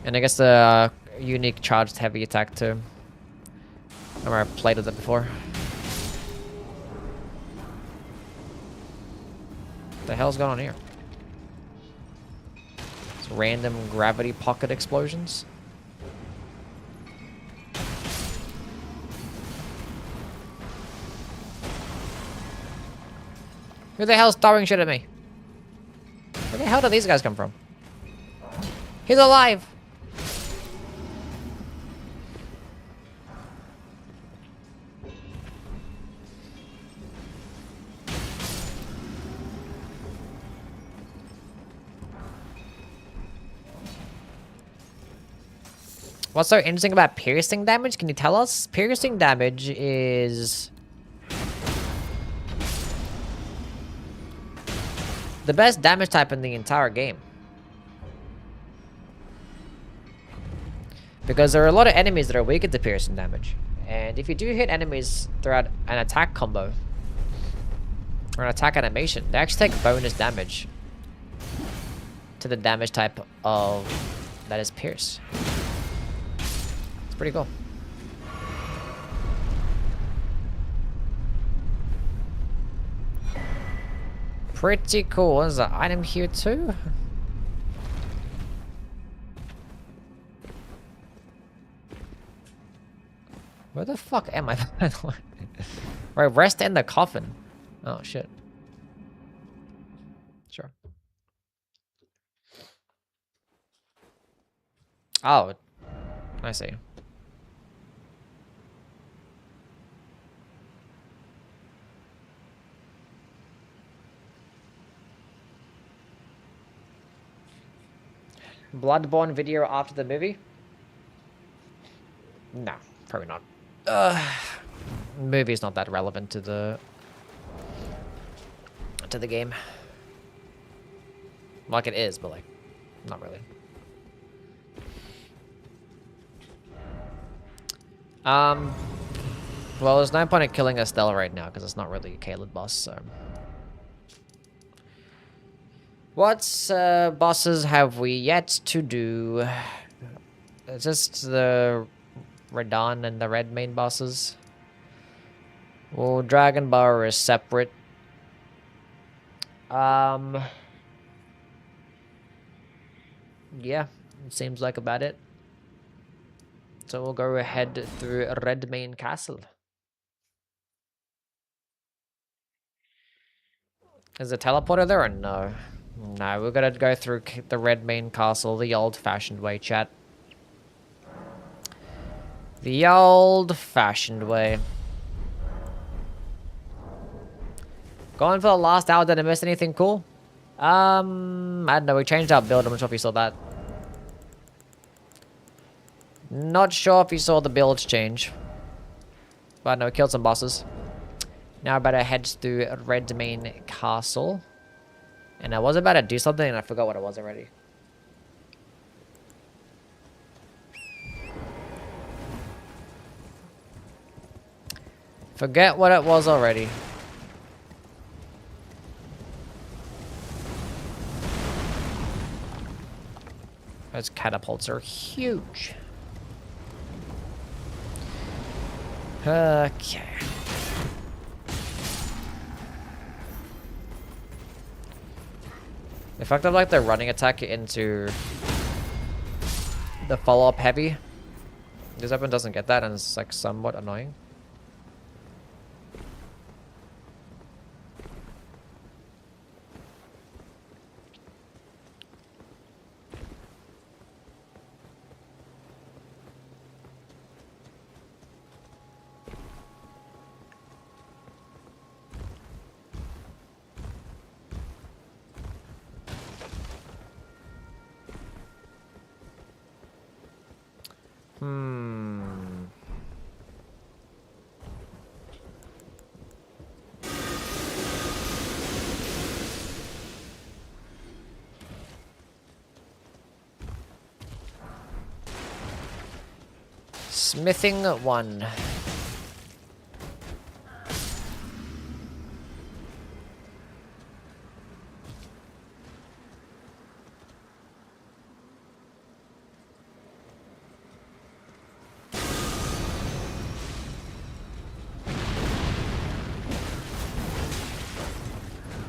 And I guess the unique charged heavy attack too. I remember I played with it before. What the hell's going on here? It's random gravity pocket explosions. Who the hell's throwing shit at me? Where the hell did these guys come from? He's alive! What's so interesting about piercing damage? Can you tell us? Piercing damage is the best damage type in the entire game. Because there are a lot of enemies that are weaker to piercing damage. And if you do hit enemies throughout an attack combo, or an attack animation, they actually take bonus damage to the damage type of that is Pierce. It's pretty cool. Pretty cool. There's an item here too. Where the fuck am I? Right, rest in the coffin. Oh shit. Sure. Oh, I see. Bloodborne video after the movie? No, probably not. Movie's not that relevant to the game. Like it is, but like, not really. Well, there's no point in killing Estelle right now because it's not really a Caleb boss. So, what bosses have we yet to do? It's just the Radon and the red main bosses. Well, Dragon Bar is separate. Yeah, it seems like about it. So we'll go ahead through Red Main Castle. Is the teleporter there or no? No, we're gonna go through the Red Main Castle the old-fashioned way, chat. The old-fashioned way. Going for the last hour, did I miss anything cool? I don't know, we changed our build, I'm not sure if you saw that. Not sure if you saw the build change. But no, we killed some bosses. Now I better head to Red Main Castle. And I was about to do something and I forgot what it was already. Forget what it was already. Those catapults are huge. Okay. The fact of like the running attack into the follow-up heavy. This weapon doesn't get that and it's like somewhat annoying. Smithing 1.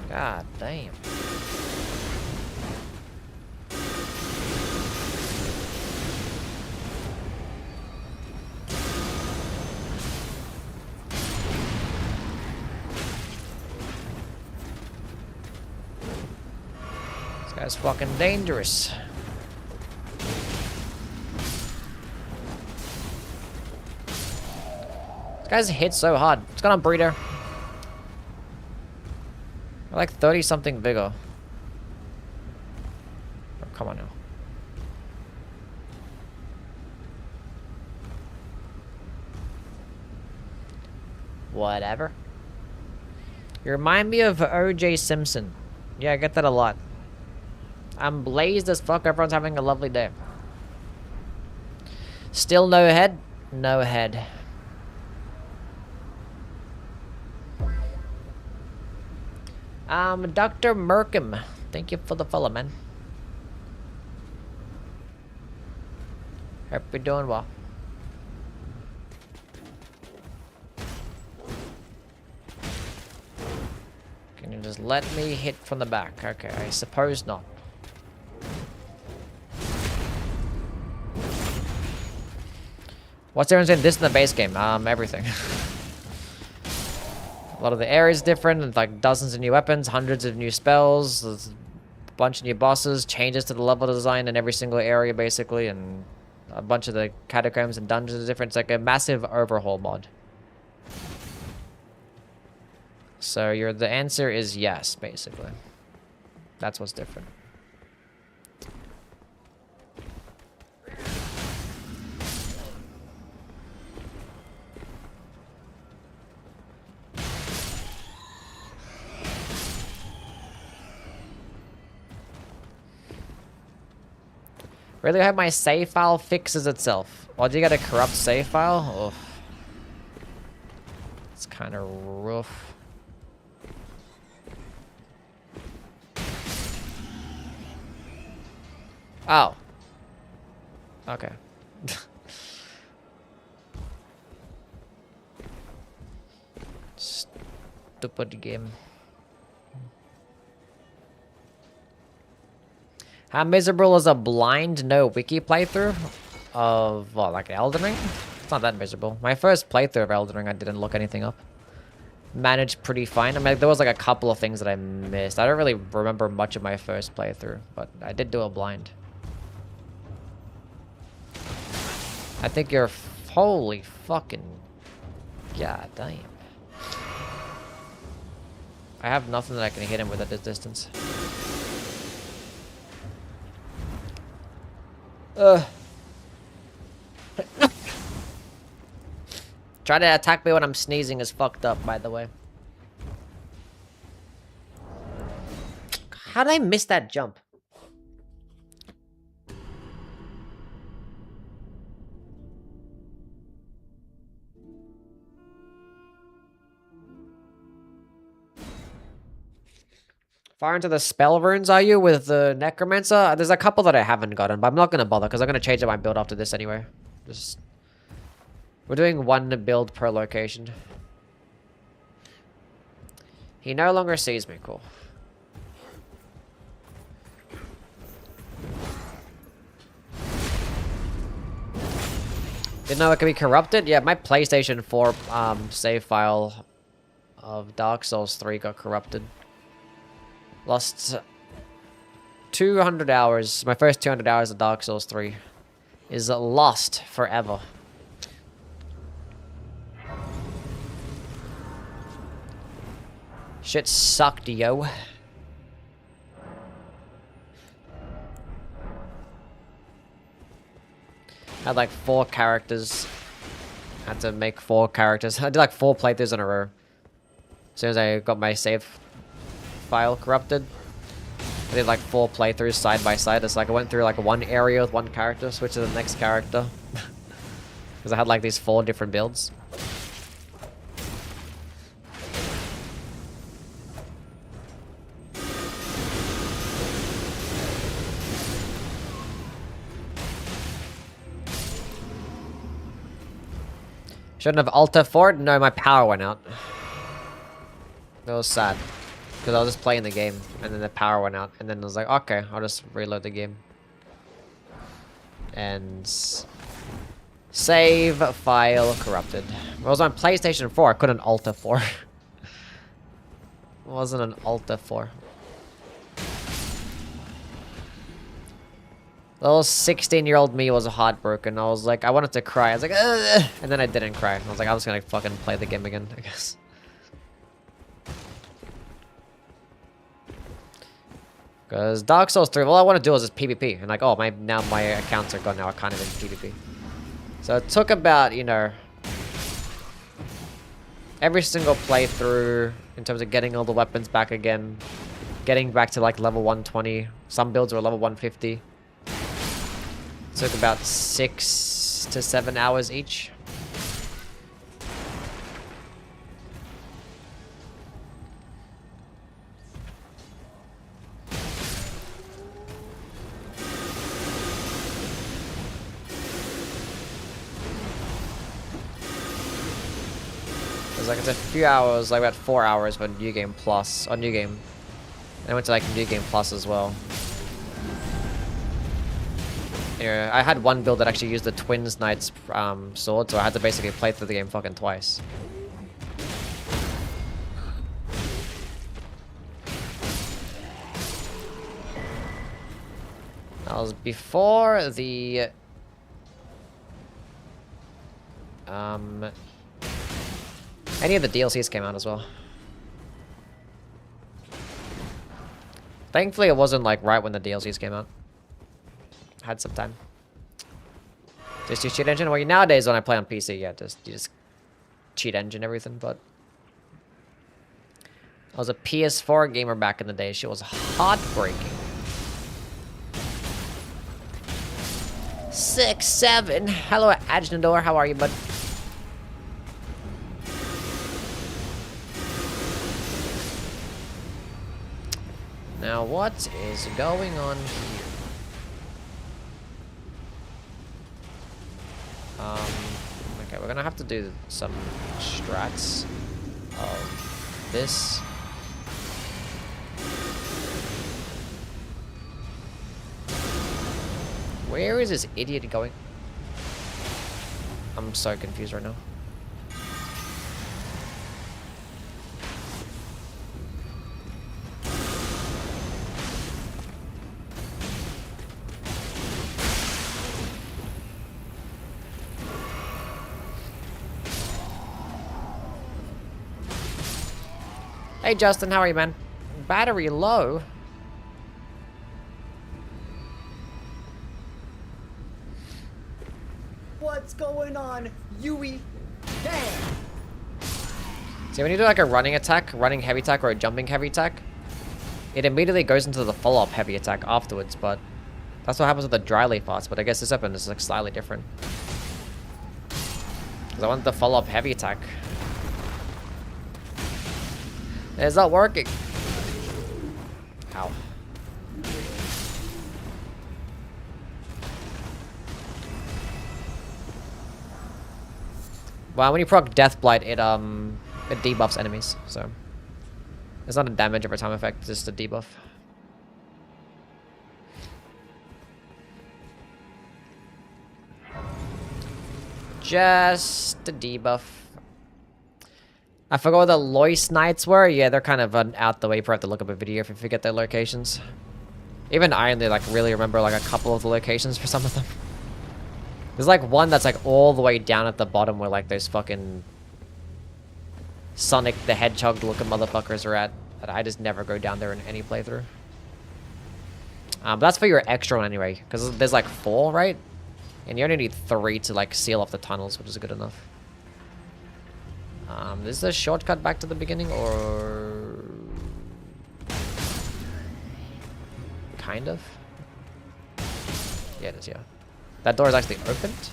God damn. This guy's fucking dangerous. This guy's hit so hard. What's going on, Breeder? We're like 30 something vigor. Oh, come on now. Whatever. You remind me of O.J. Simpson. Yeah, I get that a lot. I'm blazed as fuck. Everyone's having a lovely day. Still no head? No head. Dr. Merkham. Thank you for the follow, man. Hope you're doing well. Can you just let me hit from the back? Okay, I suppose not. What's the difference in this and the base game? Everything. A lot of the areas different, and like dozens of new weapons, hundreds of new spells, there's a bunch of new bosses, changes to the level design in every single area basically, and a bunch of the catacombs and dungeons are different. It's like a massive overhaul mod. So the answer is yes, basically. That's what's different. Really hope my save file fixes itself. Why do you get a corrupt save file? Oh, it's kind of rough. Oh. Okay. Stupid game. How miserable is a blind no wiki playthrough of what, like Elden Ring? It's not that miserable. My first playthrough of Elden Ring, I didn't look anything up. Managed pretty fine. I mean, there was like a couple of things that I missed. I don't really remember much of my first playthrough, but I did do a blind. I think you're holy fucking god damn. I have nothing that I can hit him with at this distance. Try to attack me when I'm sneezing is fucked up, by the way. How did I miss that jump? Far into the spell runes are you with the Necromancer? There's a couple that I haven't gotten, but I'm not going to bother because I'm going to change up my build after this anyway. We're doing one build per location. He no longer sees me. Cool. Didn't know it could be corrupted? Yeah, my PlayStation 4 save file of Dark Souls 3 got corrupted. Lost 200 hours. My first 200 hours of Dark Souls 3 is lost forever. Shit sucked, yo. Had like 4 characters. Had to make 4 characters. I did like 4 playthroughs in a row. As soon as I got my save file corrupted, I did like 4 playthroughs side by side. It's like I went through like one area with one character, switched to the next character. Because I had like these 4 different builds. Shouldn't have Alta for it? No, my power went out. That was sad. Because I was just playing the game, and then the power went out, and then I was like, okay, I'll just reload the game. And... save file corrupted. It was on PlayStation 4, I couldn't Alta 4. It wasn't an Alta 4. Little 16-year-old me was heartbroken. I was like, I wanted to cry. I was like, ugh! And then I didn't cry. I was like, I was gonna fucking play the game again, I guess. Because Dark Souls 3, all I want to do is just PvP. And like, oh, now my accounts are gone now. I can't even PvP. So it took about, you know, every single playthrough in terms of getting all the weapons back again. Getting back to like level 120. Some builds were level 150. Took about 6 to 7 hours each. like it's a few hours, like about 4 hours for New Game Plus, or New Game. And I went to like New Game Plus as well. Anyway, I had one build that actually used the Twins Knights sword, so I had to basically play through the game fucking twice. That was before the any of the DLCs came out as well. Thankfully, it wasn't like right when the DLCs came out. Had some time. Just use cheat engine. Well, nowadays when I play on PC, yeah, you just cheat engine everything. But I was a PS4 gamer back in the day. She was heartbreaking. 6, 7. Hello, Ajnador. How are you, bud? Now, what is going on here? Okay, we're gonna have to do some strats of this. Where is this idiot going? I'm so confused right now. Hey Justin, how are you, man? Battery low? What's going on, Yui? Damn! See, when you do like a running attack, running heavy attack, or a jumping heavy attack, it immediately goes into the follow-up heavy attack afterwards, but that's what happens with the dry leaf arts, but I guess this weapon is like slightly different. Because I want the follow-up heavy attack. It's not working. Ow. Well, when you proc Death Blight, it debuffs enemies, so it's not a damage over time effect, it's just a debuff. Just a debuff. I forgot what the Lois Knights were. Yeah, they're kind of out the way. You probably have to look up a video if you forget their locations. Even I only like really remember like a couple of the locations for some of them. There's like one that's like all the way down at the bottom where like those fucking Sonic the Hedgehog looking motherfuckers are at. That I just never go down there in any playthrough. But that's for your extra one anyway, because there's like 4, right? And you only need 3 to like seal off the tunnels, which is good enough. Is this a shortcut back to the beginning, or kind of? Yeah, it is. Yeah, that door is actually opened.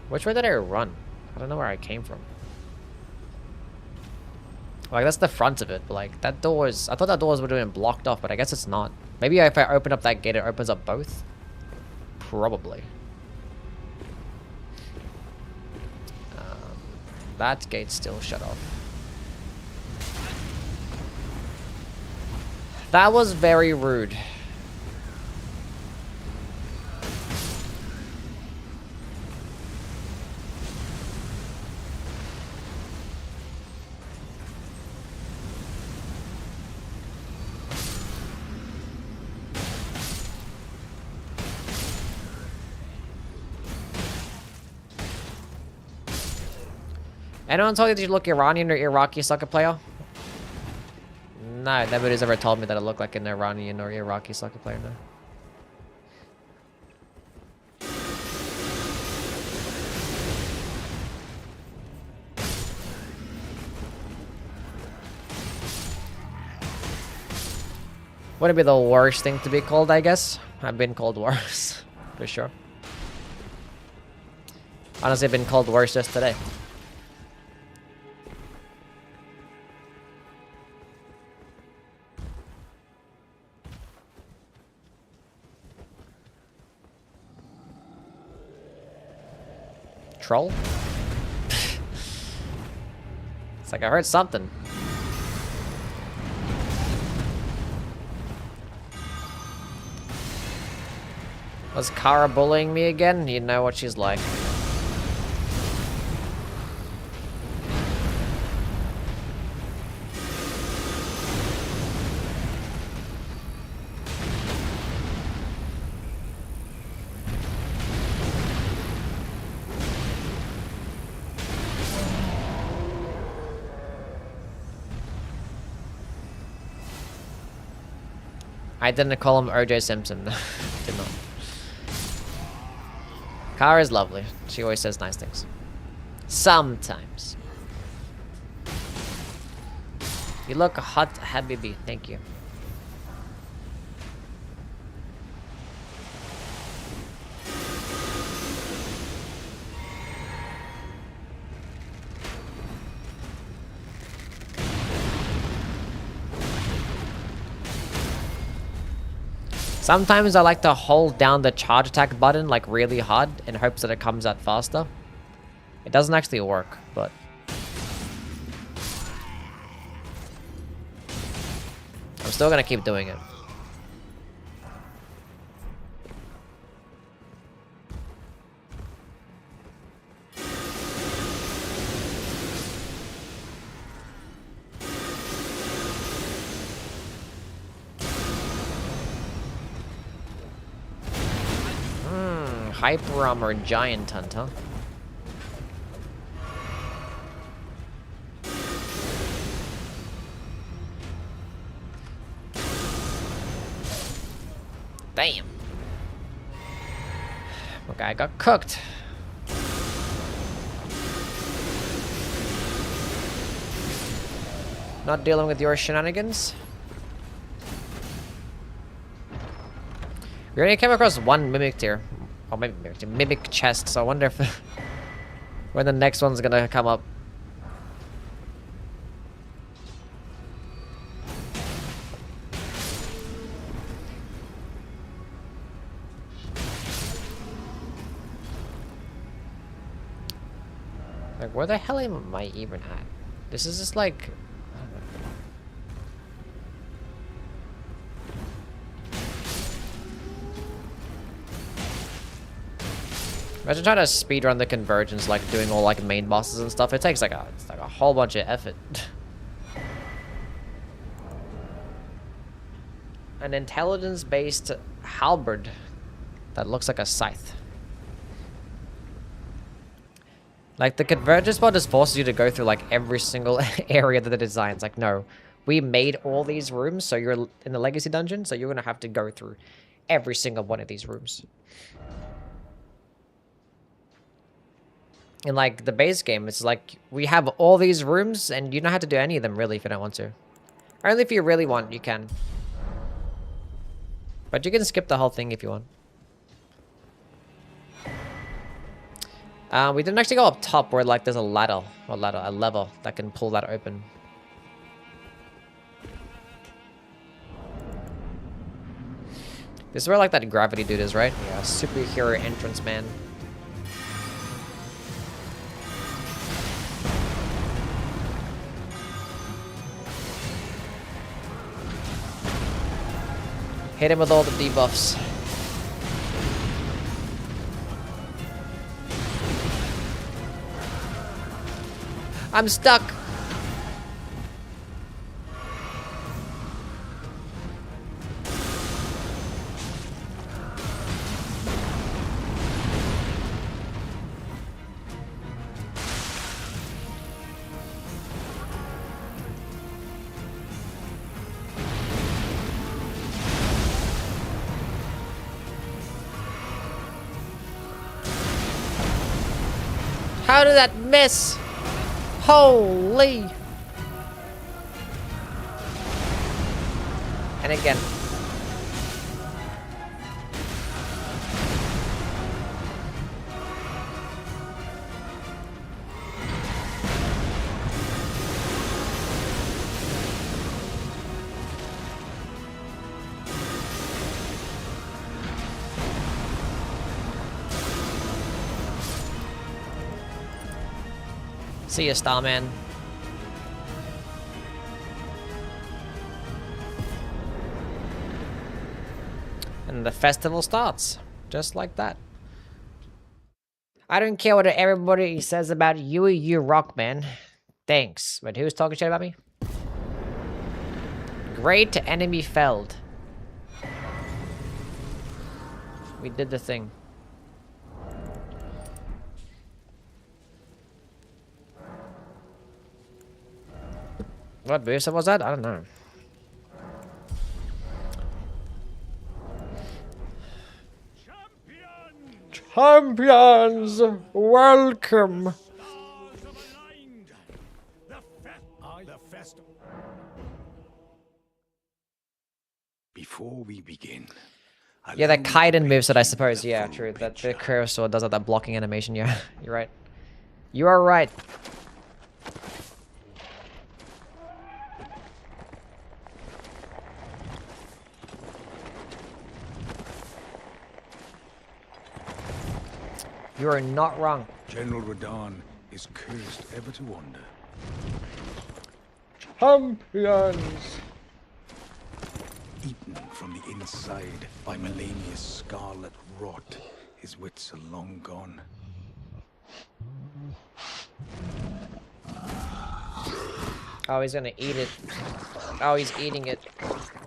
Which way did I run? I don't know where I came from. Like, that's the front of it, but like, that door is... I thought that doors were doing blocked off, but I guess it's not. Maybe if I open up that gate, it opens up both? Probably. That gate's still shut off. That was very rude. Anyone told you that you look Iranian or Iraqi soccer player? No, nobody's ever told me that I look like an Iranian or Iraqi soccer player, no. Wouldn't be the worst thing to be called, I guess. I've been called worse, for sure. Honestly, been called worse just today. Troll? It's like I heard something. Was Kara bullying me again? You know what she's like. I didn't call him OJ Simpson. Did not. Kara is lovely. She always says nice things. Sometimes. You look hot, Habibi. Thank you. Sometimes I like to hold down the charge attack button like really hard in hopes that it comes out faster. It doesn't actually work, but... I'm still gonna keep doing it. Hyper Armor Giant Hunter. Damn. Okay, I got cooked. Not dealing with your shenanigans. We already came across one mimic tier. Oh, maybe mimic chest, so I wonder if when the next one's gonna come up. Like, where the hell am I even at? This is just like... I don't know. Imagine trying to speedrun the Convergence, like doing all like main bosses and stuff. It takes like a whole bunch of effort. An intelligence-based halberd that looks like a scythe. Like the Convergence mod just forces you to go through like every single area that the design's like, no, we made all these rooms, so you're in the Legacy Dungeon, so you're gonna have to go through every single one of these rooms. In like the base game, it's like we have all these rooms and you don't have to do any of them really if you don't want to. Only if you really want, you can. But you can skip the whole thing if you want. We didn't actually go up top where like there's a ladder, a lever that can pull that open. This is where like that gravity dude is, right? Yeah, superhero entrance man. Hit him with all the debuffs. I'm stuck. How did that miss? Holy! And again. See ya, Starman. And the festival starts. Just like that. I don't care what everybody says about you. You rock, man. Thanks. But who's talking shit about me? Great enemy felled. We did the thing. What booster was that? I don't know. Champions! Welcome! Before we begin. Yeah, that Kaiden moves it, I suppose. Yeah, true. That the cursor does that blocking animation. Yeah, you're right. You are right. You are not wrong. General Radahn is cursed ever to wander. Champions! Eaten from the inside by Melania's scarlet rot, his wits are long gone. Oh, he's gonna eat it. Oh, he's eating it.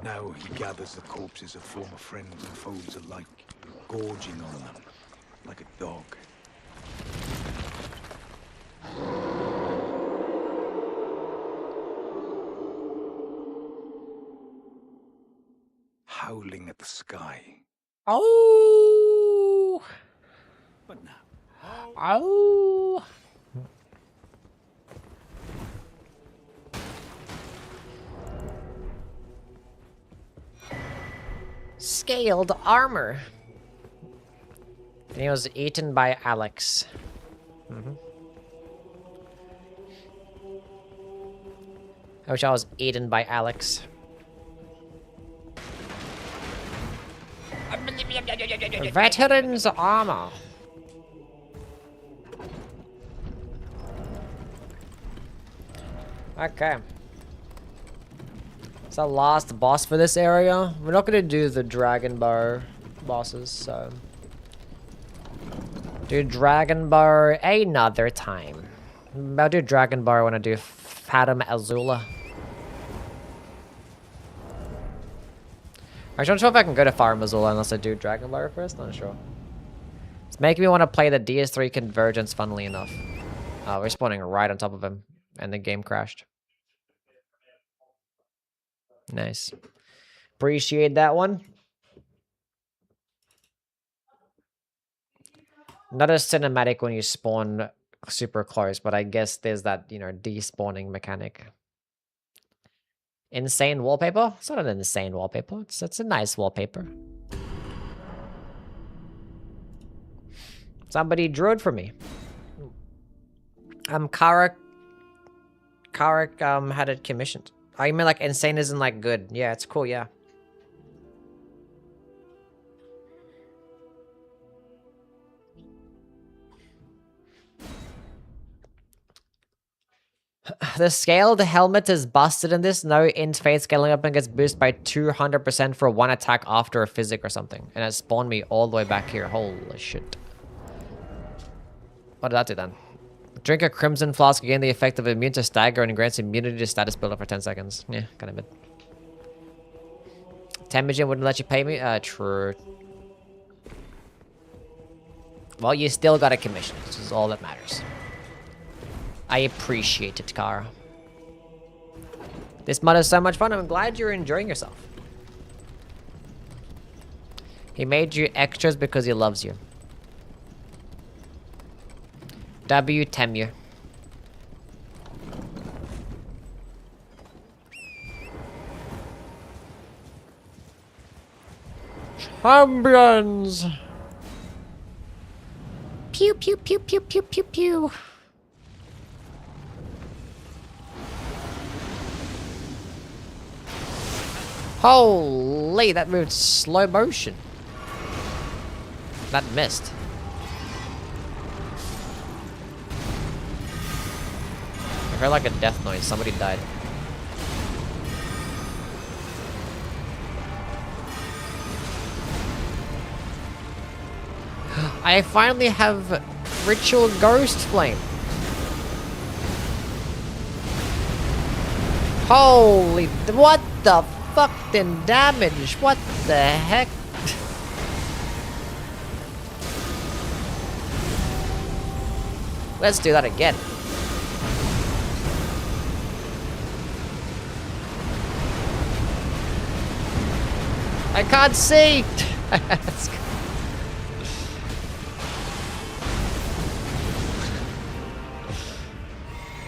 Now he gathers the corpses of former friends and foes alike, gorging on them like a dog. Howling at the sky. Oh! But now, Oh! Scaled armor. And he was eaten by Alex. I wish I was eaten by Alex. Veteran's armor. Okay. It's the last boss for this area. We're not gonna do the Dragon Bar bosses, so do Dragon Bar another time. I'll do Dragon Bar when I do Fathom Azula. I'm not sure if I can go to Fathom Azula unless I do Dragon Bar first. Not sure. It's making me want to play the DS3 Convergence, funnily enough. We're spawning right on top of him, and the game crashed. Nice. Appreciate that one. Not a cinematic when you spawn super close, but I guess there's that, you know, despawning mechanic. Insane wallpaper? It's not an insane wallpaper. It's a nice wallpaper. Somebody drew it for me. Karak had it commissioned. Oh, you mean like insane isn't like good? Yeah, it's cool, yeah. The scaled helmet is busted in this. No int fate scaling up and gets boosted by 200% for one attack after a physic or something. And it spawned me all the way back here. Holy shit. What did that do then? Drink a crimson flask, gain the effect of immune to stagger and grants immunity to status builder for 10 seconds. Yeah, kind of mid. Temujin wouldn't let you pay me? True. Well, you still got a commission, which is all that matters. I appreciate it, Kara. This mod is so much fun. I'm glad you're enjoying yourself. He made you extras because he loves you. W Temu. Champions! Pew pew pew pew pew pew pew. Holy, that moved slow motion. That missed. heard like a death noise. Somebody died. I finally have Ritual Ghost Flame. Holy, what the fucking damage? What the heck? Let's do that again. I can't see.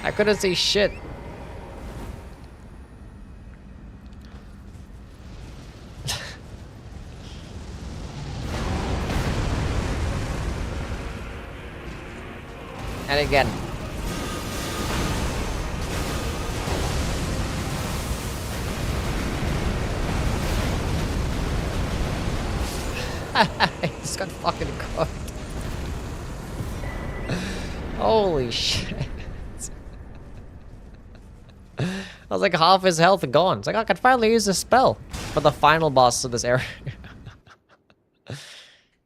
I couldn't see shit. And again. I just got fucking caught. Holy shit. I was like half his health gone. It's like I can finally use a spell for the final boss of this area.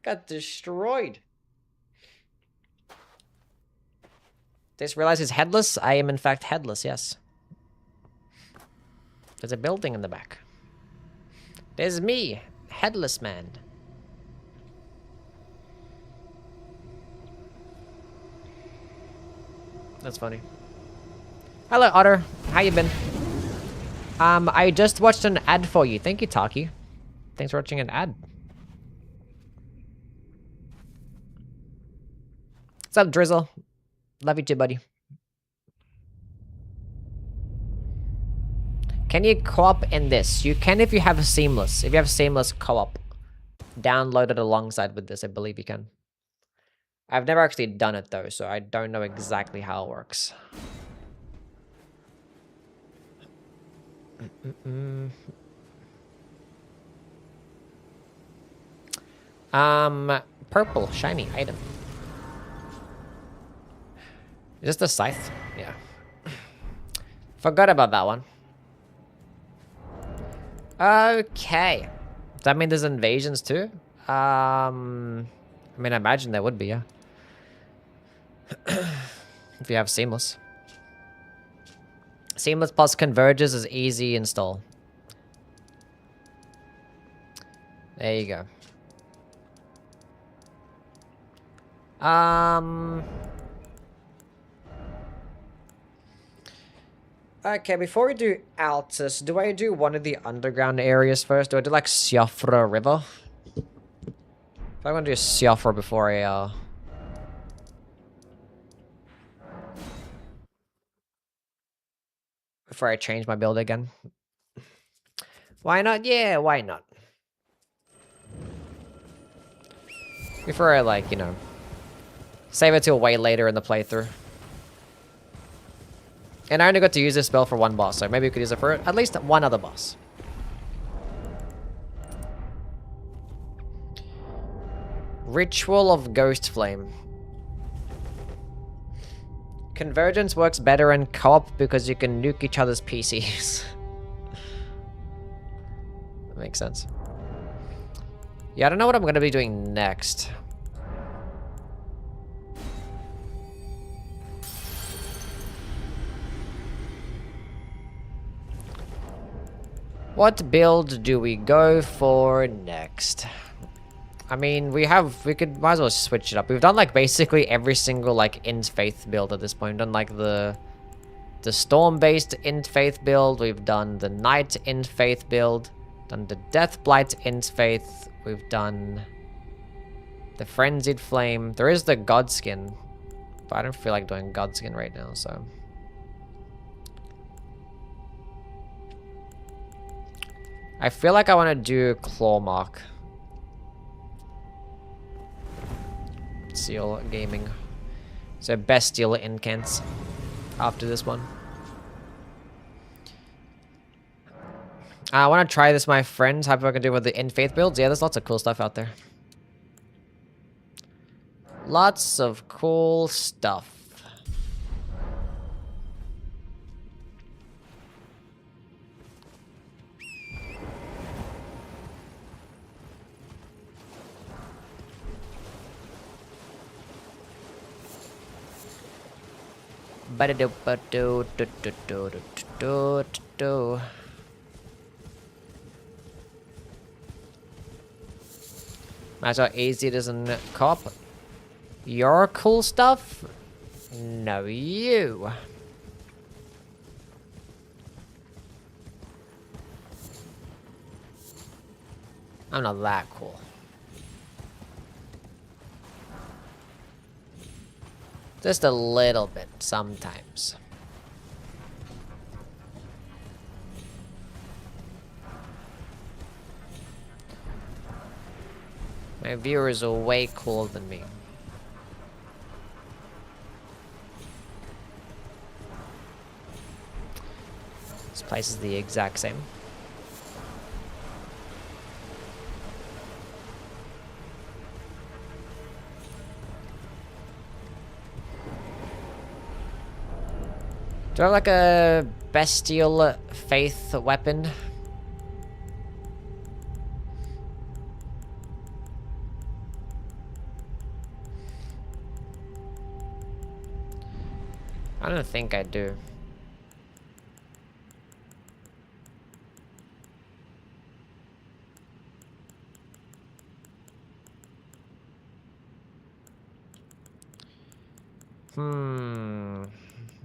Got destroyed. Just realized he's headless. I am in fact headless, yes. There's a building in the back. There's me, headless man. That's funny. Hello, Otter. How you been? I just watched an ad for you. Thank you, Taki. Thanks for watching an ad. What's up, Drizzle? Love you too, buddy. Can you co-op in this? You can if you have a Seamless. If you have Seamless co-op. Download it alongside with this, I believe you can. I've never actually done it though, so I don't know exactly how it works. Purple, shiny item. Is this the scythe? Yeah. Forgot about that one. Okay. Does that mean there's invasions too? I mean, I imagine there would be, yeah. If you have Seamless. Seamless plus Convergence is easy install. There you go. Okay, before we do Altus, do I do one of the underground areas first? Do I do like Siofra River? I'm gonna do Siofra before I change my build again. Why not? Yeah, why not? Before I, like, you know, save it till way later in the playthrough. And I only got to use this spell for one boss, so maybe we could use it for at least one other boss. Ritual of Ghost Flame. Convergence works better in co-op because you can nuke each other's PCs. That makes sense. Yeah, I don't know what I'm going to be doing next. What build do we go for next? I mean, we could, might as well switch it up. We've done, like, basically every single, like, Int Faith build at this point. We've done, like, the Storm-based Int Faith build. We've done the Night Int Faith build. Done the Deathblight Int Faith. We've done the Frenzied Flame. There is the Godskin, but I don't feel like doing Godskin right now, so... I feel like I want to do Clawmark. Seal Gaming. So Bestial Incants after this one. I want to try this, my friends. How I can do with the In-Faith builds. Yeah, there's lots of cool stuff out there. Lots of cool stuff. Ba-da-do-ba-do-do-do-do-do-do-do. Imagine how easy it is in co-op. Your cool stuff? No, you. I'm not that cool. Just a little bit sometimes. My viewers are way cooler than me. This place is the exact same. Do I have like a bestial faith weapon? I don't think I do.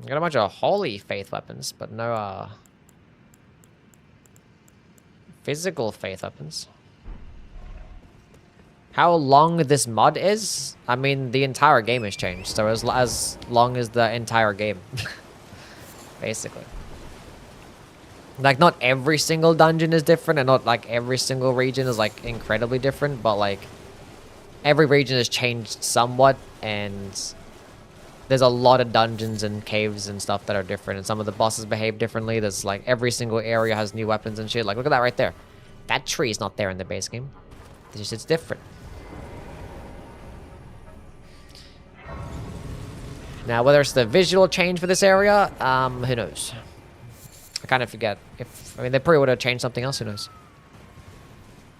Got a bunch of holy faith weapons, but no physical faith weapons. How long this mod is? I mean, the entire game has changed, so as long as the entire game. Basically. Like, not every single dungeon is different, and not like every single region is like incredibly different, but like every region has changed somewhat, and there's a lot of dungeons and caves and stuff that are different, and some of the bosses behave differently. There's like every single area has new weapons and shit. Like, look at that right there. That tree is not there in the base game. It's different. Now, whether it's the visual change for this area, who knows? I kind of forget. I mean, they probably would have changed something else. Who knows?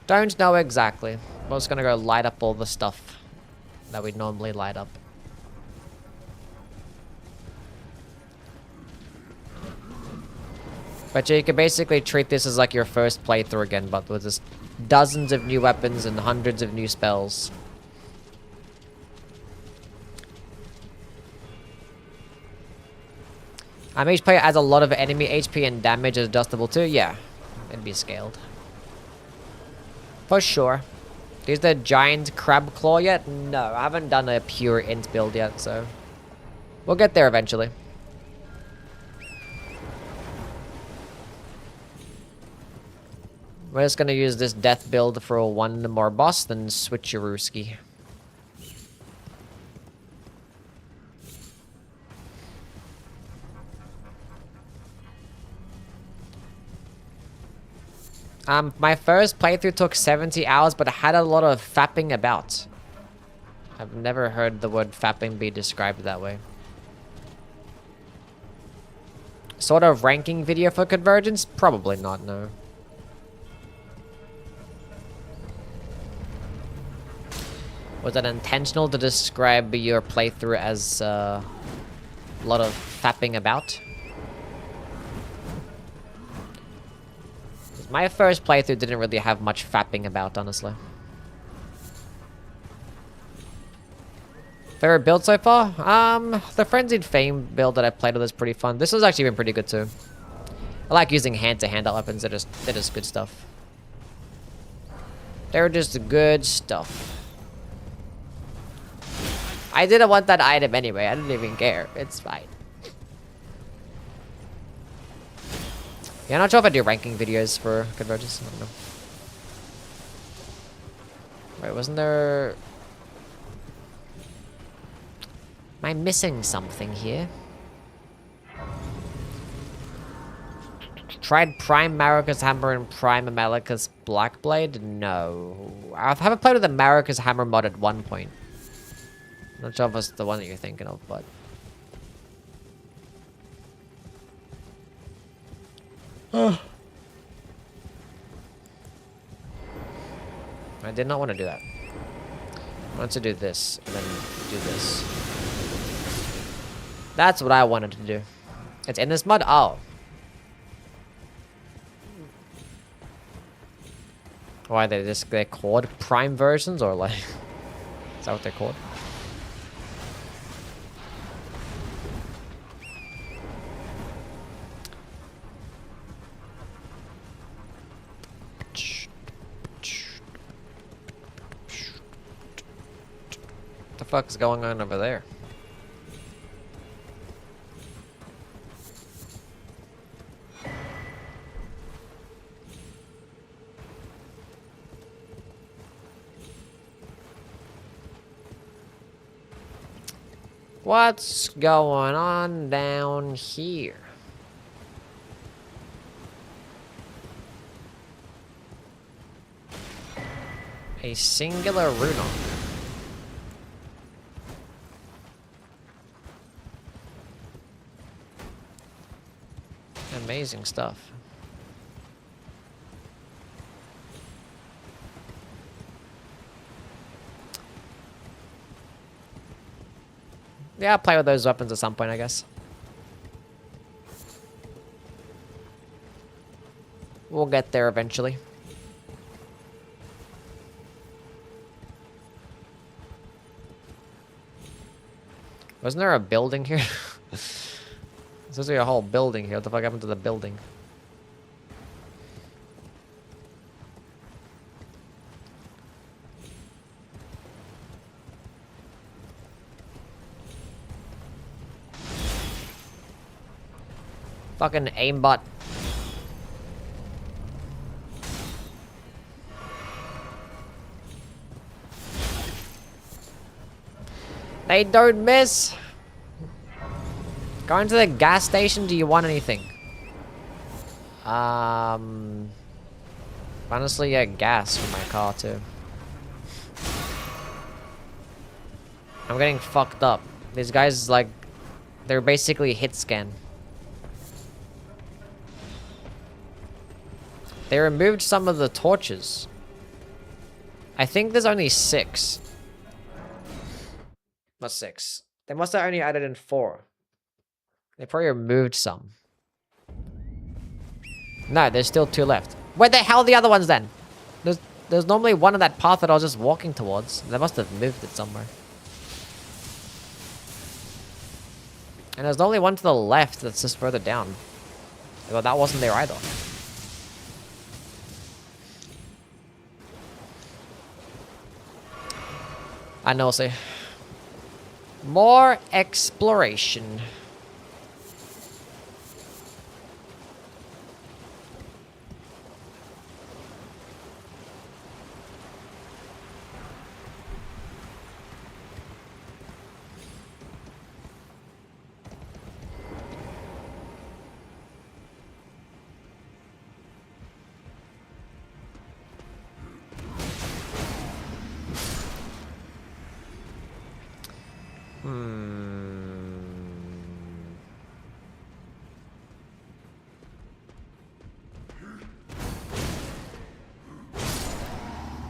Don't know exactly. We're just gonna go light up all the stuff that we'd normally light up. But yeah, you can basically treat this as like your first playthrough again, but with just dozens of new weapons and hundreds of new spells. Each player adds a lot of enemy HP and damage adjustable too. Yeah, it'd be scaled. For sure. Is the giant crab claw yet? No, I haven't done a pure int build yet, so we'll get there eventually. We're just gonna use this death build for one more boss, then switcherooski. My first playthrough took 70 hours, but I had a lot of fapping about. I've never heard the word fapping be described that way. Sort of ranking video for Convergence? Probably not, no. Was it intentional to describe your playthrough as a lot of fapping about? My first playthrough didn't really have much fapping about, honestly. Favorite build so far? The Frenzied Fame build that I played with is pretty fun. This has actually been pretty good too. I like using hand-to-hand weapons. They're just good stuff. They're just good stuff. I didn't want that item anyway. I didn't even care. It's fine. Yeah, I'm not sure if I do ranking videos for Convergence. I don't know. Wait, wasn't there... Am I missing something here? Tried Prime Marika's Hammer and Prime Amalika's Blackblade? No. I haven't played with the Marika's Hammer mod at one point. I'm not sure if it's the one that you're thinking of, but... I did not want to do that. I want to do this, and then do this. That's what I wanted to do. It's in this mud? Oh. Why, they're called prime versions, or like... Is that what they're called? What the fuck is going on over there? What's going on down here? A singular rune. Amazing stuff. Yeah, I'll play with those weapons at some point, I guess. We'll get there eventually. Wasn't there a building here? There's supposed to be a whole building here. What the fuck happened to the building? Fucking aimbot. They don't miss. Going to the gas station, do you want anything? Honestly, yeah, gas for my car too. I'm getting fucked up. These guys, like, they're basically hit scan. They removed some of the torches. I think there's only 6. Not 6. They must have only added in 4. They probably removed some. No, there's still 2 left. Where the hell are the other ones then? There's normally one on that path that I was just walking towards. They must have moved it somewhere. And there's only one to the left that's just further down. Well, that wasn't there either. I know, see. More exploration.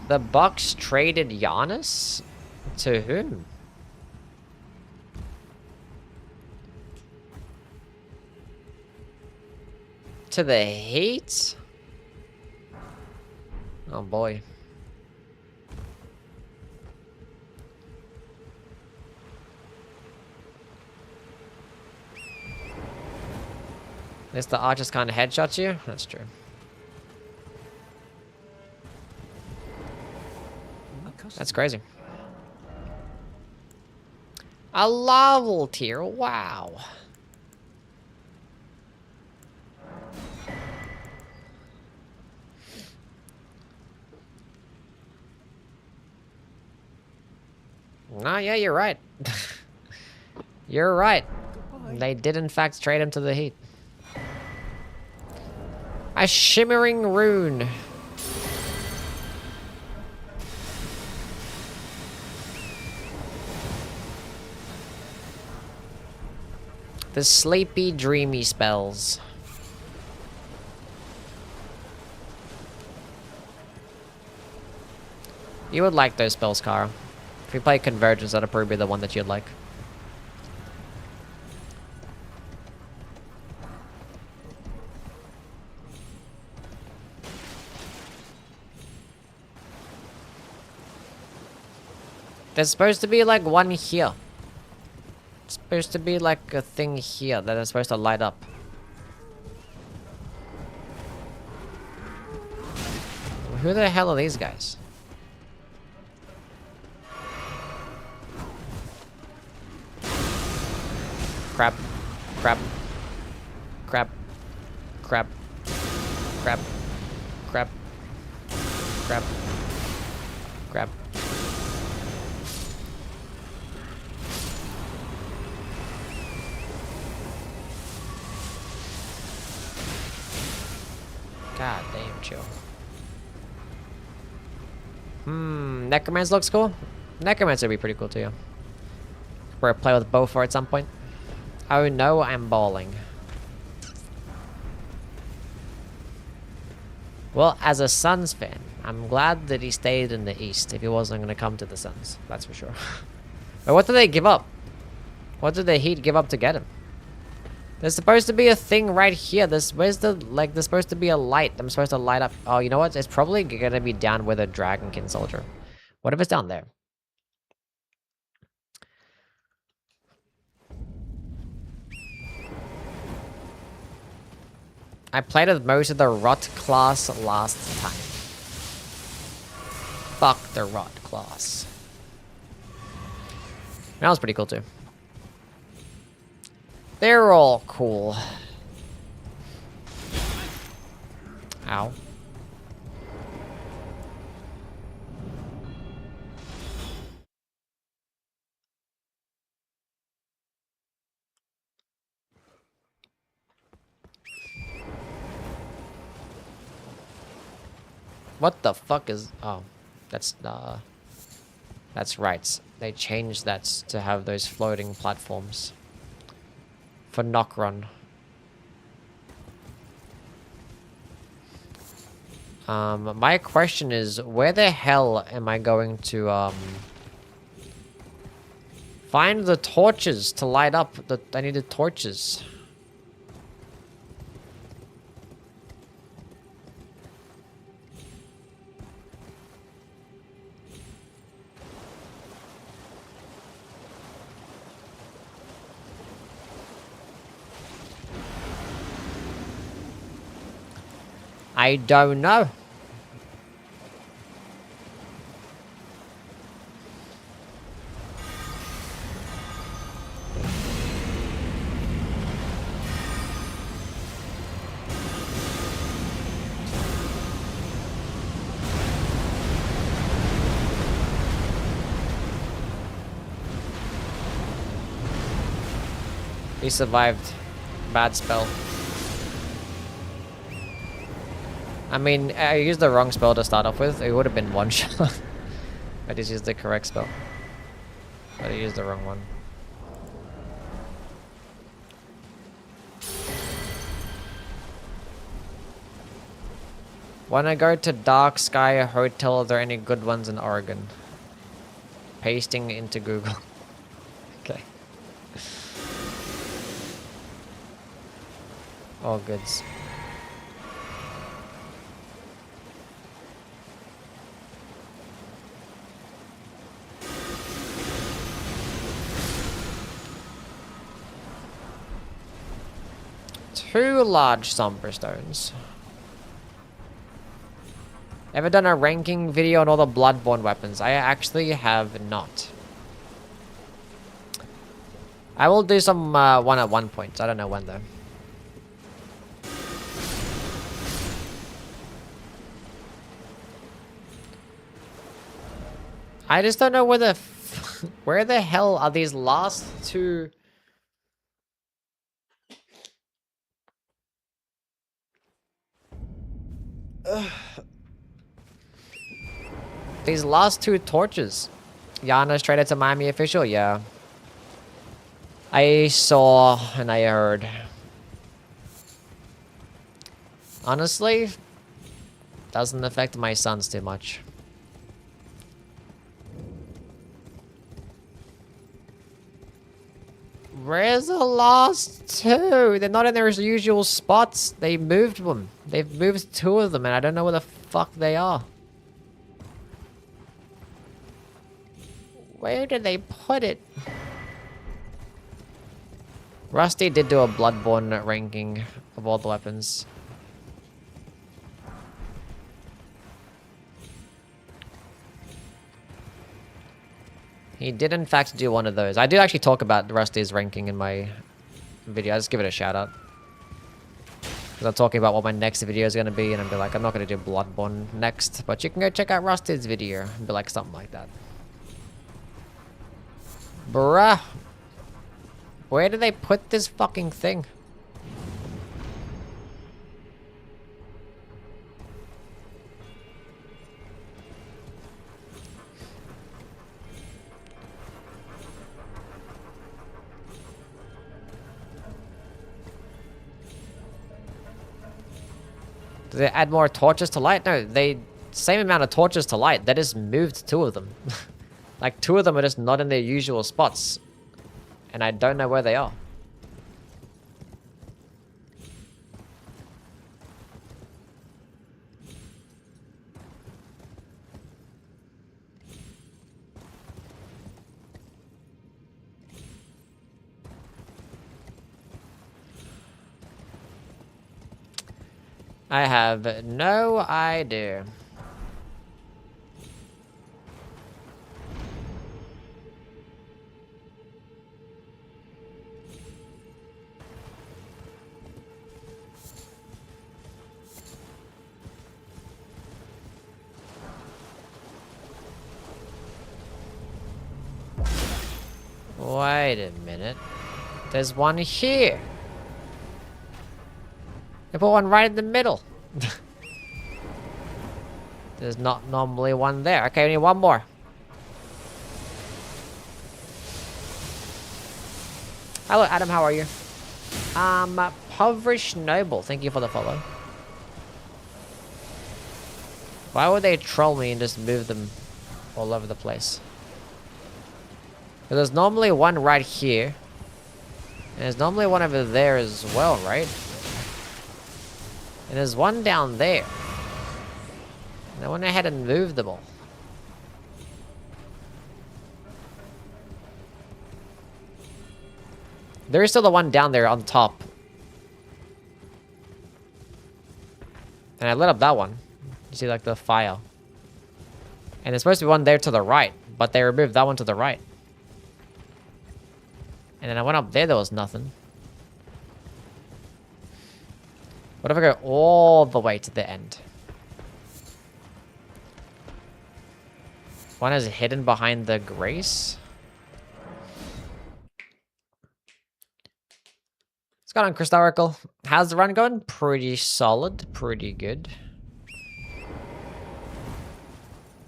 The Bucks traded Giannis? To whom? To the Heat? Oh boy. At least the archers can't headshot you? That's true. That's crazy. A level tier, wow. Nah, yeah, you're right. You're right. Goodbye. They did in fact trade him to the Heat. A shimmering rune. The sleepy, dreamy spells. You would like those spells, Kara. If you play Convergence, that'll probably be the one that you'd like. There's supposed to be like one here. It's supposed to be like a thing here that is supposed to light up. Who the hell are these guys? Crap. Crap. Crap. Crap. Crap. Crap. Crap. Crap. God damn, chill. Necromancer looks cool. Necromancer would be pretty cool too. We're play with bow for at some point. Oh no, I'm balling. Well, as a Suns fan, I'm glad that he stayed in the East if he wasn't going to come to the Suns. That's for sure. But what did they give up? What did the Heat give up to get him? There's supposed to be a thing right here. Where's the, like, there's supposed to be a light. I'm supposed to light up. Oh, you know what? It's probably going to be down with a Dragonkin soldier. What if it's down there? I played with most of the Rot class last time. Fuck the Rot class. That was pretty cool too. They're all cool. Ow. What the fuck is... Oh. That's right. They changed that to have those floating platforms. For Knock-Run. My question is, where the hell am I going to, find the torches to light up? I need the torches. I don't know. He survived. Bad spell. I mean, I used the wrong spell to start off with. It would have been one shot. I just used the correct spell. But I used the wrong one. Wanna go to Dark Sky Hotel? Are there any good ones in Oregon? Pasting into Google. Okay. All goods. Two large Somber Stones. Ever done a ranking video on all the Bloodborne weapons? I actually have not. I will do some one at one point. I don't know when though. I just don't know where the where the hell are these last two? These last two torches. Yana's traded to Miami official, yeah. I saw and I heard. Honestly, doesn't affect my sons too much. Where's the last two? They're not in their usual spots. They moved them. They've moved two of them and I don't know where the fuck they are. Where did they put it? Rusty did do a Bloodborne ranking of all the weapons. He did in fact do one of those. I do actually talk about Rusty's ranking in my video. I just give it a shout out. Because I'm talking about what my next video is going to be, and I'll be like, I'm not going to do Bloodborne next, but you can go check out Rusty's video and be like something like that. Bruh. Where did they put this fucking thing? Do they add more torches to light? No, same amount of torches to light. They just moved 2 of them. Like 2 of them are just not in their usual spots. And I don't know where they are. I have no idea. Wait a minute. There's one here. They put one right in the middle. There's not normally one there. Okay, we need one more. Hello, Adam. How are you? Poverish Noble. Thank you for the follow. Why would they troll me and just move them all over the place? There's normally one right here. And there's normally one over there as well, right? And there's one down there. And I went ahead and moved them all. There is still the one down there on top. And I lit up that one. You see like the file. And there's supposed to be one there to the right. But they removed that one to the right. And then I went up there was nothing. What if I go all the way to the end? One is hidden behind the grace. What's going on, Crystarical? How's the run going? Pretty solid. Pretty good.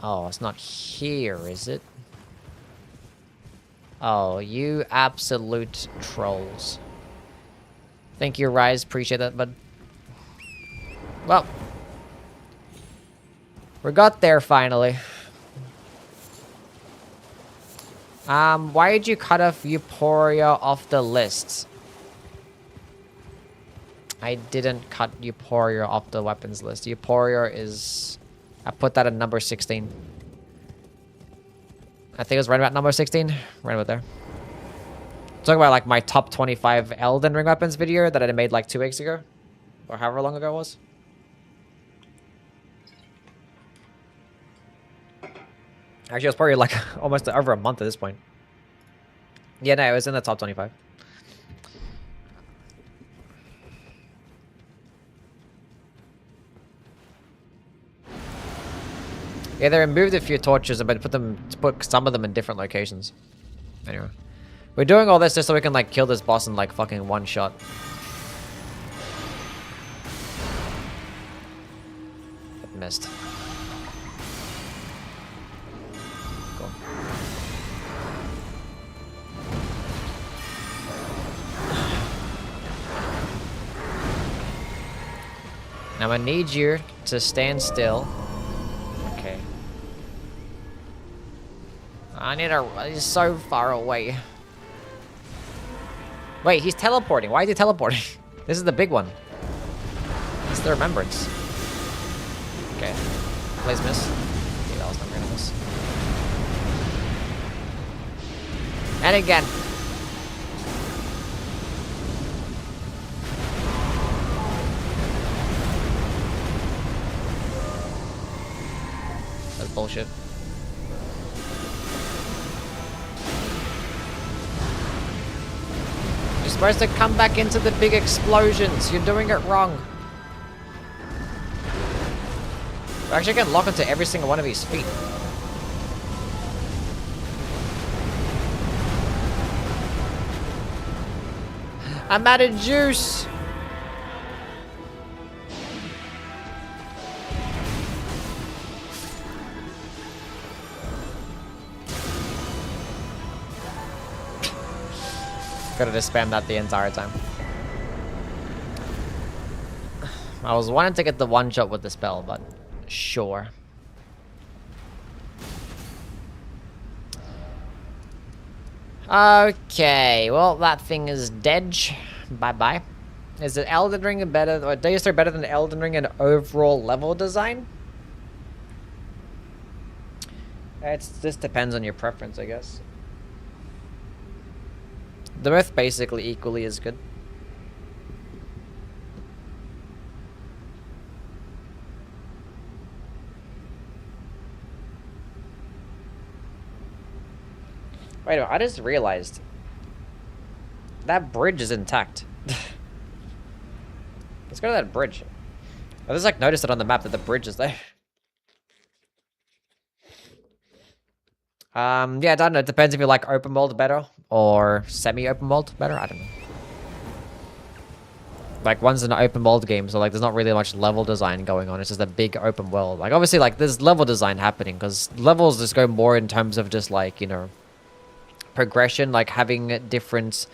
Oh, it's not here, is it? Oh, you absolute trolls. Thank you, Rise. Appreciate that, bud. Well, we got there finally. Why did you cut off Euphoria off the list? I didn't cut Euphoria off the weapons list. Euphoria is... I put that at number 16. I think it was right about number 16. Right about there. Talking about like my top 25 Elden Ring weapons video that I made like 2 weeks ago. Or however long ago it was. Actually, it was probably like almost over a month at this point. Yeah, no, it was in the top 25. Yeah, they removed a few torches, but put some of them in different locations. Anyway, we're doing all this just so we can like kill this boss in like fucking one shot. It missed. Cool. Now I need you to stand still. Okay. I need a... He's so far away. Wait, he's teleporting. Why is he teleporting? This is the big one. It's the remembrance. Okay. Please miss. Okay, that was not gonna miss. And again. That's bullshit. You're supposed to come back into the big explosions. You're doing it wrong. I actually can lock onto every single one of his feet. I'm out of juice. Could have just spammed that the entire time. I was wanting to get the one shot with the spell, but sure. Okay, well that thing is dead. Bye bye. Is it Elden Ring better, or Days better than Elden Ring in overall level design? This depends on your preference, I guess. They're both basically equally as good. Wait a minute, I just realized that bridge is intact. Let's go to that bridge. I just like noticed it on the map that the bridge is there. Yeah, I don't know. It depends if you like open world better or semi-open world better. I don't know. Like, one's an open world game, so like there's not really much level design going on. It's just a big open world. Like, obviously, like there's level design happening because levels just go more in terms of just like, you know, progression, like having different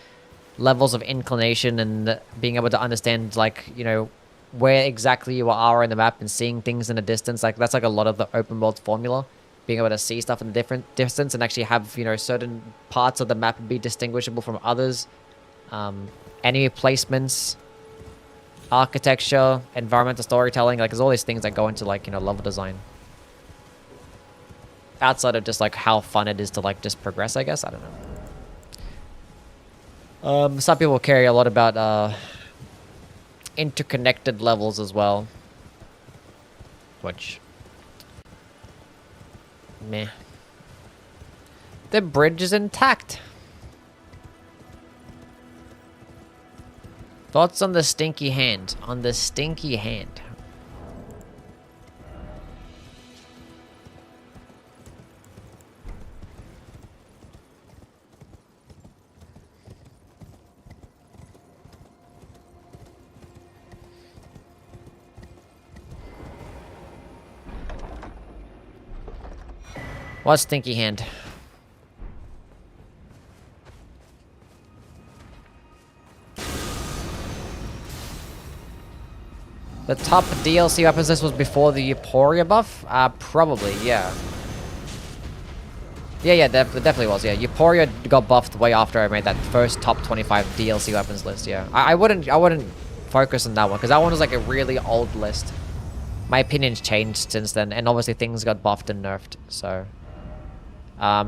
levels of inclination and being able to understand, like, you know, where exactly you are in the map and seeing things in the distance. Like, that's like a lot of the open world formula. Being able to see stuff in a different distance and actually have, you know, certain parts of the map be distinguishable from others. Enemy placements, architecture, environmental storytelling. Like, there's all these things that go into, like, you know, level design. Outside of just, like, how fun it is to, like, just progress, I guess. I don't know. Some people care a lot about, interconnected levels as well. Which... meh. The bridge is intact. Thoughts on the stinky hand? On the stinky hand. What stinky hand? The top DLC weapons list was before the Euphoria buff? Probably, yeah. Yeah, definitely was, yeah. Euphoria got buffed way after I made that first top 25 DLC weapons list, yeah. I wouldn't focus on that one, because that one was like a really old list. My opinions changed since then, and obviously things got buffed and nerfed, so...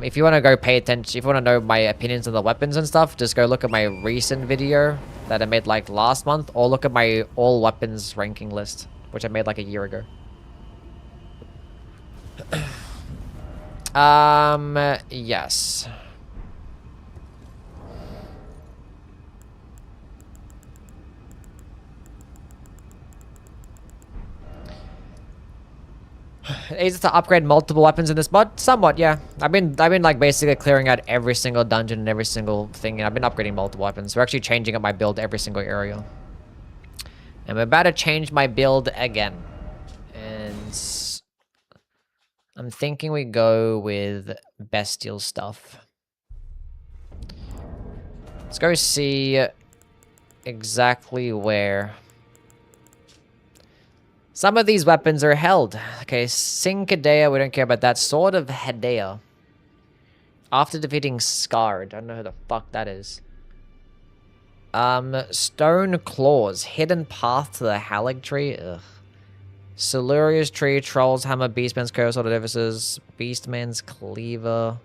if you want to go pay attention, if you want to know my opinions on the weapons and stuff, just go look at my recent video that I made like last month, or look at my all weapons ranking list, which I made like a year ago. Yes. Easy to upgrade multiple weapons in this mod? Somewhat, yeah. I've been like basically clearing out every single dungeon and every single thing, and I've been upgrading multiple weapons. We're actually changing up my build every single area. And we're about to change my build again. And I'm thinking we go with bestial stuff. Let's go see exactly where some of these weapons are held. Okay, Sinkadea, we don't care about that. Sword of Hedea. After defeating Scarred. I don't know who the fuck that is. Stone Claws. Hidden Path to the Halig Tree. Ugh. Siluria's Tree. Troll's Hammer. Beastman's Curse. Sword of Edifices. Beastman's Cleaver.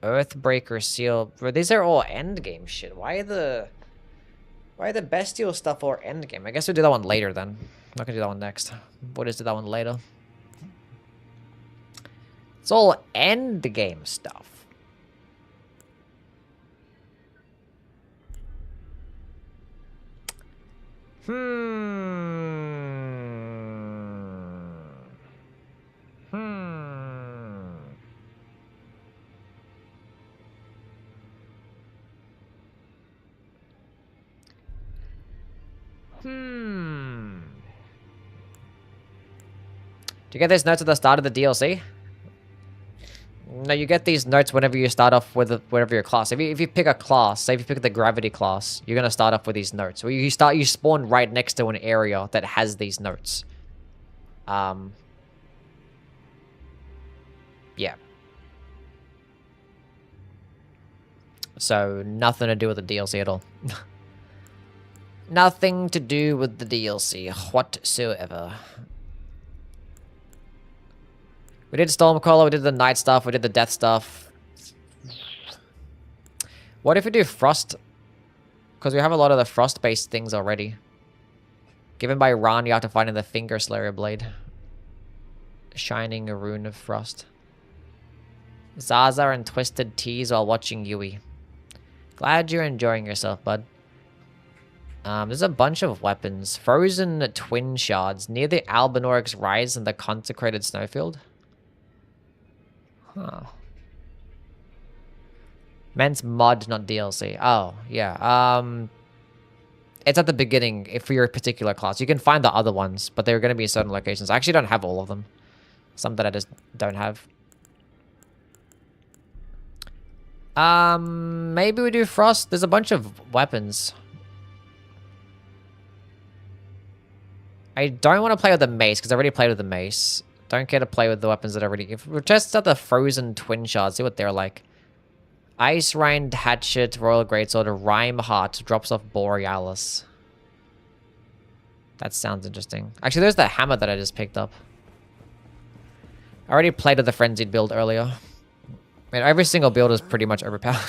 Earthbreaker seal. Bro, these are all endgame shit. Why are the bestial stuff all endgame? I guess we'll do that one later then. I'm not gonna do that one next. We'll just do that one later. It's all endgame stuff. Do you get these notes at the start of the DLC? No, you get these notes whenever you start off with whatever your class. If you pick a class, say if you pick the gravity class, you're gonna start off with these notes. Or you spawn right next to an area that has these notes. Yeah. So nothing to do with the DLC at all. Nothing to do with the DLC whatsoever. We did Stormcaller, we did the night stuff, we did the death stuff. What if we do Frost? Because we have a lot of the Frost-based things already. Given by Ran, you have to find in the Finger Slayer Blade. Shining a rune of Frost. Zaza and Twisted Teas while watching Yui. Glad you're enjoying yourself, bud. There's a bunch of weapons. Frozen Twin Shards near the Albinorix Rise and the Consecrated Snowfield. Huh. Meant mod, not DLC. Oh, yeah. It's at the beginning for your particular class. You can find the other ones, but they're going to be in certain locations. I actually don't have all of them. Some that I just don't have. Maybe we do Frost. There's a bunch of weapons. I don't want to play with the mace, because I already played with the mace. Don't care to play with the weapons that I already... If we test out the Frozen Twin Shards, see what they're like. Ice Rind Hatchet, Royal Greatsword, Rhyme Heart, drops off Borealis. That sounds interesting. Actually, there's the hammer that I just picked up. I already played with the Frenzied build earlier. I mean, every single build is pretty much overpowered.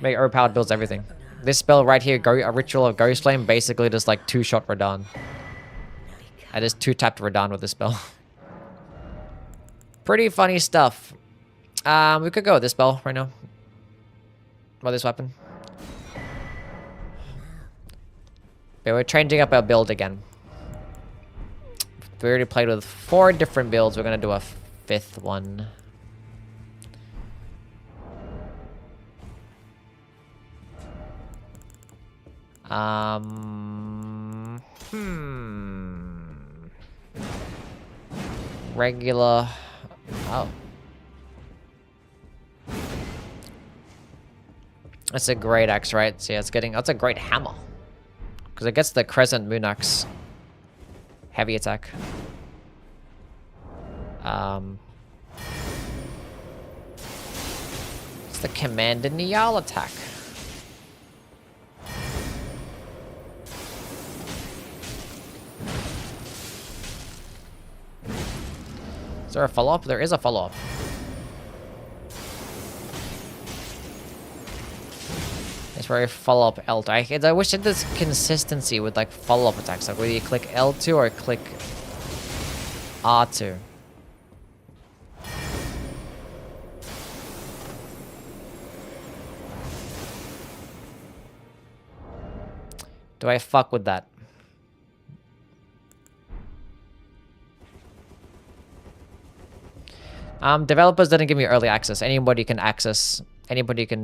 Make overpowered builds everything. This spell right here, a Ritual of Ghost Flame, basically just like 2-shot Radahn. I just 2-tapped Radahn with this spell. Pretty funny stuff. We could go with this spell right now. Or this weapon. But we're changing up our build again. We already played with 4 different builds. We're going to do a 5th one. Regular. Oh. That's a great axe, right? So yeah, that's a great hammer. Because it gets the Crescent Moon Axe. Heavy attack. It's the Commander Niall attack. Is there a follow-up? There is a follow-up. That's where I follow-up L2. I wish it had this consistency with like follow-up attacks. Like whether you click L2 or click R2. Do I fuck with that? Developers didn't give me early access. Anybody can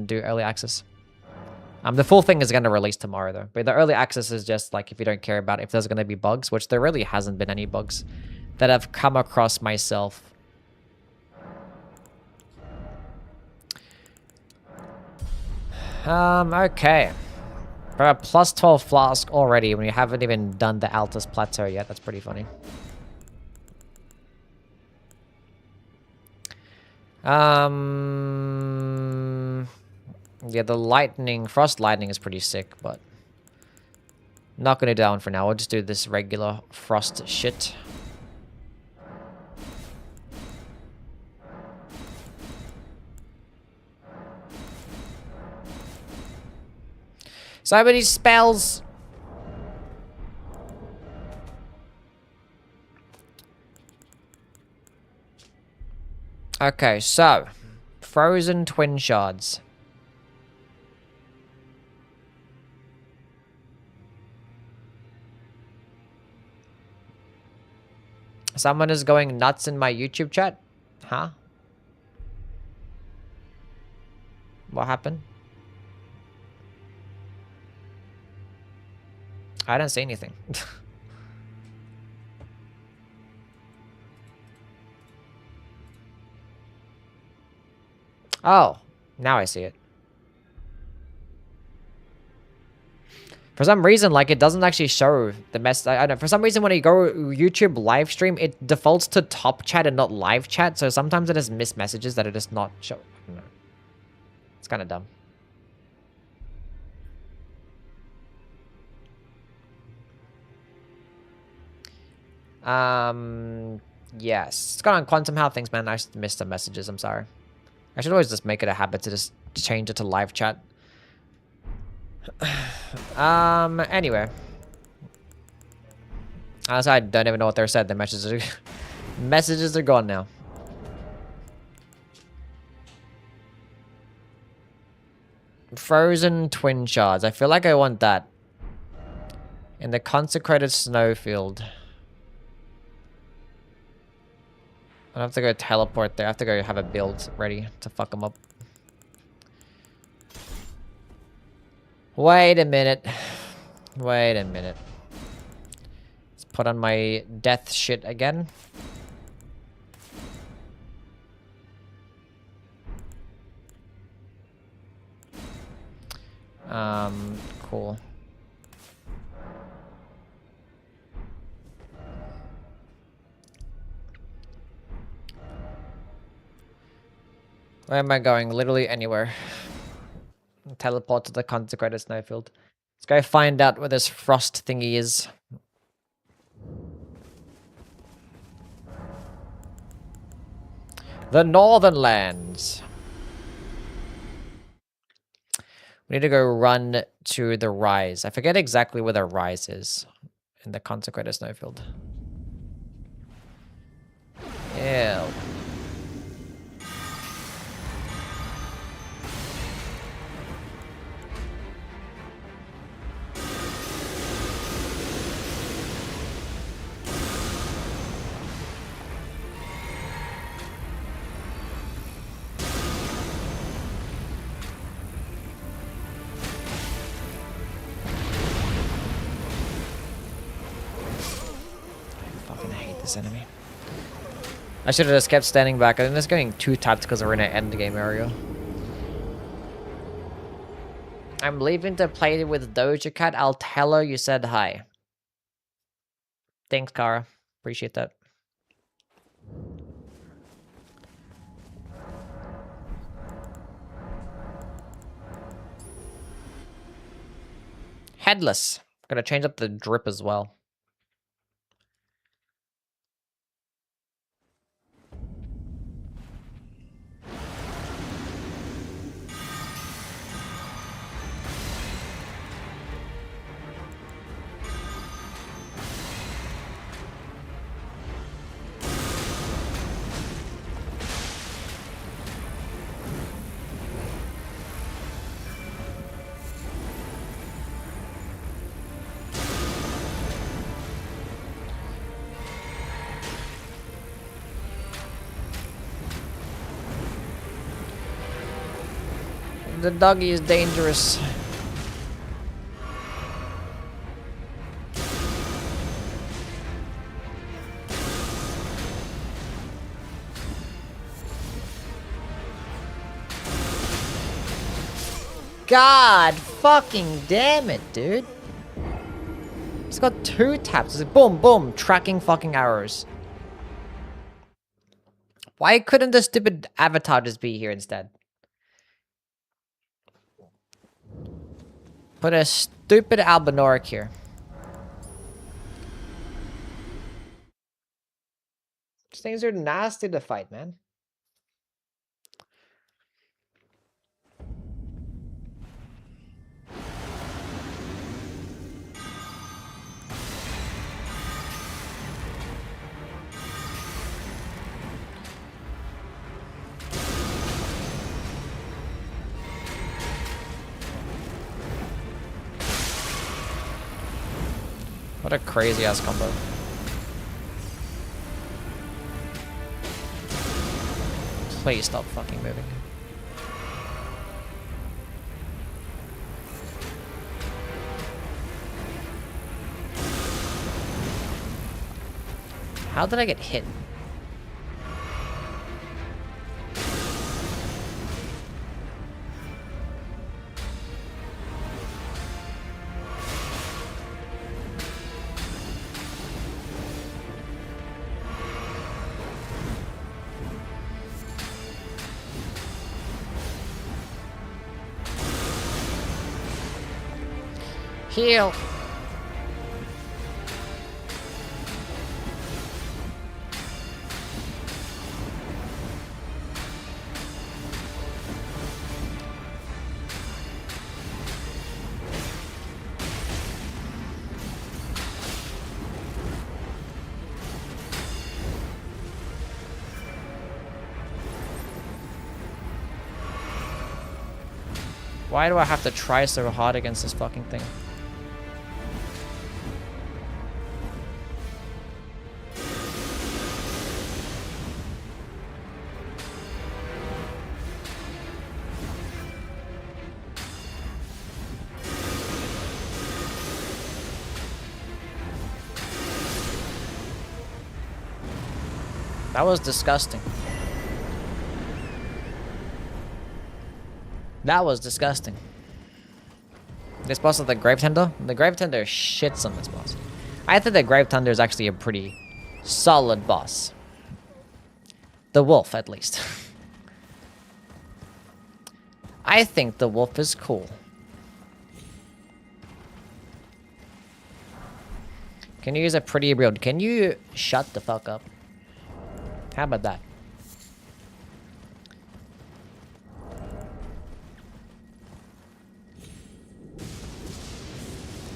do early access. The full thing is going to release tomorrow though. But the early access is just like if you don't care about if there's going to be bugs, which there really hasn't been any bugs that I've come across myself. Okay. We're at plus 12 flask already when we haven't even done the Altus Plateau yet. That's pretty funny. Yeah, the frost lightning is pretty sick, but not gonna do that one for now. We'll just do this regular frost shit. So many spells. Okay, so frozen twin shards. Someone is going nuts in my YouTube chat? Huh? What happened? I didn't see anything. Oh, now I see it. For some reason, like, it doesn't actually show the mess. I don't know. For some reason, when you go YouTube live stream, it defaults to top chat and not live chat. So sometimes it has missed messages that it does not show. I don't know. It's kind of dumb. Yes. It's got on quantum how things, man. I just missed some messages. I'm sorry. I should always just make it a habit to just change it to live chat. Anyway. Honestly, I don't even know what they're said. The messages are gone now. Frozen twin shards. I feel like I want that. In the consecrated snowfield. I have to go teleport there. I have to go have a build ready to fuck them up. Wait a minute. Wait a minute. Let's put on my death shit again. Cool. Where am I going? Literally anywhere. Teleport to the consecrated snowfield. Let's go find out where this frost thingy is. The Northern Lands. We need to go run to the Rise. I forget exactly where the Rise is in the consecrated snowfield. Ew. This enemy. I should have just kept standing back. I think it's getting too tapped because we're in an end game area. I'm leaving to play with Doja Cat. I'll tell her you said hi. Thanks, Kara. Appreciate that. Headless. Gonna change up the drip as well. The doggy is dangerous. God fucking damn it, dude. It's got 2 taps. It's like boom, boom, tracking fucking arrows. Why couldn't the stupid avatar just be here instead? Put a stupid Albinoric here. These things are nasty to fight, man. What a crazy ass combo. Please stop fucking moving. How did I get hit? Heal. Why do I have to try so hard against this fucking thing? That was disgusting. That was disgusting. This boss is the Grave Tender? The Grave Tender shits on this boss. I think the Grave Tender is actually a pretty solid boss. The wolf, at least. I think the wolf is cool. Can you use a pretty build? Can you shut the fuck up? How about that?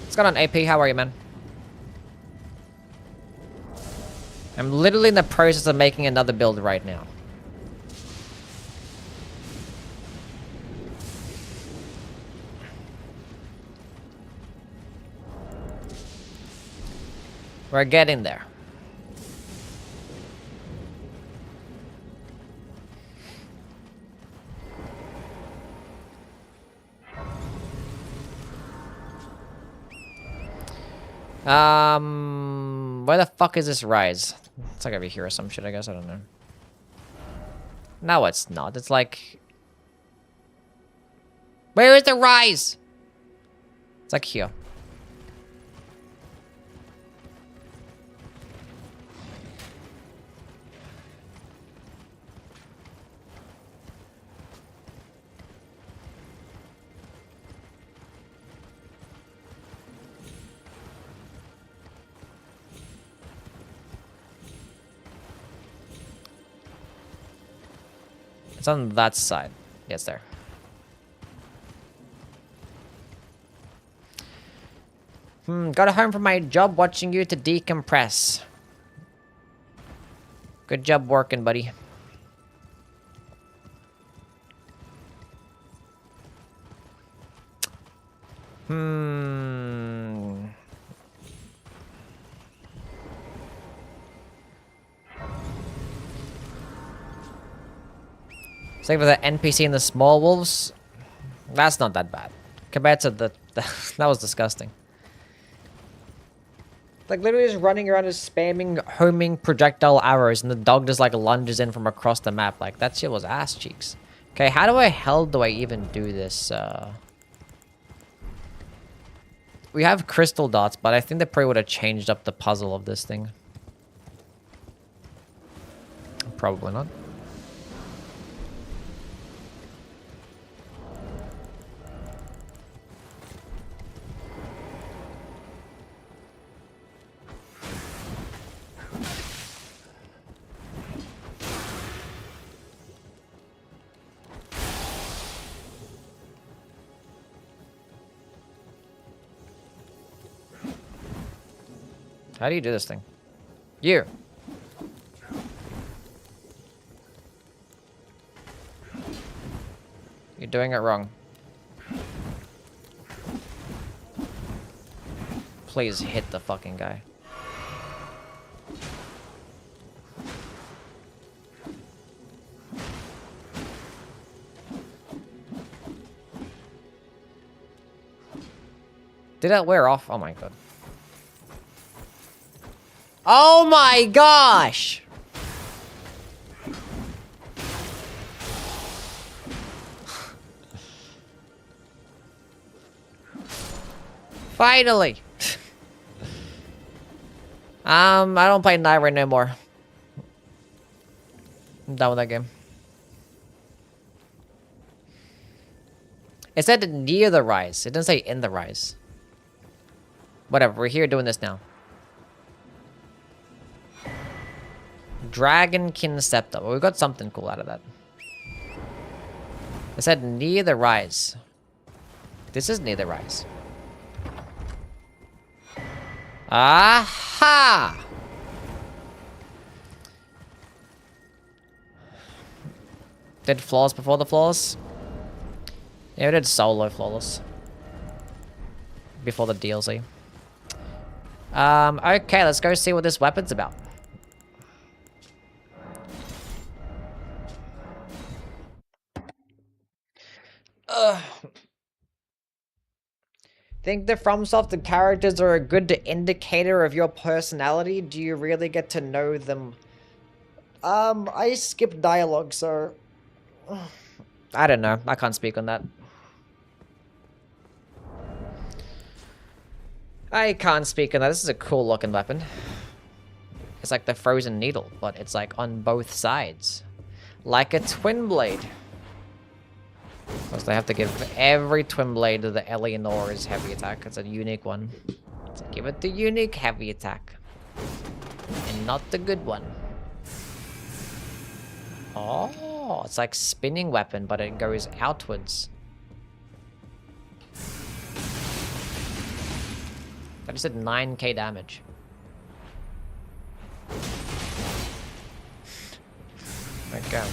What's going on, AP? How are you, man? I'm literally in the process of making another build right now. We're getting there. Where the fuck is this rise? It's like over here or some shit, I guess. I don't know. No, it's not. It's like... Where is the rise? It's like here. It's on that side. Yeah, it's there. Got home from my job watching you to decompress. Good job working, buddy. It's like with the NPC and the small wolves, that's not that bad. Compared to the that was disgusting. Like literally just running around and spamming homing projectile arrows and the dog just like lunges in from across the map. Like that shit was ass cheeks. Okay, how do I even do this? We have crystal dots, but I think they probably would have changed up the puzzle of this thing. Probably not. How do you do this thing? You. You're doing it wrong. Please hit the fucking guy. Did that wear off? Oh my god. Oh my gosh! Finally! I don't play Night Rain no more. I'm done with that game. It said near the rise. It didn't say in the rise. Whatever, we're here doing this now. Dragonkin Scepter. Well, we got something cool out of that. It said near the rise. This is near the rise. Aha! Did Flawless before the Flawless? Yeah, we did Solo Flawless. Before the DLC. Okay, let's go see what this weapon's about. Think the FromSoft characters are a good indicator of your personality? Do you really get to know them? I skip dialogue, so... I don't know. I can't speak on that. I can't speak on that. This is a cool looking weapon. It's like the frozen needle, but it's like on both sides. Like a twin blade. Because they have to give every twin blade to the Eleanor's heavy attack. It's a unique one. So give it the unique heavy attack. And not the good one. Oh, it's like spinning weapon, but it goes outwards. I just did 9k damage. Okay.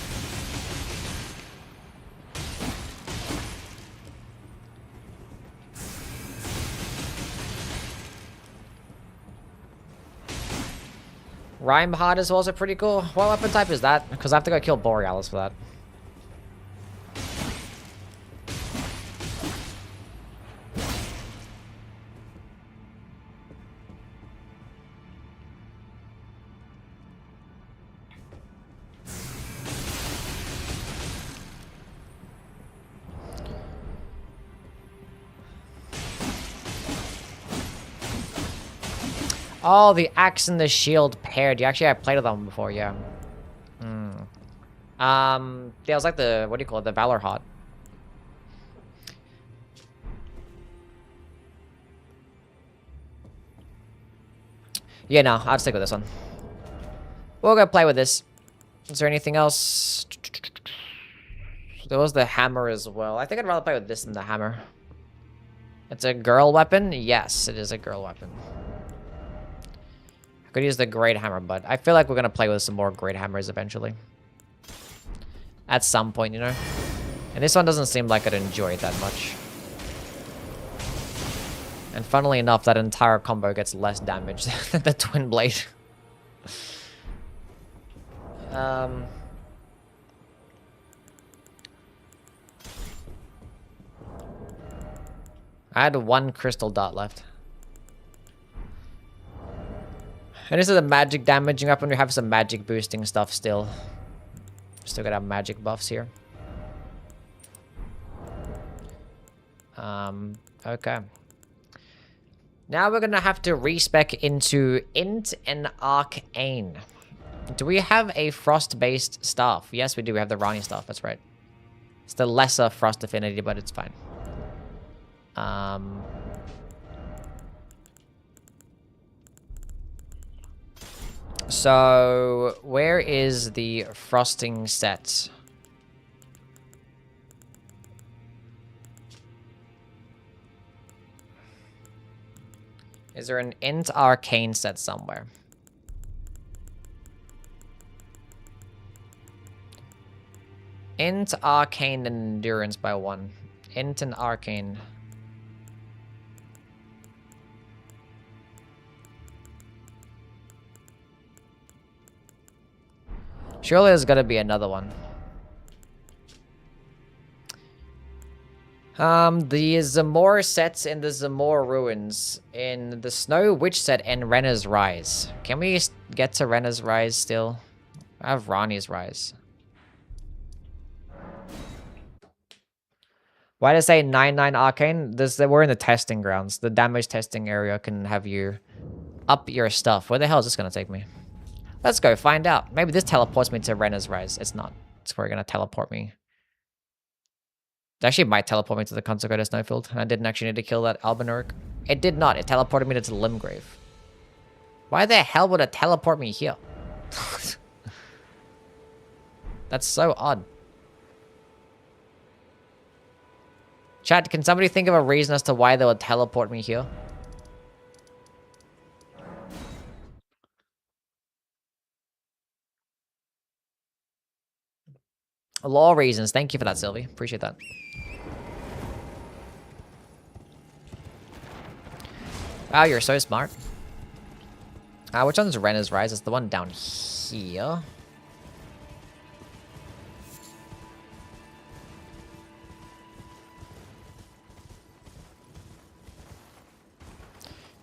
Rhyme Hard is also pretty cool. What weapon type is that? Because I have to go kill Borealis for that. Oh, the axe and the shield paired. Actually, I played with them before, yeah. Yeah, it was like the, what do you call it? The Valor Heart. Yeah, no, I'll stick with this one. We'll go play with this. Is there anything else? There was the hammer as well. I think I'd rather play with this than the hammer. It's a girl weapon? Yes, it is a girl weapon. I could use the Great Hammer, but I feel like we're going to play with some more Great Hammers eventually. At some point, you know? And this one doesn't seem like I'd enjoy it that much. And funnily enough, that entire combo gets less damage than the Twin Blade. I had one crystal dot left. And this is a magic damaging weapon. We have some magic boosting stuff still. Still got our magic buffs here. Okay. Now we're gonna have to respec into Int and Arcane. Do we have a frost-based staff? Yes, we do. We have the Rani staff. That's right. It's the lesser frost affinity, but it's fine. So, where is the frosting set? Is there an Int Arcane set somewhere? Int Arcane and Endurance by 1. Int and Arcane. Surely there's gotta be another one. The Zamor sets in the Zamor ruins in the Snow Witch set and Renna's Rise. Can we get to Renna's Rise still? I have Rani's Rise. Why did I say 9-9 Arcane? We're in the testing grounds. The damage testing area can have you up your stuff. Where the hell is this gonna take me? Let's go find out. Maybe this teleports me to Renna's Rise. It's not. It's probably gonna teleport me. It actually might teleport me to the Consecrated Snowfield. I didn't actually need to kill that Albinauric. It did not. It teleported me to the Limgrave. Why the hell would it teleport me here? That's so odd. Chat, can somebody think of a reason as to why they would teleport me here? Law reasons. Thank you for that, Sylvie. Appreciate that. Wow, you're so smart. Which one's Renna's Rise? It's the one down here.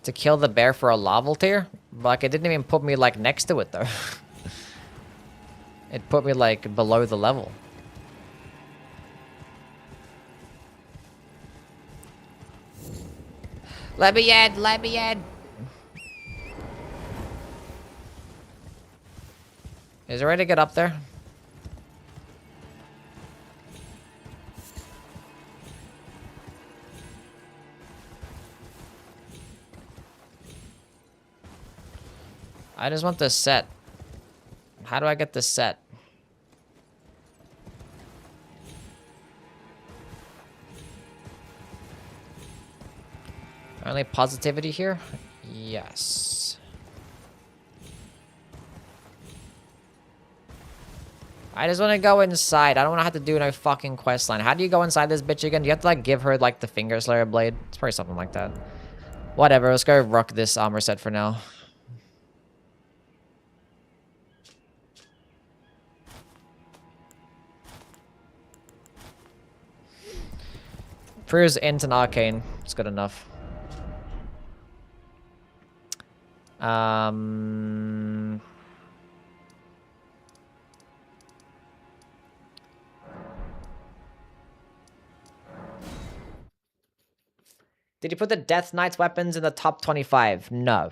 To kill the bear for a lava tier? Like, it didn't even put me, like, next to it, though. It put me, like, below the level. Let me in! Let me in! Is there a way to get up there? I just want this set. How do I get this set? Only positivity here? Yes. I just want to go inside. I don't want to have to do no fucking quest line. How do you go inside this bitch again? Do you have to, like, give her, like, the Finger Slayer blade? It's probably something like that. Whatever, let's go rock this armor set for now. Proves Int and Arcane. It's good enough. Did you put the Death Knight's weapons in the top 25? No.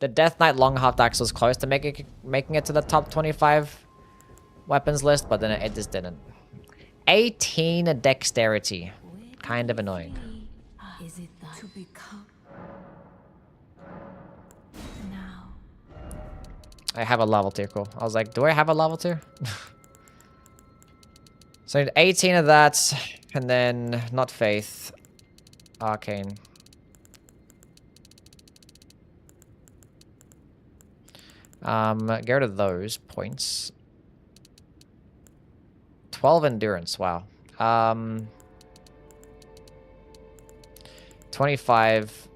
The Death Knight Long Half Axe was close to making it to the top 25 weapons list, but then it just didn't. 18 dexterity. Kind of annoying. Is it that to become now? I have a level tier, cool. I was like, do I have a level tier? So I need 18 of that, and then not Faith. Arcane. Get rid of those points. 12 endurance, wow. 25,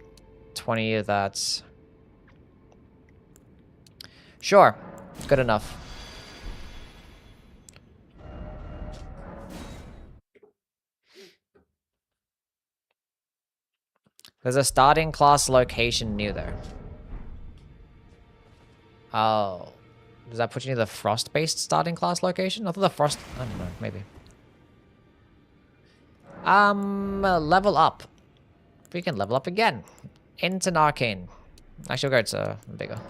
20 of that. Sure, good enough. There's a starting class location near there. Oh. Does that put you near the frost-based starting class location? I thought the frost... I don't know, maybe. Level up. We can level up again. Into an arcane. Actually, we'll go to vigor.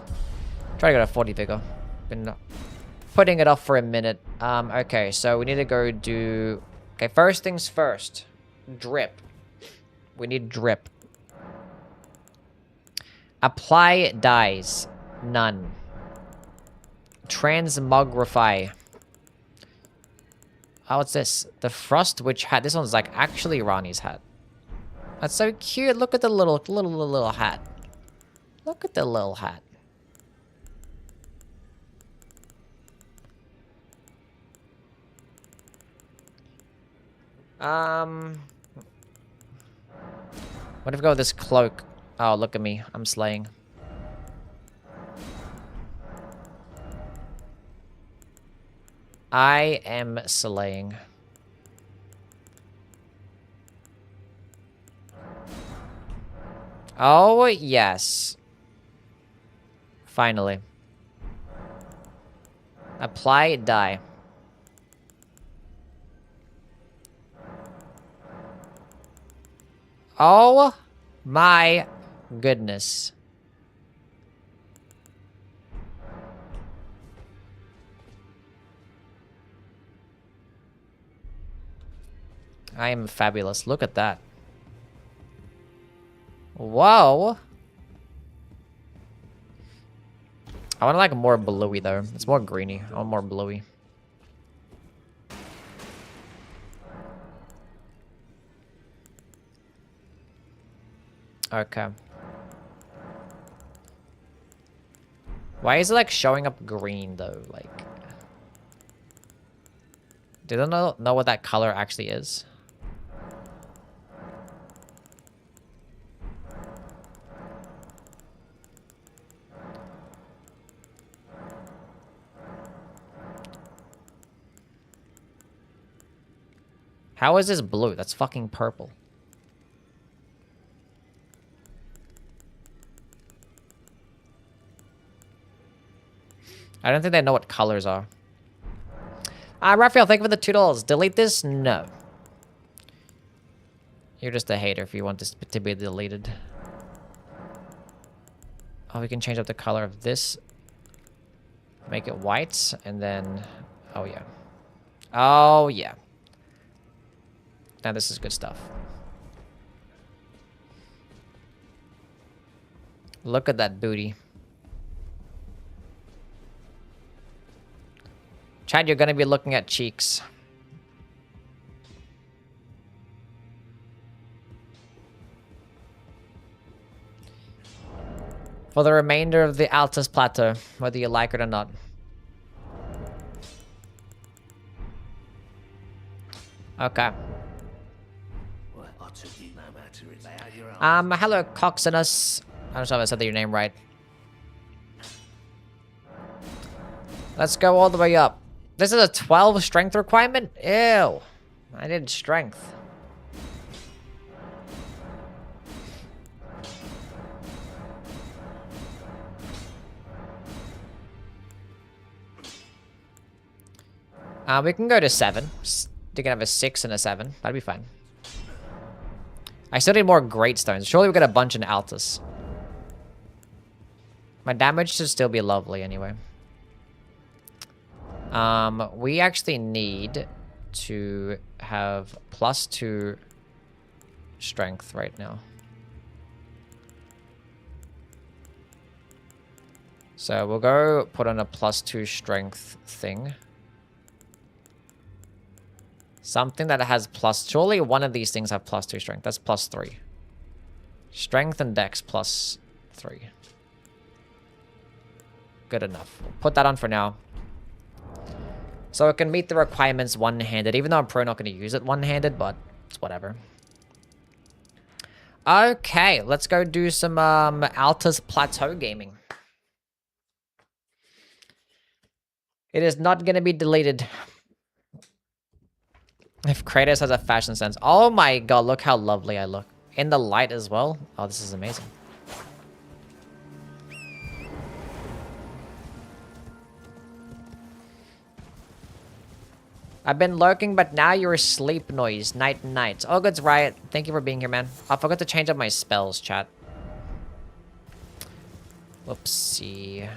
Try to go to 40 vigor. Been putting it off for a minute. Okay, so we need to go do... Okay, first things first. Drip. We need drip. Apply dyes. None. Transmogrify. Oh, what's this? The Frost Witch hat. This one's like actually Rani's hat. That's so cute. Look at the little hat. Look at the little hat. What if we go with this cloak? Oh, look at me. I'm slaying. I am slaying. Oh, yes. Finally. Apply, die. Oh my goodness. I am fabulous. Look at that. Whoa. I want like more bluey though. It's more greeny. I want more bluey. Okay. Why is it like showing up green though? Like, do they know what that color actually is? How is this blue? That's fucking purple. I don't think they know what colors are. Raphael, thank you for the $2. Delete this? No. You're just a hater if you want this to be deleted. Oh, we can change up the color of this. Make it white, and then... Oh, yeah. Oh, yeah. Now this is good stuff. Look at that booty. Chad, you're gonna be looking at cheeks. For the remainder of the Altus Plateau, whether you like it or not. Okay. Hello, Coxinus. I don't know if I said your name right. Let's go all the way up. This is a 12 strength requirement? Ew. I did strength. We can go to 7. You can have a 6 and a 7. That'd be fine. I still need more great stones. Surely we got a bunch in Altus. My damage should still be lovely anyway. We actually need to have +2 strength right now. So we'll go put on a +2 strength thing. Something that has surely one of these things have +2 strength. That's +3. Strength and dex +3. Good enough. We'll put that on for now. So it can meet the requirements one-handed, even though I'm probably not going to use it one-handed, but it's whatever. Okay, let's go do some Altus Plateau gaming. It is not going to be deleted. If Kratos has a fashion sense. Oh my god, look how lovely I look. In the light as well. Oh, this is amazing. I've been lurking, but now you're asleep noise. Night night. Oh, good's Riot. Thank you for being here, man. I forgot to change up my spells, chat. Whoopsie.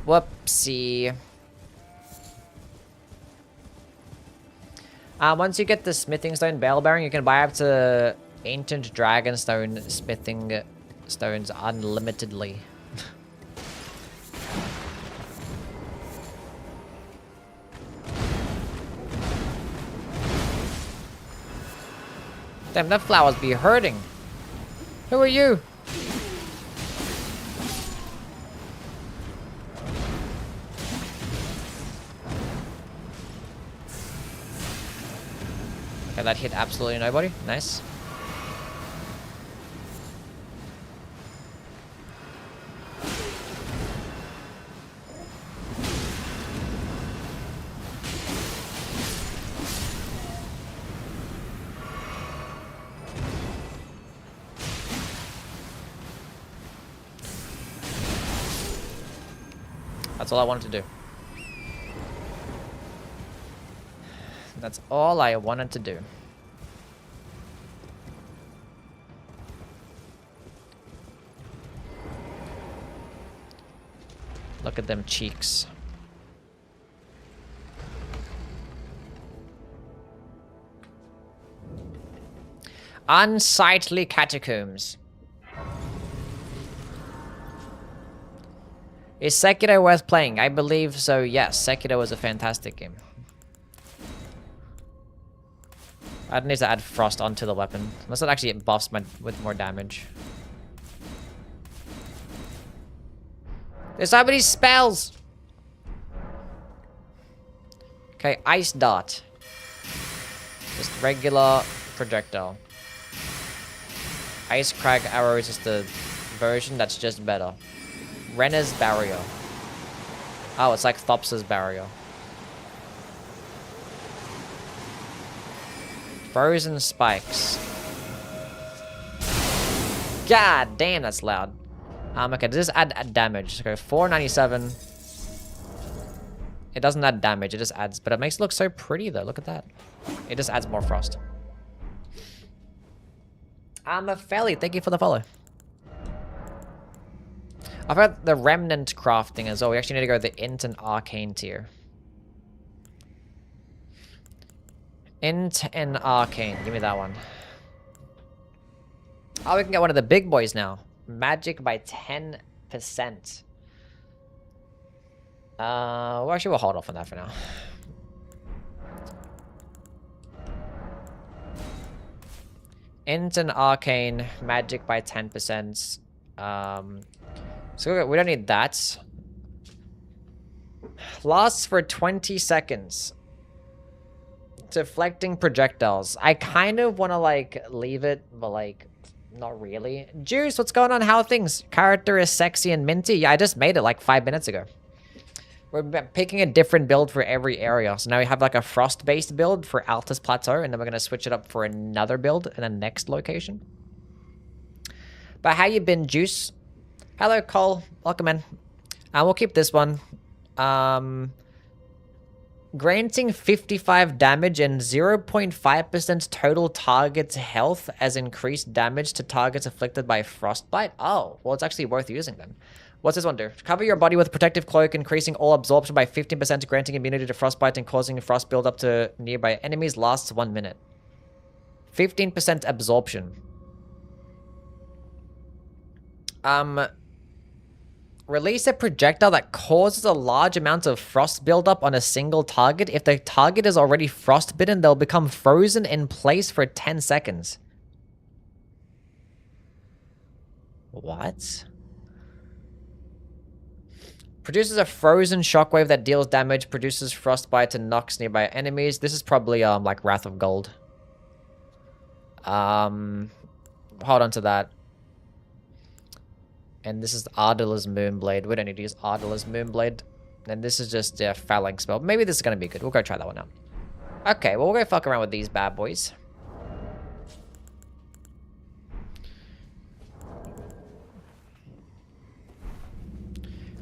Whoopsie. Once you get the smithing stone bell bearing, you can buy up to ancient dragonstone smithing stones unlimitedly. Damn, that flowers be hurting. Who are you? Okay, that hit absolutely nobody. Nice. That's all I wanted to do. That's all I wanted to do. Look at them cheeks. Unsightly catacombs. Is Sekiro worth playing? I believe so, yes. Sekiro is a fantastic game. I need to add frost onto the weapon. Unless it actually buffs my with more damage. There's so many spells! Okay, ice dart. Just regular projectile. Ice crag arrow is just the version that's just better. Renner's barrier. Oh, it's like Thops's barrier. Frozen spikes. God damn, that's loud. Okay, does this add damage? Okay, 497. It doesn't add damage, it just adds, but it makes it look so pretty though. Look at that. It just adds more frost. Felly, thank you for the follow. I've got the remnant crafting as well. We actually need to go the Int and Arcane tier. Int and Arcane. Give me that one. Oh, we can get one of the big boys now. Magic by 10%. Well, actually, we'll hold off on that for now. Int and Arcane. Magic by 10%. So we don't need that. Lasts for 20 seconds. Deflecting projectiles. I kind of want to, like, leave it, but, like, not really. Juice, what's going on? How are things? Character is sexy and minty. Yeah, I just made it, like, 5 minutes ago. We're picking a different build for every area. So now we have, like, a frost-based build for Altus Plateau, and then we're going to switch it up for another build in the next location. But how you been, Juice? Hello, Cole. Welcome in. We'll keep this one. Granting 55 damage and 0.5% total target health as increased damage to targets afflicted by frostbite. Oh, well, it's actually worth using then. What's this one do? Cover your body with protective cloak, increasing all absorption by 15%, granting immunity to frostbite and causing frost buildup to nearby enemies. Lasts 1 minute. 15% absorption. Release a projectile that causes a large amount of frost buildup on a single target. If the target is already frostbitten, they'll become frozen in place for 10 seconds. What? Produces a frozen shockwave that deals damage, produces frostbite and knocks nearby enemies. This is probably like Wrath of Gold. Hold on to that. And this is Ardala's Moonblade. We don't need to use Ardala's Moonblade. And this is just a Phalanx spell. Maybe this is going to be good. We'll go try that one out. Okay, well, we'll go fuck around with these bad boys.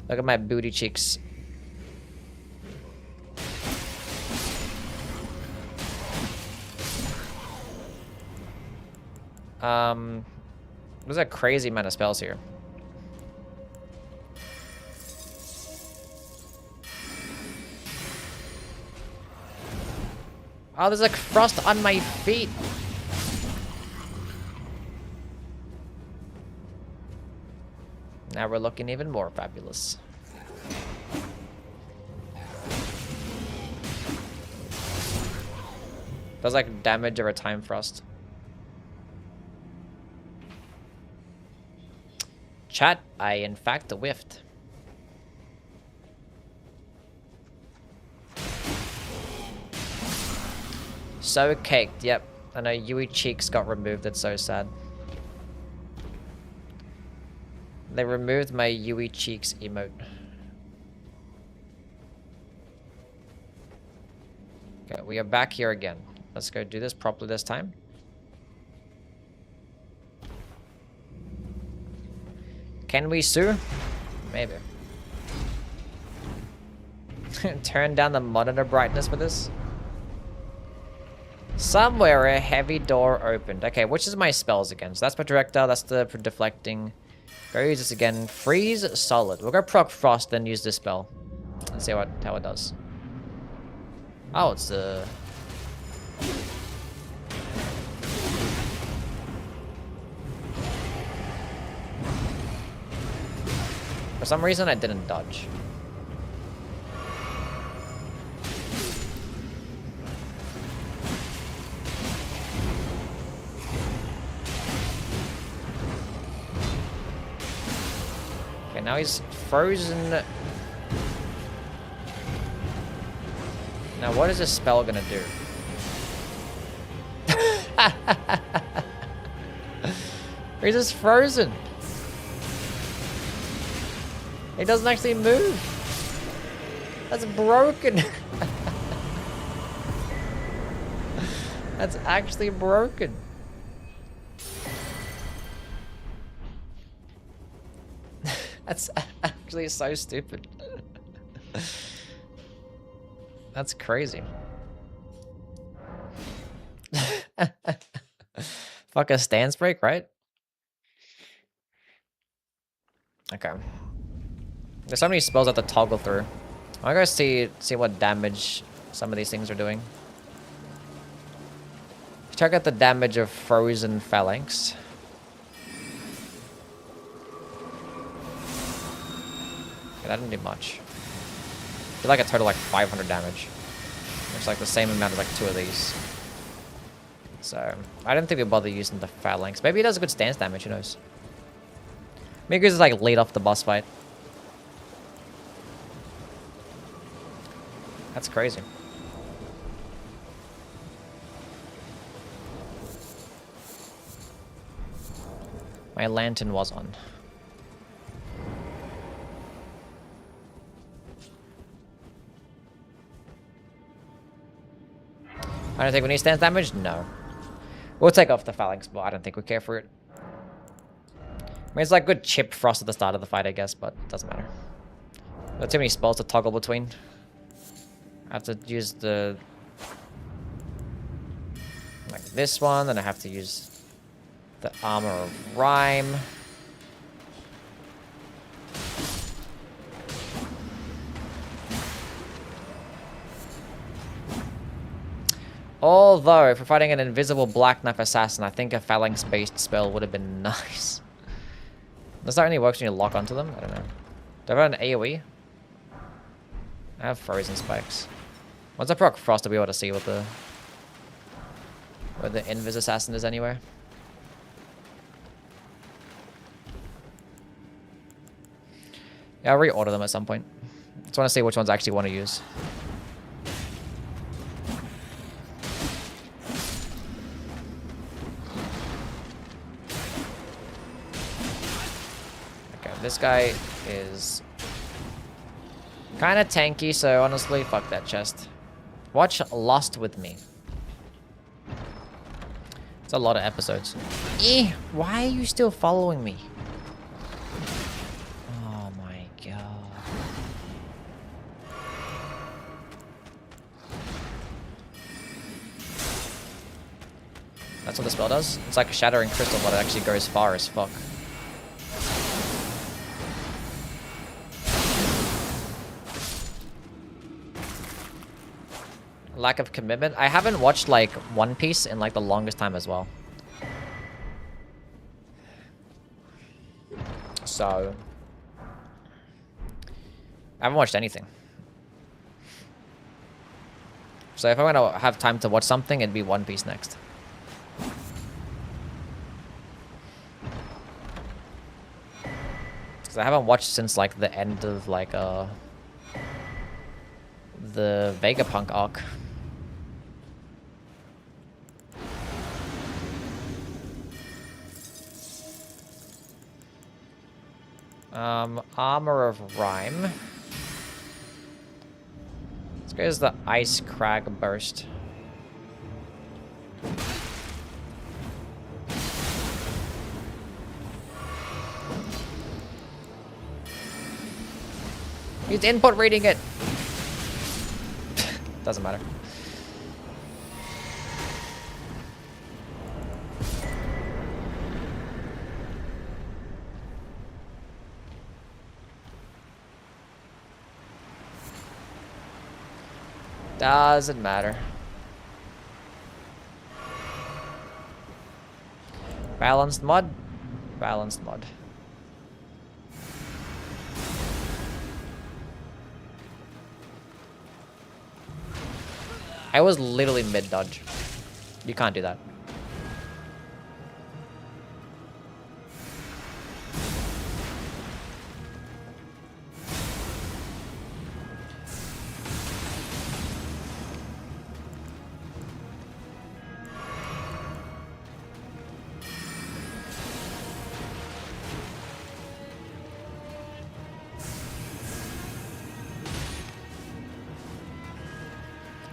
Look at my booty cheeks. There's a crazy amount of spells here. Oh, there's like frost on my feet. Now we're looking even more fabulous. Does like damage over time frost. Chat, I in fact whiffed. So caked, yep. I know Yui Cheeks got removed, it's so sad. They removed my Yui Cheeks emote. Okay, we are back here again. Let's go do this properly this time. Can we sue? Maybe. Turn down the monitor brightness for this. Somewhere a heavy door opened. Okay, which is my spells again? So that's projectile, that's the deflecting. Go use this again. Freeze solid. We'll go proc frost, then use this spell. And see how it does. Oh, it's the... For some reason, I didn't dodge. Okay, now he's frozen. Now, what is this spell gonna do? He's just frozen. He doesn't actually move. That's broken. That's actually broken. That's actually so stupid. That's crazy. Fuck a stance break, right? Okay. There's so many spells I have to toggle through. I'm gonna see what damage some of these things are doing. Check out the damage of frozen phalanx. Okay, that didn't do much. Did like a total like 500 damage. It's like the same amount as like 2 of these. So I didn't think we'd bother using the phalanx. Maybe it does a good stance damage, who knows? Maybe it's like lead off the boss fight. That's crazy. My lantern was on. I don't think we need stance damage? No. We'll take off the phalanx, but I don't think we care for it. I mean, it's like good chip frost at the start of the fight, I guess, but it doesn't matter. There are too many spells to toggle between. I have to use the... like this one, then I have to use the Armor of Rhyme. Although, if we're fighting an invisible Black Knife Assassin, I think a Phalanx-based spell would have been nice. Does that only work when you lock onto them? I don't know. Do I have an AoE? I have Frozen Spikes. Once I proc Frost, I'll be able to see what the Invis Assassin is anywhere. Yeah, I'll reorder them at some point. Just want to see which ones I actually want to use. This guy is kind of tanky, so honestly, fuck that chest. Watch Lost with me. It's a lot of episodes. Why are you still following me? Oh my god. That's what the spell does? It's like a shattering crystal, but it actually goes far as fuck. Lack of commitment. I haven't watched like One Piece in like the longest time as well. So I haven't watched anything. So if I want to have time to watch something, it'd be One Piece next. Because I haven't watched since like the end of like the Vegapunk arc. Armor of Rhyme. This guy's the Ice Crag Burst. He's input reading it. Doesn't matter. Doesn't matter. Balanced mod. Balanced mod. I was literally mid-dodge. You can't do that.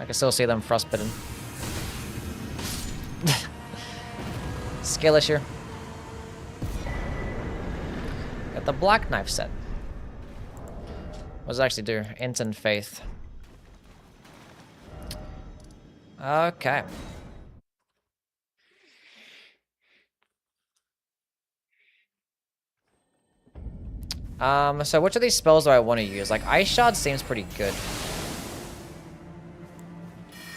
I can still see them frostbitten. Skill issue. Got the black knife set. What does it actually do? Int and faith. Okay. So which of these spells do I want to use? Like, Ice Shard seems pretty good.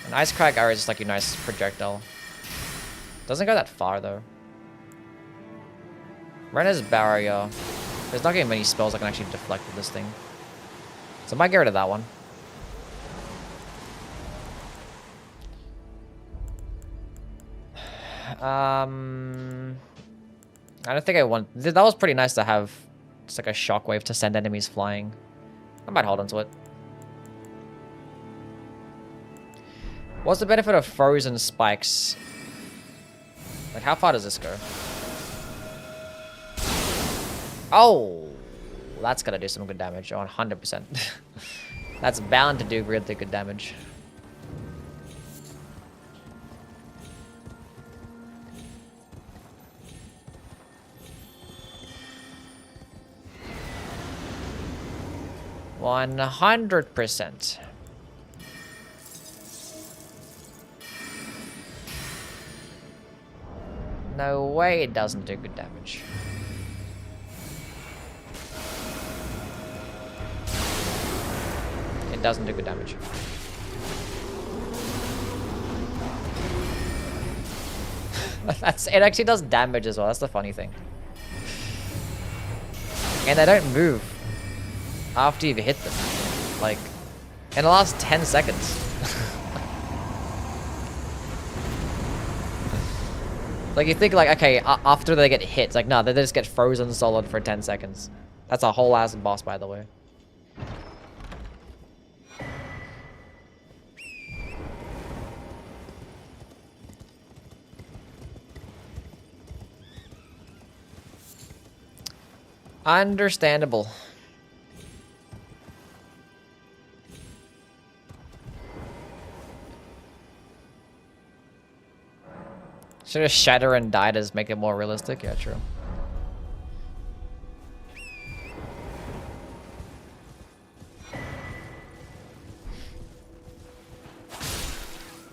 An Ice Crack Arrow is just like a nice projectile. Doesn't go that far though. Renner's Barrier. There's not getting many spells that can actually deflect with this thing. So I might get rid of that one. I don't think I want... That was pretty nice to have just like a shockwave to send enemies flying. I might hold on to it. What's the benefit of frozen spikes? Like, how far does this go? Oh! That's gonna do some good damage, 100%. That's bound to do really good damage. $100%. No way it doesn't do good damage. It doesn't do good damage. It actually does damage as well. That's the funny thing. And they don't move after you've hit them. Like, in the last 10 seconds. Like, you think, like, okay, after they get hit, it's like, no, they just get frozen solid for 10 seconds. That's a whole ass boss, by the way. Understandable. Should just shatter and die to make it more realistic? Yeah, true.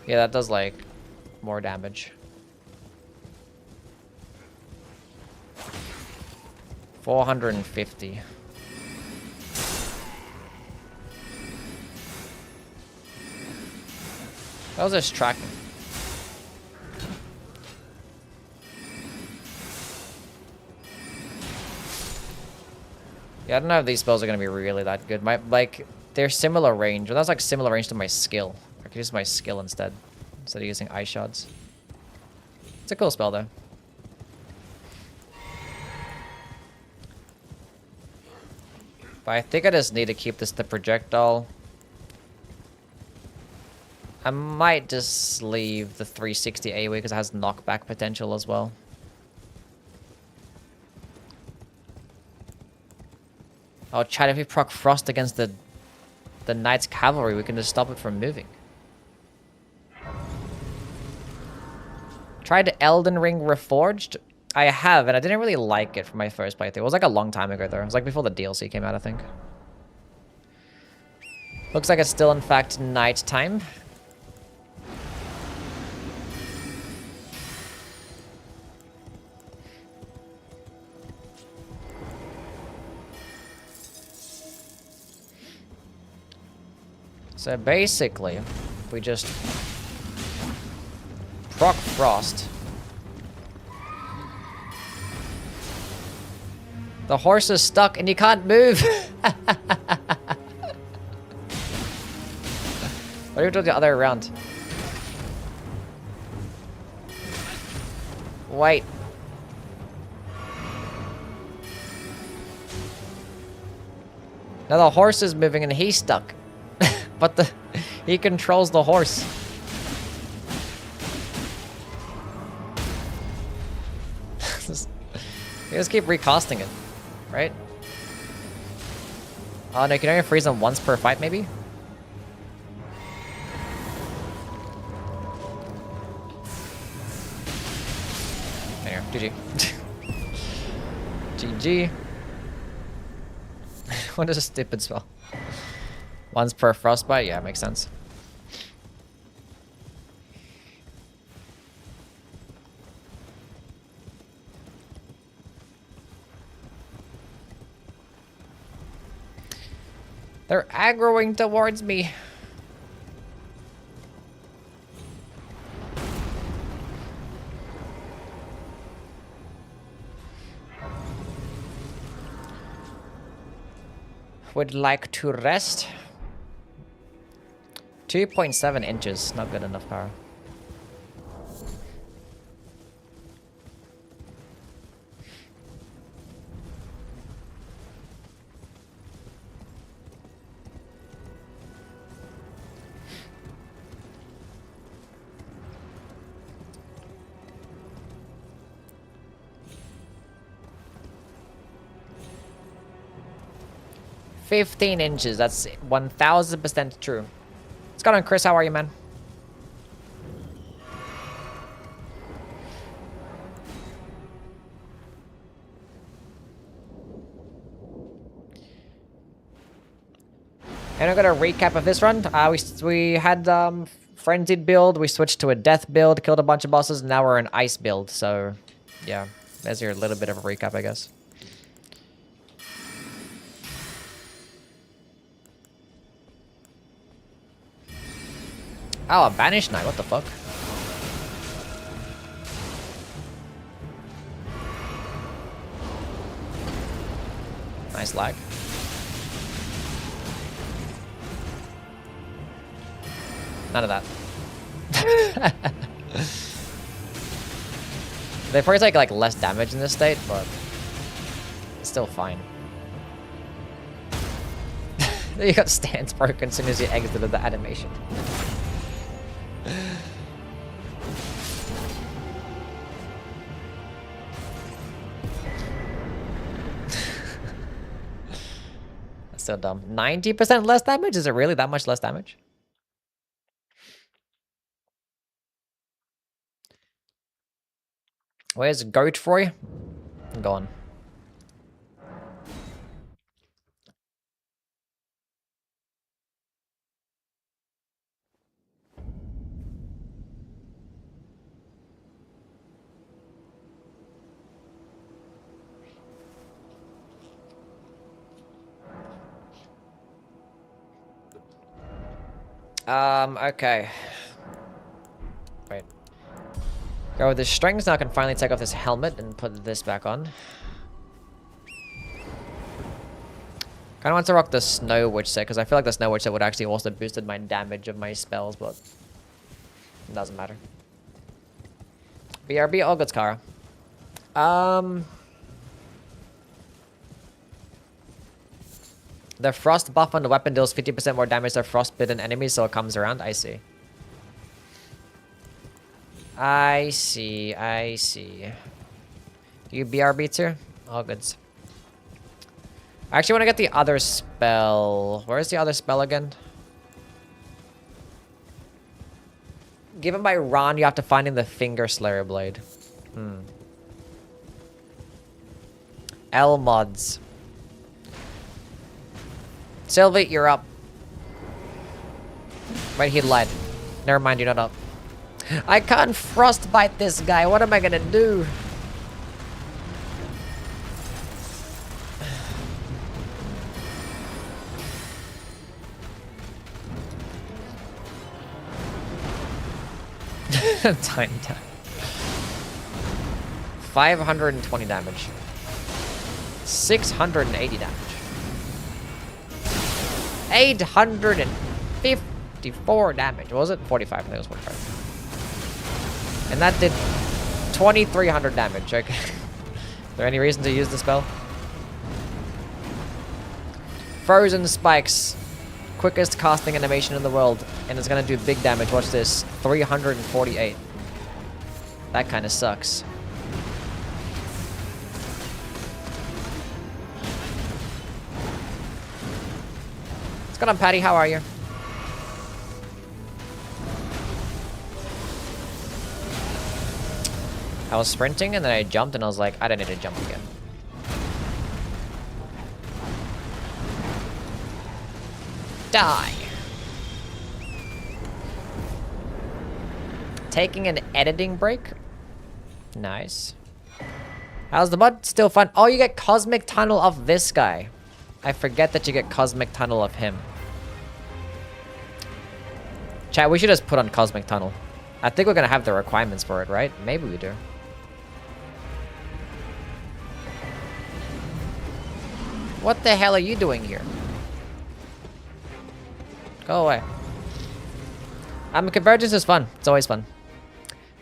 Yeah, that does like more damage. 450. That was just tracking. Yeah, I don't know if these spells are gonna be really that good. Like, they're similar range. Well, that's like similar range to my skill. I could use my skill instead of using ice shards. It's a cool spell though. But I think I just need to keep this the projectile. I might just leave the 360 AoE because it has knockback potential as well. Oh, Chad, if we proc Frost against the Knight's Cavalry, we can just stop it from moving. Tried Elden Ring Reforged? I have, and I didn't really like it for my first playthrough. It was like a long time ago, though. It was like before the DLC came out, I think. Looks like it's still, in fact, night time. So basically, we just proc frost. The horse is stuck and he can't move. What if we do the other way around? Wait. Now the horse is moving and he's stuck. But he controls the horse. You just keep recasting it, right? Oh no, you can only freeze them once per fight, maybe? There, GG. GG. What is a stupid spell? Once per frostbite? Yeah, makes sense. They're aggroing towards me. Would like to rest. 2.7 inches, not good enough power. $15 inches, that's 1000% true. What's going on, Chris? How are you, man? And I'm gonna recap of this run. We had frenzied build, we switched to a death build, killed a bunch of bosses, and now we're an ice build. So, yeah, there's your little bit of a recap, I guess. Oh, a Banished Knight, what the fuck? Nice lag. None of that. They probably take like less damage in this state, but it's still fine. You got stance broken as soon as you exited the animation. That's so dumb. 90% less damage? Is it really that much less damage? Where's Goatfroy? Gone. Okay. Wait. Go with the strings, now I can finally take off this helmet and put this back on. Kinda want to rock the Snow Witch set, because I feel like the Snow Witch set would actually also boosted my damage of my spells, but it doesn't matter. BRB, all good, Kara. The frost buff on the weapon deals 50% more damage to frostbitten enemies, so it comes around. I see. I see. I see. You BRB too? All goods. I actually want to get the other spell. Where's the other spell again? Given by Ron, you have to find in the Finger Slayer Blade. L mods. Sylvie, you're up. Right, he lied. Never mind, you're not up. I can't frostbite this guy. What am I gonna do? Tiny time. 520 damage. 680 damage. 854 damage. What was it? 45. I think it was 45. And that did 2,300 damage. Okay. Is there any reason to use the spell? Frozen Spikes. Quickest casting animation in the world. And it's gonna do big damage. Watch this. 348. That kind of sucks. What's going on, Patty? How are you? I was sprinting and then I jumped and I was like, I don't need to jump again. Die. Taking an editing break. Nice. How's the mud? Still fun. Oh, you get Cosmic Tunnel of this guy. I forget that you get Cosmic Tunnel of him. Chat, we should just put on Cosmic Tunnel. I think we're gonna have the requirements for it, right? Maybe we do. What the hell are you doing here? Go away. Convergence is fun. It's always fun.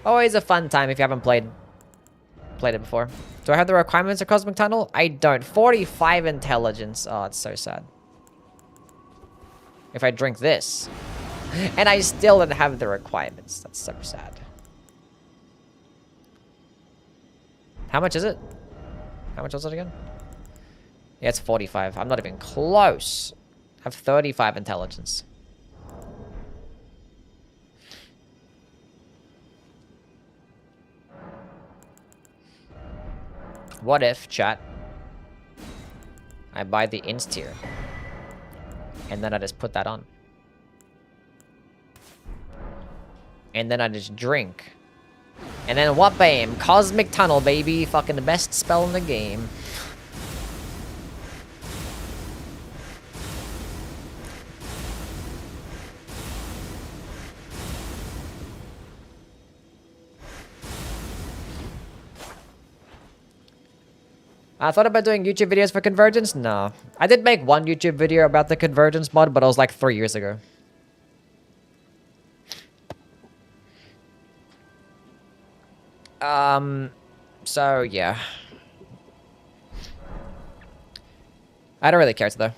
Always a fun time if you haven't played it before. Do I have the requirements of Cosmic Tunnel? I don't. 45 intelligence. Oh, it's so sad. If I drink this. And I still don't have the requirements. That's so sad. How much is it? How much was it again? Yeah, it's 45. I'm not even close. I have 35 intelligence. What if, chat, I buy the inst tier and then I just put that on. And then I just drink. And then what, bam? Cosmic Tunnel, baby. Fucking the best spell in the game. I thought about doing YouTube videos for Convergence? No. I did make one YouTube video about the Convergence mod, but it was like 3 years ago. So yeah. I don't really care though.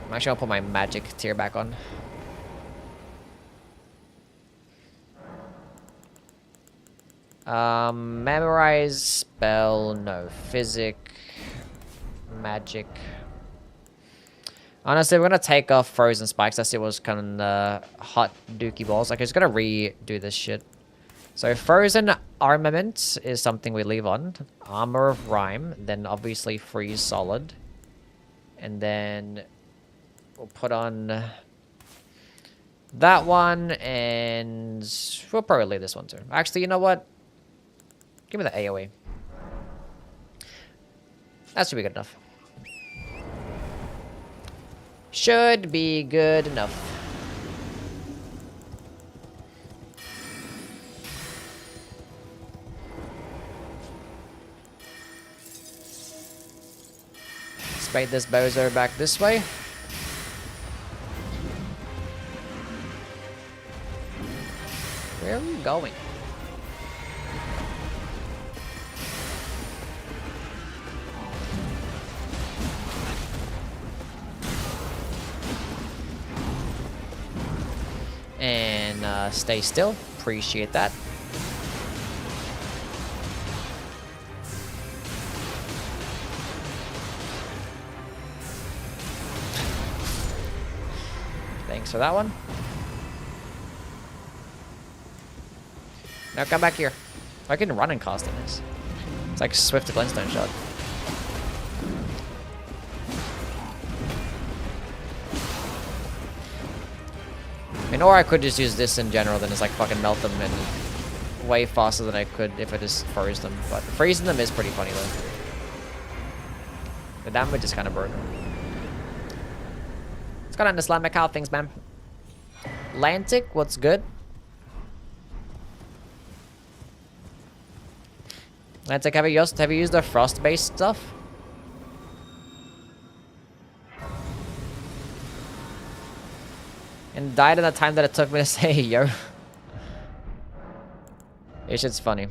I'm actually gonna put my magic tier back on. Memorize, spell, no. Physic, magic. Honestly, we're gonna take off Frozen Spikes. That shit was kind of hot dookie balls. Like, it's gonna redo this shit. So Frozen Armament is something we leave on. Armor of Rhyme, then obviously Freeze Solid. And then we'll put on that one, and we'll probably leave this one too. Actually, you know what? Give me the AoE. That should be good enough. Should be good enough. Spade this bozo back this way. Where are we going? And stay still. Appreciate that. Thanks for that one. Now come back here. I can run and cast in this. It's like Swift Glintstone shot. I mean, or I could just use this in general, then just like fucking melt them and way faster than I could if I just froze them. But freezing them is pretty funny though. The damage is kind of broken. Let's go down to Slam Macau things, man. Atlantic, what's good? Atlantic, have you used the frost-based stuff? And died in the time that it took me to say yo. This shit's funny.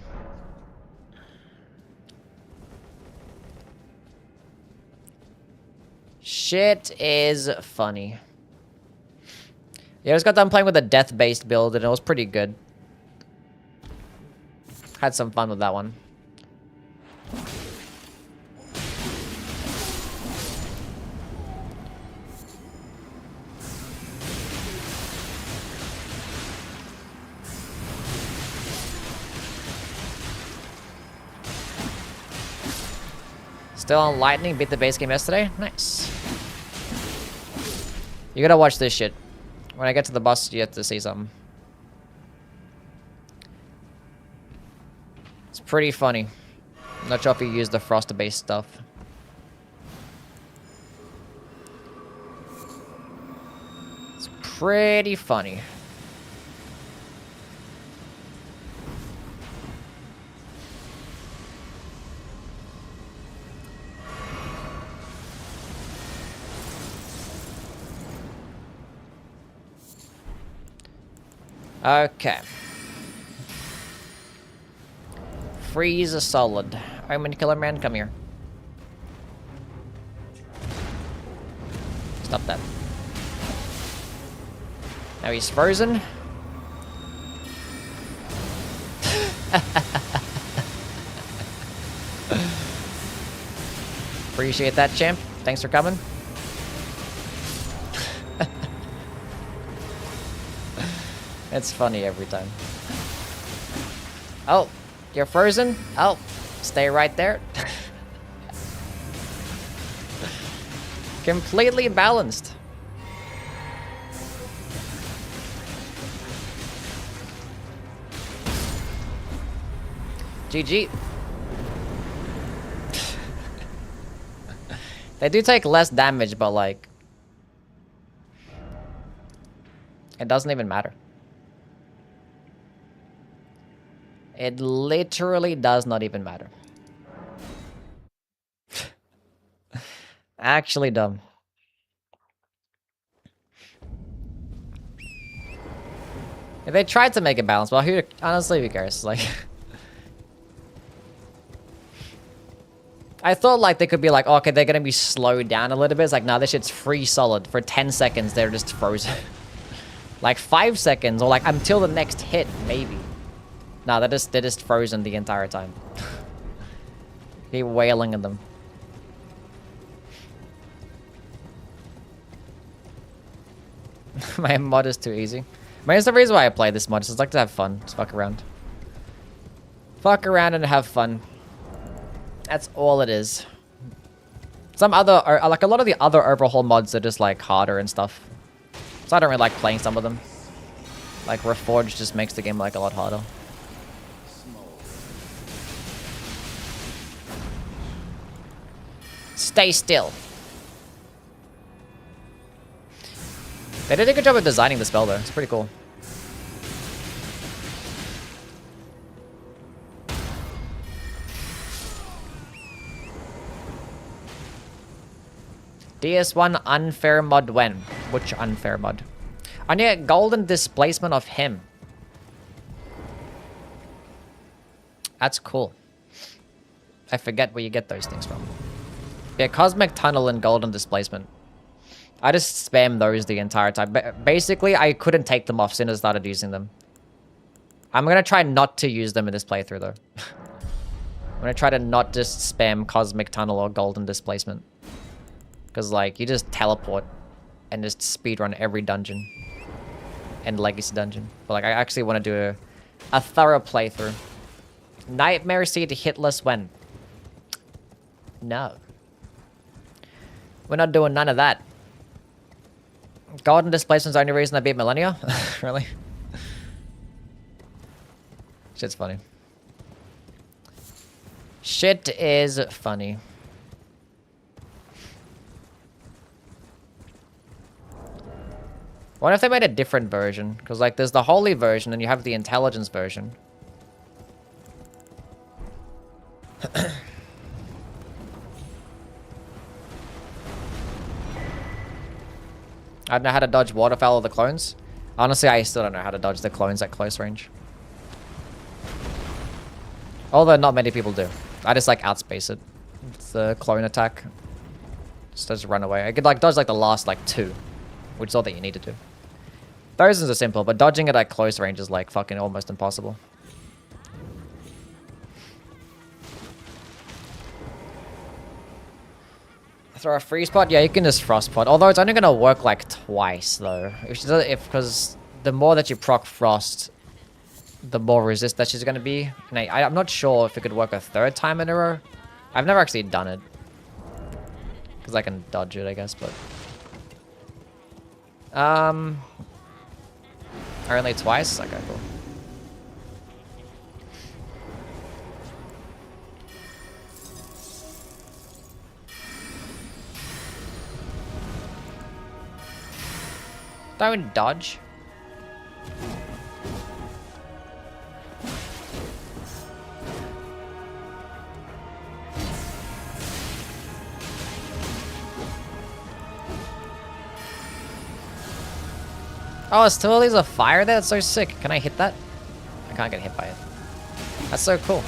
Shit is funny. Yeah, I just got done playing with a death-based build and it was pretty good. Had some fun with that one. Still on Lightning, beat the base game yesterday. Nice. You gotta watch this shit. When I get to the boss, you have to see something. It's pretty funny. I'm not sure if you use the frost-based stuff. It's pretty funny. Okay. Freeze a solid. Omen Killer Man, come here. Stop that. Now he's frozen. Appreciate that, champ. Thanks for coming. It's funny every time. Oh, you're frozen? Oh, stay right there. Completely balanced. GG. They do take less damage, but like... it doesn't even matter. It literally does not even matter. Actually dumb. If they tried to make it balanced, well, honestly, who cares? Like, I thought like they could be like, oh, okay, they're gonna be slowed down a little bit. It's like, nah, this shit's free solid. For 10 seconds, they're just frozen. Like 5 seconds, or like until the next hit, maybe. No, they're just frozen the entire time. Keep wailing at them. My mod is too easy. I mean, it's the reason why I play this mod. Just like to have fun. Just fuck around. Fuck around and have fun. That's all it is. Some other, like a lot of the other overhaul mods are just like harder and stuff. So I don't really like playing some of them. Like Reforged just makes the game like a lot harder. Stay still. They did a good job of designing the spell though. It's pretty cool. DS1 unfair mod when? Which unfair mod? I need golden displacement of him. That's cool. I forget where you get those things from. Yeah, Cosmic Tunnel and Golden Displacement. I just spam those the entire time. But basically, I couldn't take them off since I started using them. I'm gonna try not to use them in this playthrough, though. I'm gonna try to not just spam Cosmic Tunnel or Golden Displacement. Because, like, you just teleport and just speedrun every dungeon. And Legacy Dungeon. But, like, I actually want to do a thorough playthrough. Nightmare Seed hitless when? No. We're not doing none of that. Golden Displacement's the only reason I beat Millennia? Really? Shit's funny. Shit is funny. What if they made a different version? Because, like, there's the holy version and you have the intelligence version. I don't know how to dodge Waterfowl of the clones. Honestly, I still don't know how to dodge the clones at close range. Although not many people do. I just like outspace it. It's the clone attack. Just run away. I could like dodge like the last like 2. Which is all that you need to do. Thousands are simple, but dodging it at close range is like fucking almost impossible. Throw a freeze pot? Yeah, you can just frost pot. Although it's only gonna work like twice though. Because the more that you proc frost, the more resist that she's gonna be. And I'm not sure if it could work a 3rd time in a row. I've never actually done it. Because I can dodge it, I guess, but... Only twice? Okay, cool. Don't dodge. Oh, it's two of these of fire there? That's so sick. Can I hit that? I can't get hit by it. That's so cool.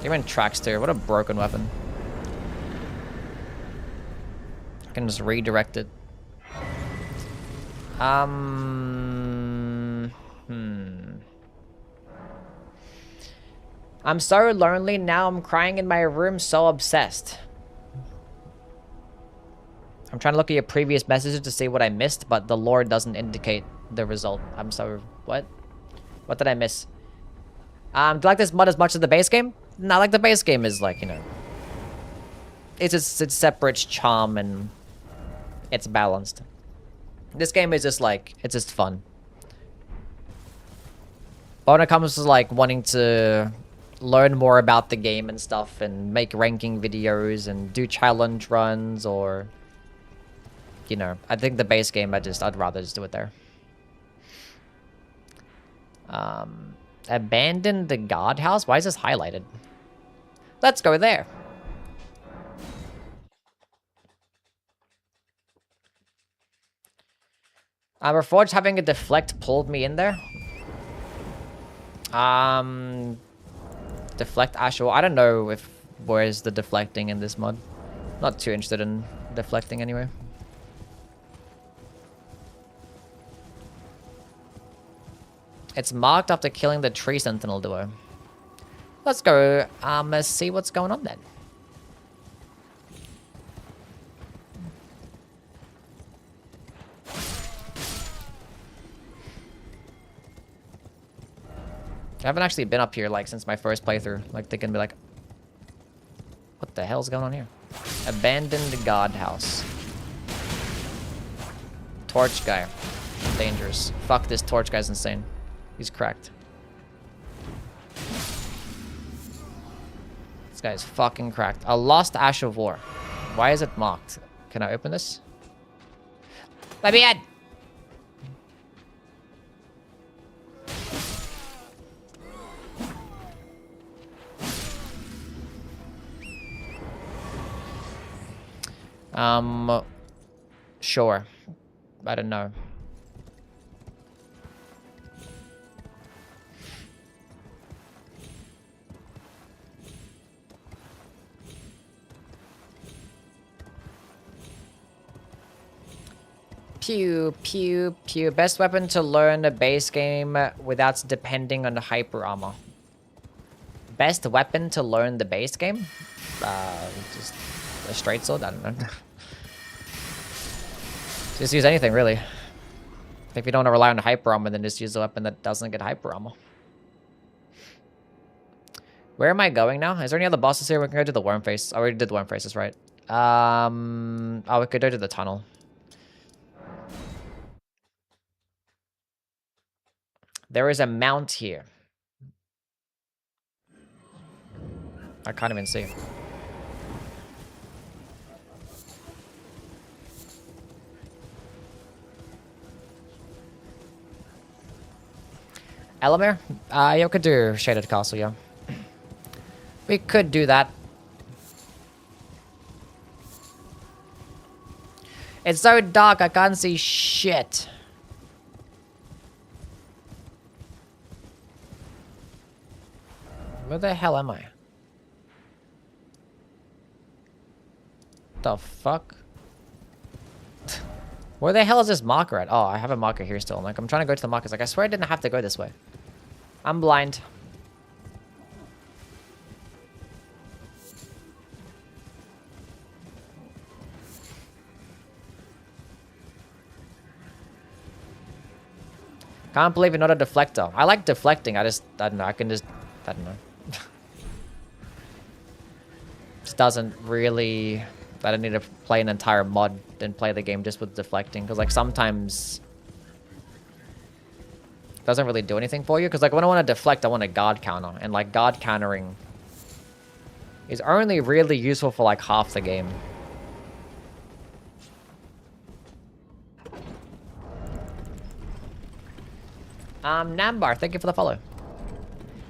Even tracks too. What a broken weapon. I can just redirect it. I'm so lonely now. I'm crying in my room, so obsessed. I'm trying to look at your previous messages to see what I missed, but the lore doesn't indicate the result. I'm so... What? What did I miss? Do you like this mod as much as the base game? Not like the base game is like, you know... It's separate charm and... It's balanced. This game is just like... It's just fun. But when it comes to like wanting to... learn more about the game and stuff and make ranking videos and do challenge runs or... You know, I think the base game, I'd rather just do it there. Abandon the guardhouse? Why is this highlighted? Let's go there. Reforged having a deflect pulled me in there. Deflect Ashore. I don't know if where's the deflecting in this mod. Not too interested in deflecting anyway. It's marked after killing the tree sentinel duo. Let's go see what's going on then. I haven't actually been up here like since my first playthrough. Like they can be like, what the hell's going on here? Abandoned guardhouse. Torch guy. Dangerous. Fuck, this torch guy's insane. He's cracked. This guy's fucking cracked. A lost ash of war. Why is it marked? Can I open this? Let me in! Sure. I don't know. Pew, pew, pew. Best weapon to learn a base game without depending on hyper armor. Best weapon to learn the base game? Just a straight sword? I don't know. Just use anything, really. If you don't want to rely on hyper armor, then just use a weapon that doesn't get hyper armor. Where am I going now? Is there any other bosses here? We can go to the worm face. I already did the worm faces, right? Oh, we could go to the tunnel. There is a mount here. I can't even see. Elamir? Yeah, we could do Shaded Castle, yeah. We could do that. It's so dark, I can't see shit. Where the hell am I? The fuck? Where the hell is this marker at? Oh, I have a marker here still. Like, I'm trying to go to the marker. It's like, I swear I didn't have to go this way. I'm blind. Can't believe you're not a deflector. I like deflecting. I don't know. I don't know. Just doesn't really... I don't need to play an entire mod and play the game just with deflecting. Because, like, sometimes... it doesn't really do anything for you. Because, like, when I want to deflect, I want a guard counter. And, like, guard countering is only really useful for, like, half the game. Nambar, thank you for the follow.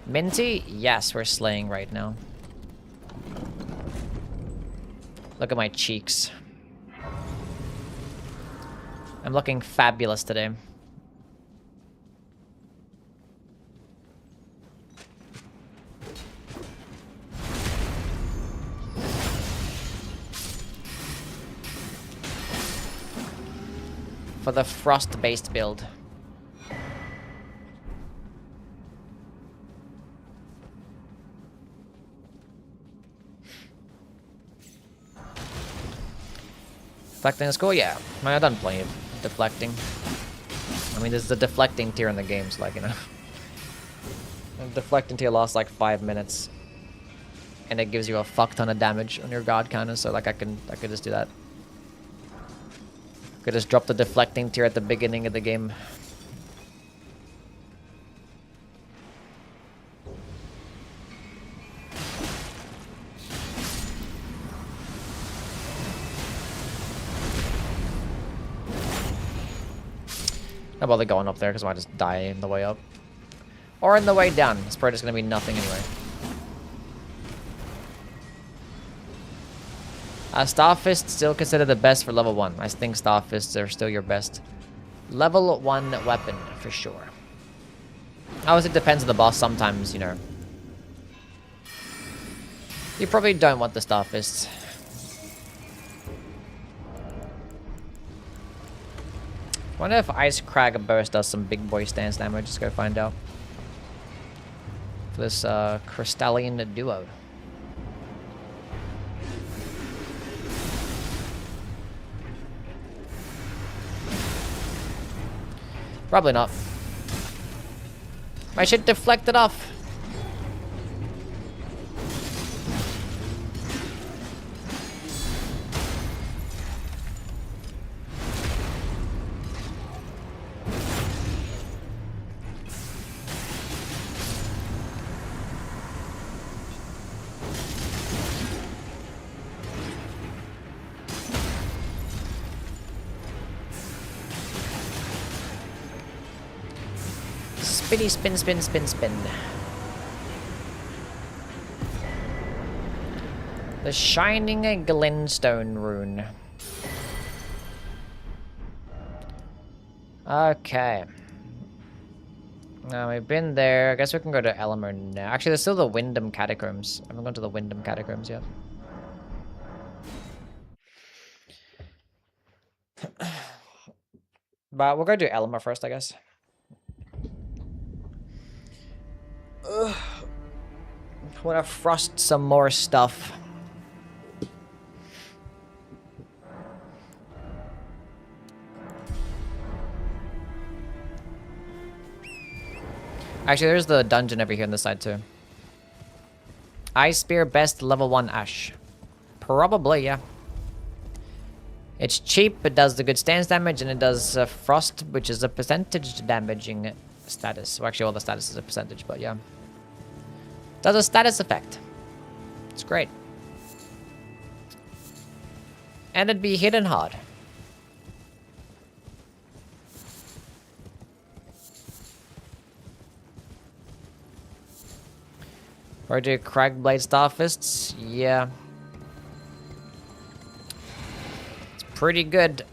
Minty? Yes, we're slaying right now. Look at my cheeks. I'm looking fabulous today. For the frost-based build. Deflecting is cool? Yeah. I mean, I've done plenty of deflecting. I mean, there's the deflecting tier in the game, so, like, you know. Deflecting tier lasts like 5 minutes. And it gives you a fuck ton of damage on your guard counter, so, like, I could just do that. Could just drop the deflecting tier at the beginning of the game. Not bother going up there because I might just die in the way up. Or in the way down. It's probably just going to be nothing anyway. Starfists still considered the best for level 1. I think Starfists are still your best level 1 weapon for sure. Obviously, it depends on the boss sometimes, you know. You probably don't want the Starfists. Wonder if Ice Crag Burst does some big boy stance damage. Just go find out. For this Crystalline duo. Probably not. I should deflect it off. Spinny spin, spin, spin, spin. The Shining Glintstone rune. Okay. Now we've been there. I guess we can go to Elmer now. Actually, there's still the Wyndham Catacombs. I haven't gone to the Wyndham Catacombs yet. But we'll go to Elmer first, I guess. Ugh. I want to frost some more stuff. Actually, there's the dungeon over here on this side too. Ice Spear best level 1 Ash. Probably, yeah. It's cheap, it does the good stance damage, and it does Frost, which is a percentage damaging status. Well, actually, all the status is a percentage, but yeah. Does a status effect. It's great. And it'd be hidden hard. Or do Cragblade Starfists? Yeah. It's pretty good.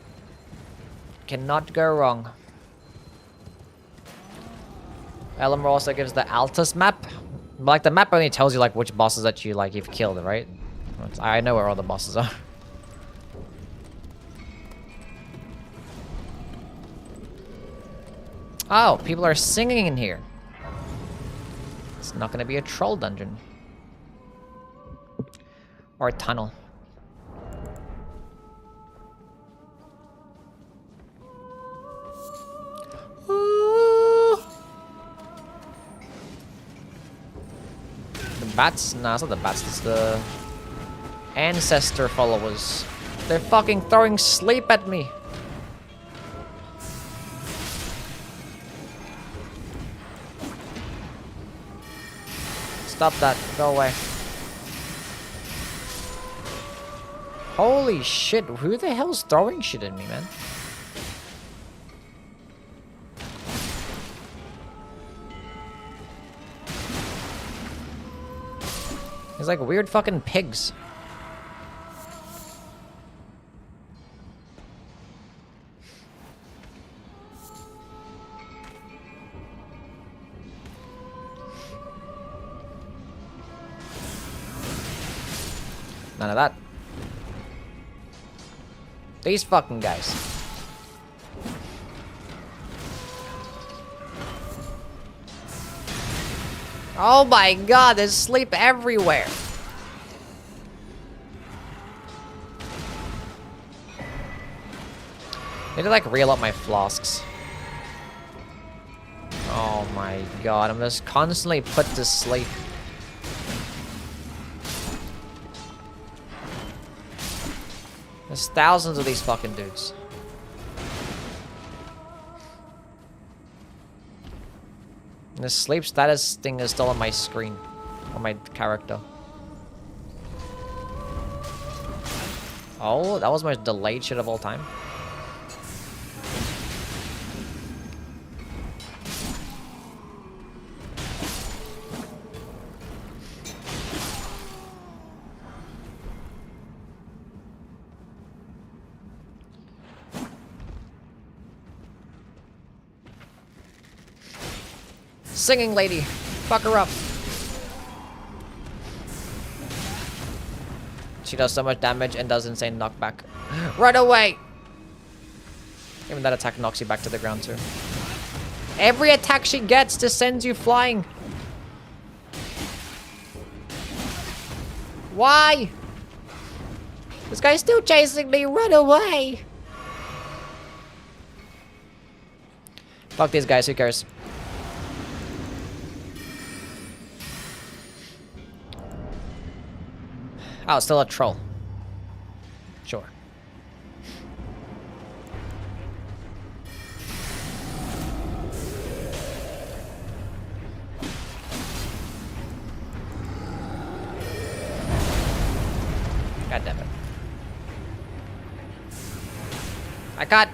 Cannot go wrong. Elden also gives the Altus map. But, like, the map only tells you, like, which bosses that you, like, you've killed, right? I know where all the bosses are. Oh, people are singing in here. It's not gonna be a troll dungeon. Or a tunnel. The bats? Nah, it's not the bats, it's the ancestor followers. They're fucking throwing sleep at me. Stop that. Go away. Holy shit. Who the hell's throwing shit at me, man? There's like weird fucking pigs. None of that. These fucking guys. Oh my god, there's sleep everywhere. Need to like reel up my flasks. Oh my god, I'm just constantly put to sleep. There's thousands of these fucking dudes. And the sleep status thing is still on my screen. On my character. Oh, that was my delayed shit of all time. Singing lady. Fuck her up. She does so much damage and does insane knockback. Run away! Even that attack knocks you back to the ground too. Every attack she gets just sends you flying. Why? This guy's still chasing me. Run away! Fuck these guys. Who cares? Oh, it's still a troll. Sure. God damn it. I got...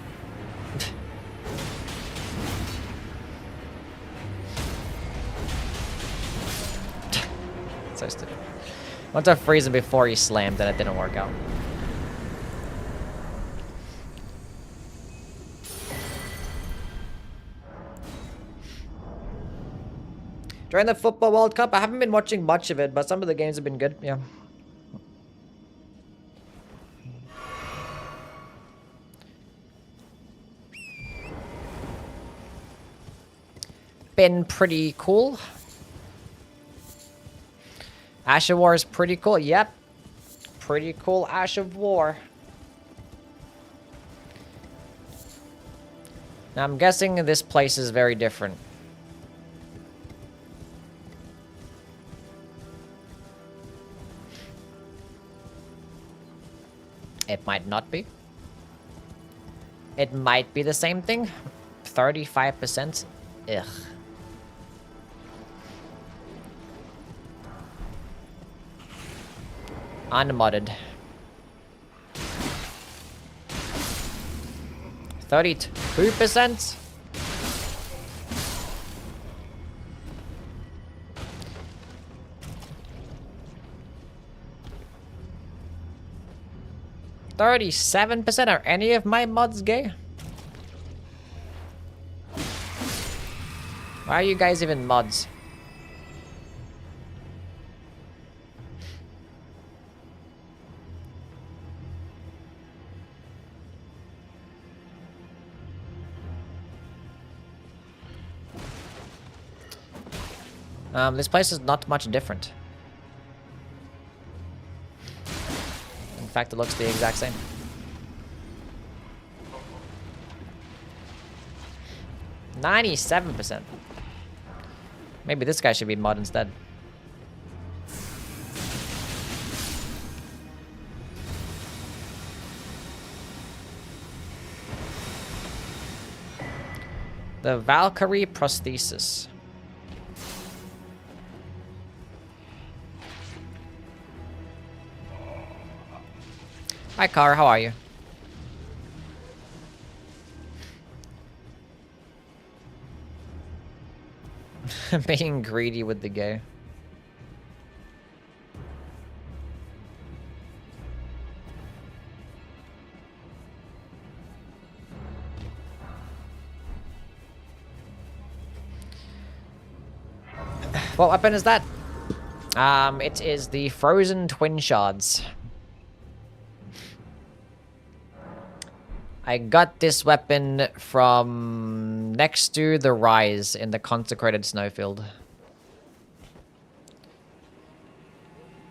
So stupid. I went to freeze him before he slammed and it didn't work out. During the Football World Cup, I haven't been watching much of it, but some of the games have been good, yeah. Been pretty cool. Ash of War is pretty cool. Yep. Pretty cool Ash of War. Now I'm guessing this place is very different. It might not be. It might be the same thing. 35%. Ugh. Unmodded. 32%. %. Are any of my mods gay? Why are you guys even mods? This place is not much different. In fact, it looks the exact same. %97. Maybe this guy should be mod instead. The Valkyrie prosthesis. Hi, Car. How are you? Being greedy with the gay. What weapon is that? It is the Frozen Twin Shards. I got this weapon from next to the Rise in the Consecrated Snowfield.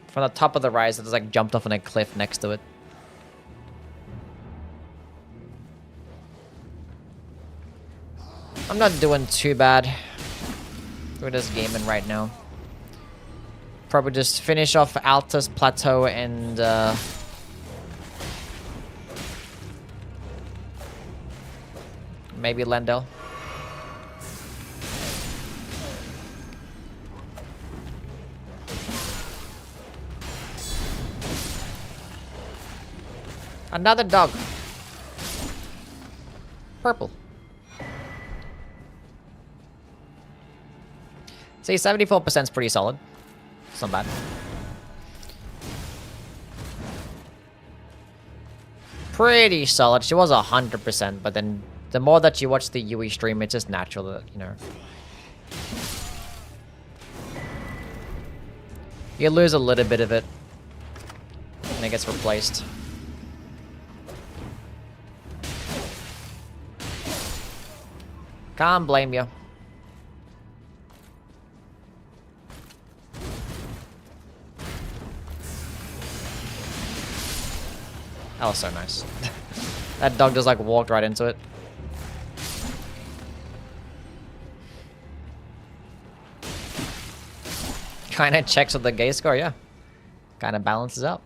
From the top of the Rise, it's like jumped off on a cliff next to it. I'm not doing too bad. We're just gaming right now. Probably just finish off Altus Plateau and maybe Lendel. Another dog. Purple. See, 74% is pretty solid. It's not bad. Pretty solid. She was 100%, but then the more that you watch the Yui stream, it's just natural that, you know. You lose a little bit of it. And it gets replaced. Can't blame you. That was so nice. That dog just like walked right into it. Kinda checks with the gay score, yeah. Kinda balances out.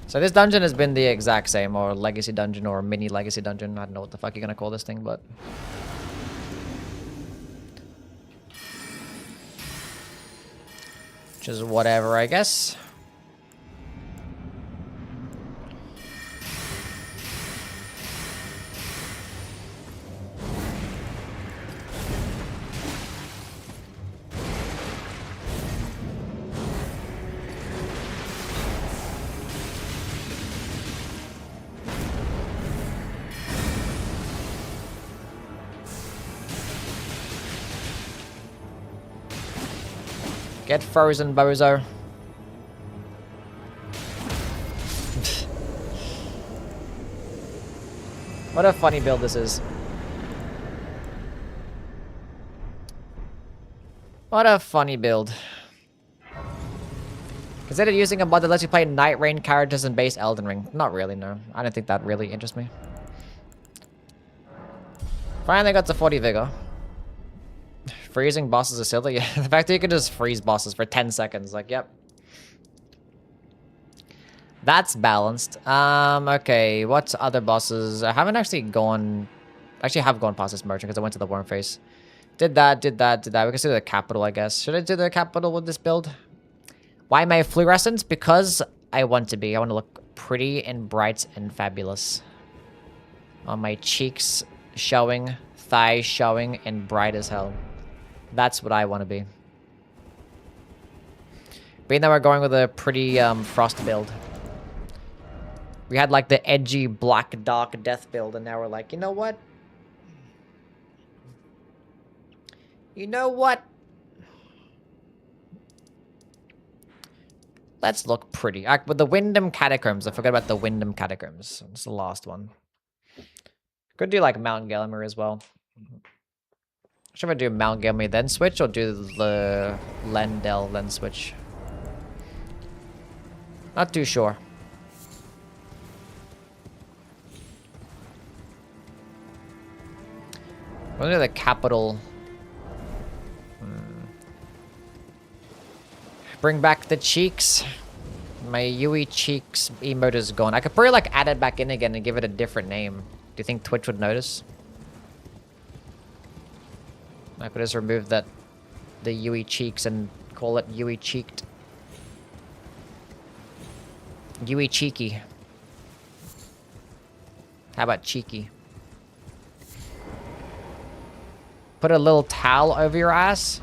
So this dungeon has been the exact same, or legacy dungeon, or mini legacy dungeon. I don't know what the fuck you're gonna call this thing, but... which is whatever, I guess. Get frozen, bozo. What a funny build this is. What a funny build. Consider using a mod that lets you play Night Rain characters in base Elden Ring. Not really, no. I don't think that really interests me. Finally got to 40 vigor. Freezing bosses is silly. Yeah, the fact that you can just freeze bosses for 10 seconds, like, yep. That's balanced. Okay, what other bosses? I haven't actually gone... Actually, I have gone past this merchant because I went to the worm face. Did that. We can do the capital, I guess. Should I do the capital with this build? Why am I fluorescent? Because I want to be. I want to look pretty and bright and fabulous. On my cheeks showing, thighs showing, and bright as hell. That's what I want to be. Being that we're going with a pretty frost build. We had like the edgy black dark death build, and now we're like, you know what? You know what? Let's look pretty. With the Wyndham Catacombs. I forgot about the Wyndham Catacombs. It's the last one. Could do like Mount Gelmir as well. Should I do Mount Gelmir then switch, or do the Lendel then switch? Not too sure. We'll do the capital. Bring back the cheeks. My Yui cheeks emote is gone. I could probably like add it back in again and give it a different name. Do you think Twitch would notice? I could just remove that, the Yui cheeks, and call it Yui cheeked. Yui cheeky. How about cheeky? Put a little towel over your ass.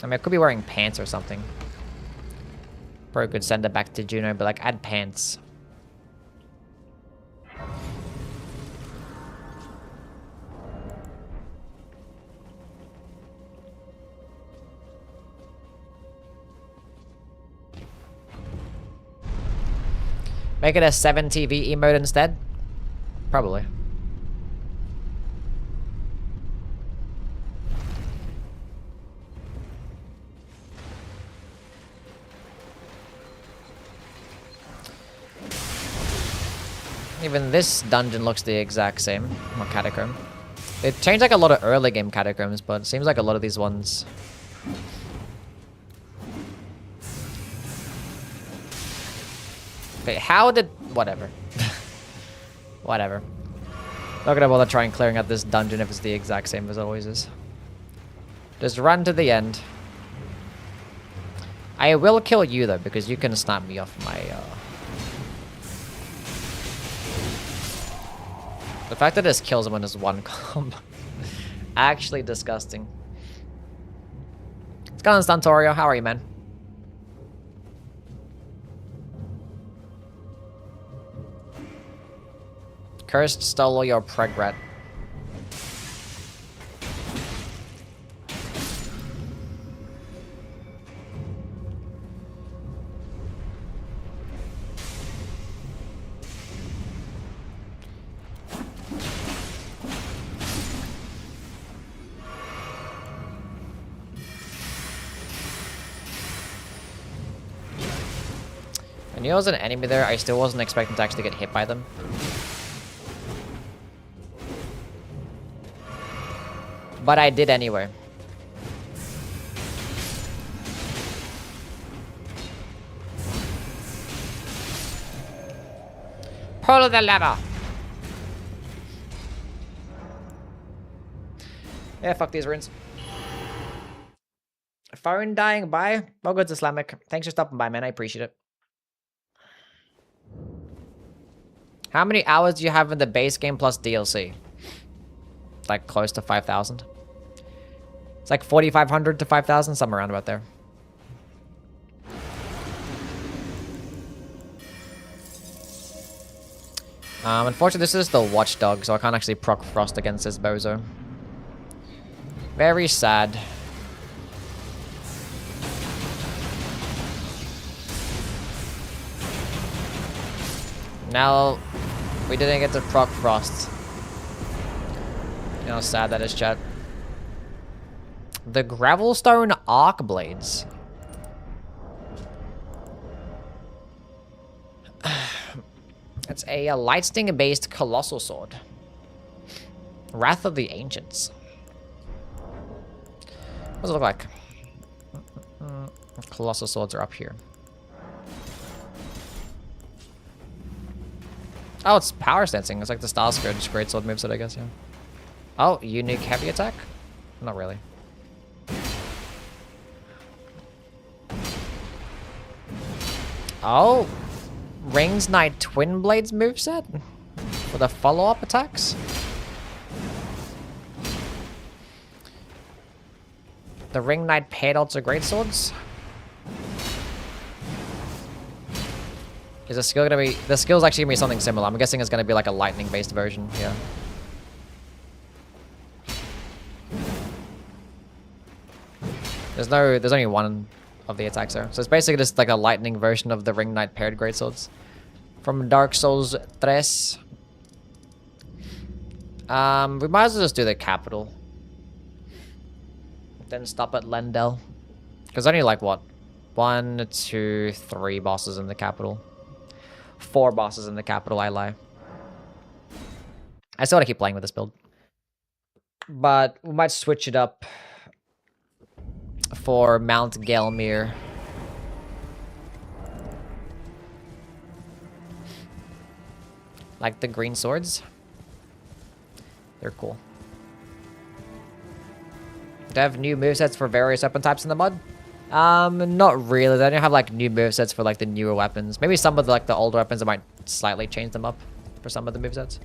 I mean, I could be wearing pants or something. Probably could send it back to Juno, but like, add pants. Make it a 7 TV emote instead? Probably. Even this dungeon looks the exact same. Or catacomb. They changed like a lot of early game catacombs, but it seems like a lot of these ones... Okay, how did... Whatever. Whatever. Not gonna bother trying clearing out this dungeon if it's the exact same as it always is. Just run to the end. I will kill you though, because you can snap me off my... The fact that this kills him in his one combo. Actually disgusting. What's going on, Stantorio? How are you, man? Cursed stole all your preg rat. I knew there was an enemy there. I still wasn't expecting to actually get hit by them. But I did anyway. Pull the lever. Yeah, fuck these runes. Phone dying, bye. Well, good, Islamic. Thanks for stopping by, man. I appreciate it. How many hours do you have in the base game plus DLC? Like close to 5,000. It's like 4,500 to 5,000, somewhere around about there. Unfortunately, this is the watchdog, so I can't actually proc frost against this bozo. Very sad. Now, we didn't get to proc frost. You know how sad that is, chat. The Gravelstone Arc Blades. It's a lightstinger based colossal sword. Wrath of the Ancients. What does it look like? Colossal swords are up here. Oh, it's power stancing. It's like the Star Scourge greatsword moveset, I guess, yeah. Oh, unique heavy attack? Not really. Oh, Rings Knight Twin Blades moveset? For the follow-up attacks? The Ring Knight paired alter greatswords? Is the skill gonna be... The skill's actually gonna be something similar. I'm guessing it's gonna be like a lightning-based version, yeah. There's only one of the attacks there. So it's basically just like a lightning version of the Ring Knight paired greatswords. From Dark Souls 3. We might as well just do the capital. Then stop at Lendel. Because only like what? 1, 2, 3 bosses in the capital. 4 bosses in the capital, I lie. I still want to keep playing with this build. But we might switch it up for Mount Gelmir. Like the green swords. They're cool. Do they have new movesets for various weapon types in the mod? Not really. They don't have like new movesets for like the newer weapons. Maybe some of the, like the older weapons, I might slightly change them up for some of the movesets.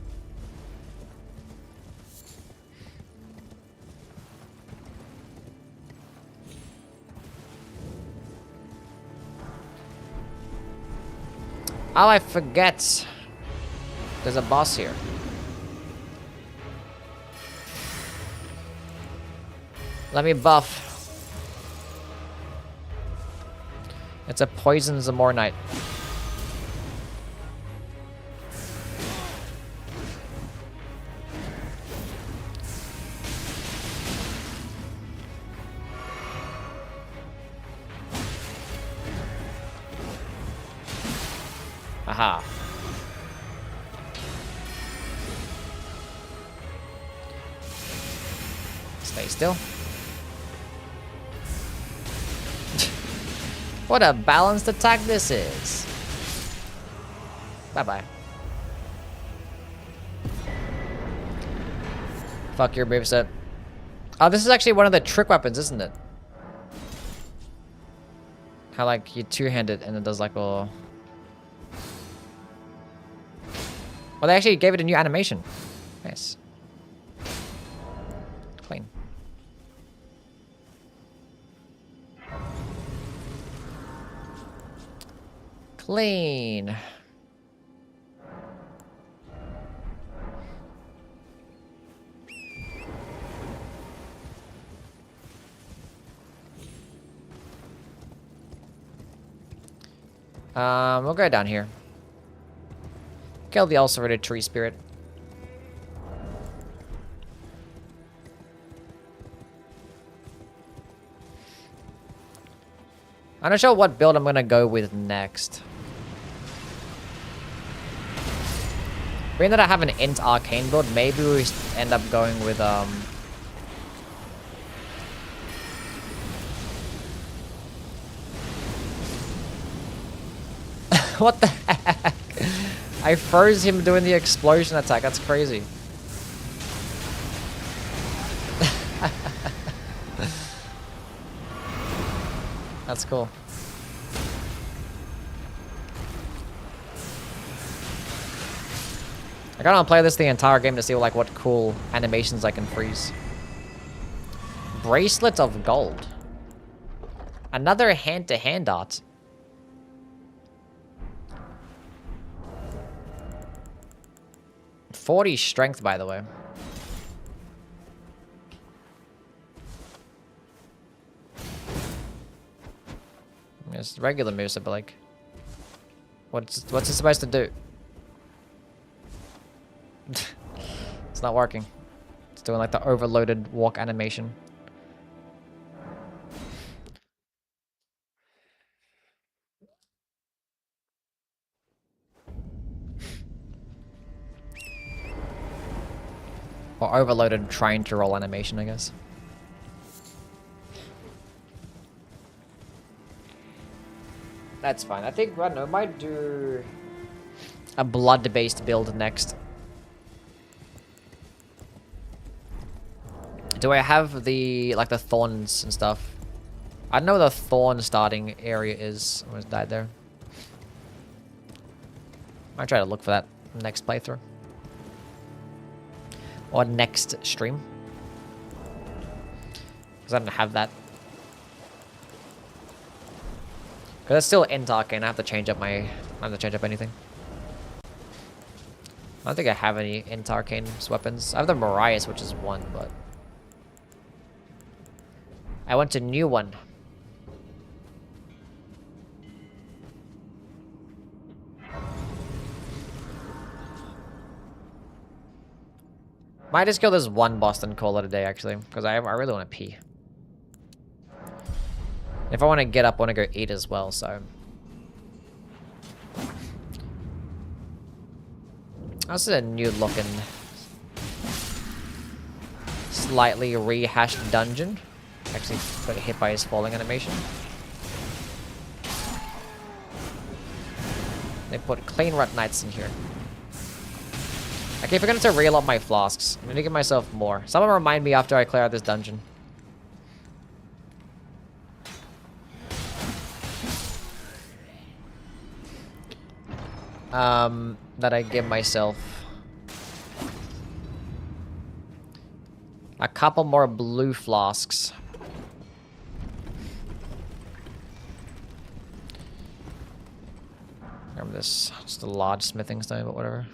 Oh, I forget. There's a boss here. Let me buff. It's a poison Zamornite. Aha. Stay still. What a balanced attack this is. Bye-bye. Fuck your moveset. Oh, this is actually one of the trick weapons, isn't it? How like you two-hand it and it does like a... Well, they actually gave it a new animation. Nice. Clean. Clean. We'll go down here. Kill the ulcerated tree spirit. I'm not sure what build I'm gonna go with next. Being that I have an int arcane build, maybe we end up going with what the heck? I froze him doing the explosion attack. That's crazy. That's cool. I kinda wanna play this the entire game to see like what cool animations I can freeze. Bracelet of Gold. Another hand-to-hand art. .40 strength, by the way. It's regular moveset, but like, what's it supposed to do? It's not working. It's doing like the overloaded walk animation. Or overloaded trying to roll animation, I guess. That's fine. I think, I don't know, I might do a blood-based build next. Do I have the, like, the thorns and stuff? I don't know where the thorn starting area is. I almost died there. Might try to look for that next playthrough. Or next stream. Because I don't have that. Because it's still End Arcane. I have to change up my... I have to change up anything. I don't think I have any End Arcane weapons. I have the Marias, which is 1, but... I want a new one. Might just kill this one boss and call it a day, actually. Because I really want to pee. If I want to get up, I want to go eat as well, so... This is a new looking... slightly rehashed dungeon. Actually got hit by his falling animation. They put clean rut knights in here. I keep forgetting to reel up my flasks. I'm gonna give myself more. Someone remind me after I clear out this dungeon. That I give myself a couple more blue flasks. Remember this, just a large smithing stone, but whatever.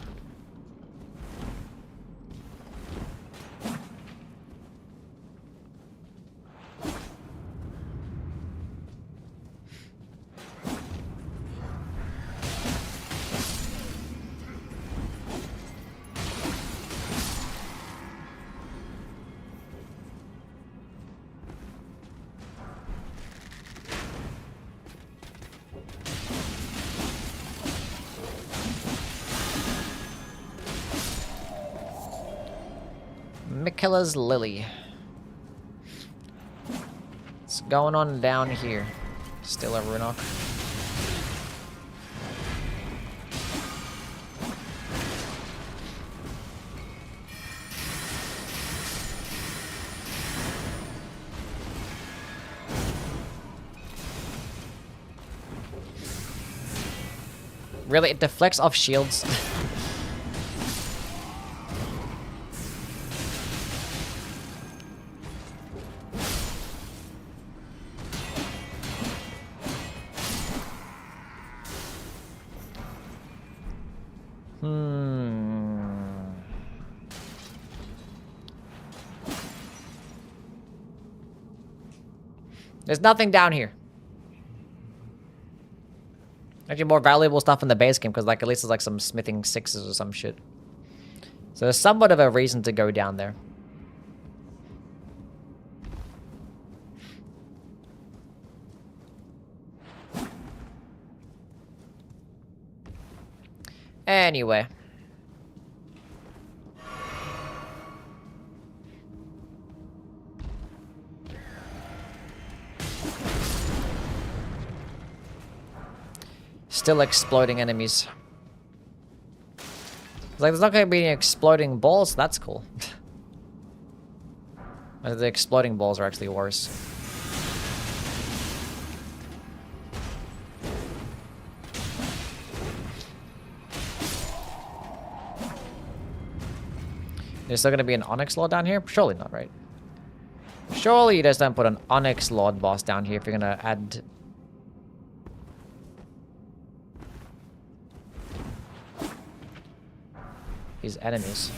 Mikilla's Lily. What's going on down here? Still a Runok. Really? It deflects off shields? There's nothing down here. Actually, more valuable stuff in the base game, because like at least there's like some smithing 6s or some shit. So there's somewhat of a reason to go down there. Anyway. Still exploding enemies. It's like, there's not going to be any exploding balls, so that's cool. The exploding balls are actually worse. There's still going to be an Onyx Lord down here? Surely not, right? Surely you just don't put an Onyx Lord boss down here if you're going to add... his enemies.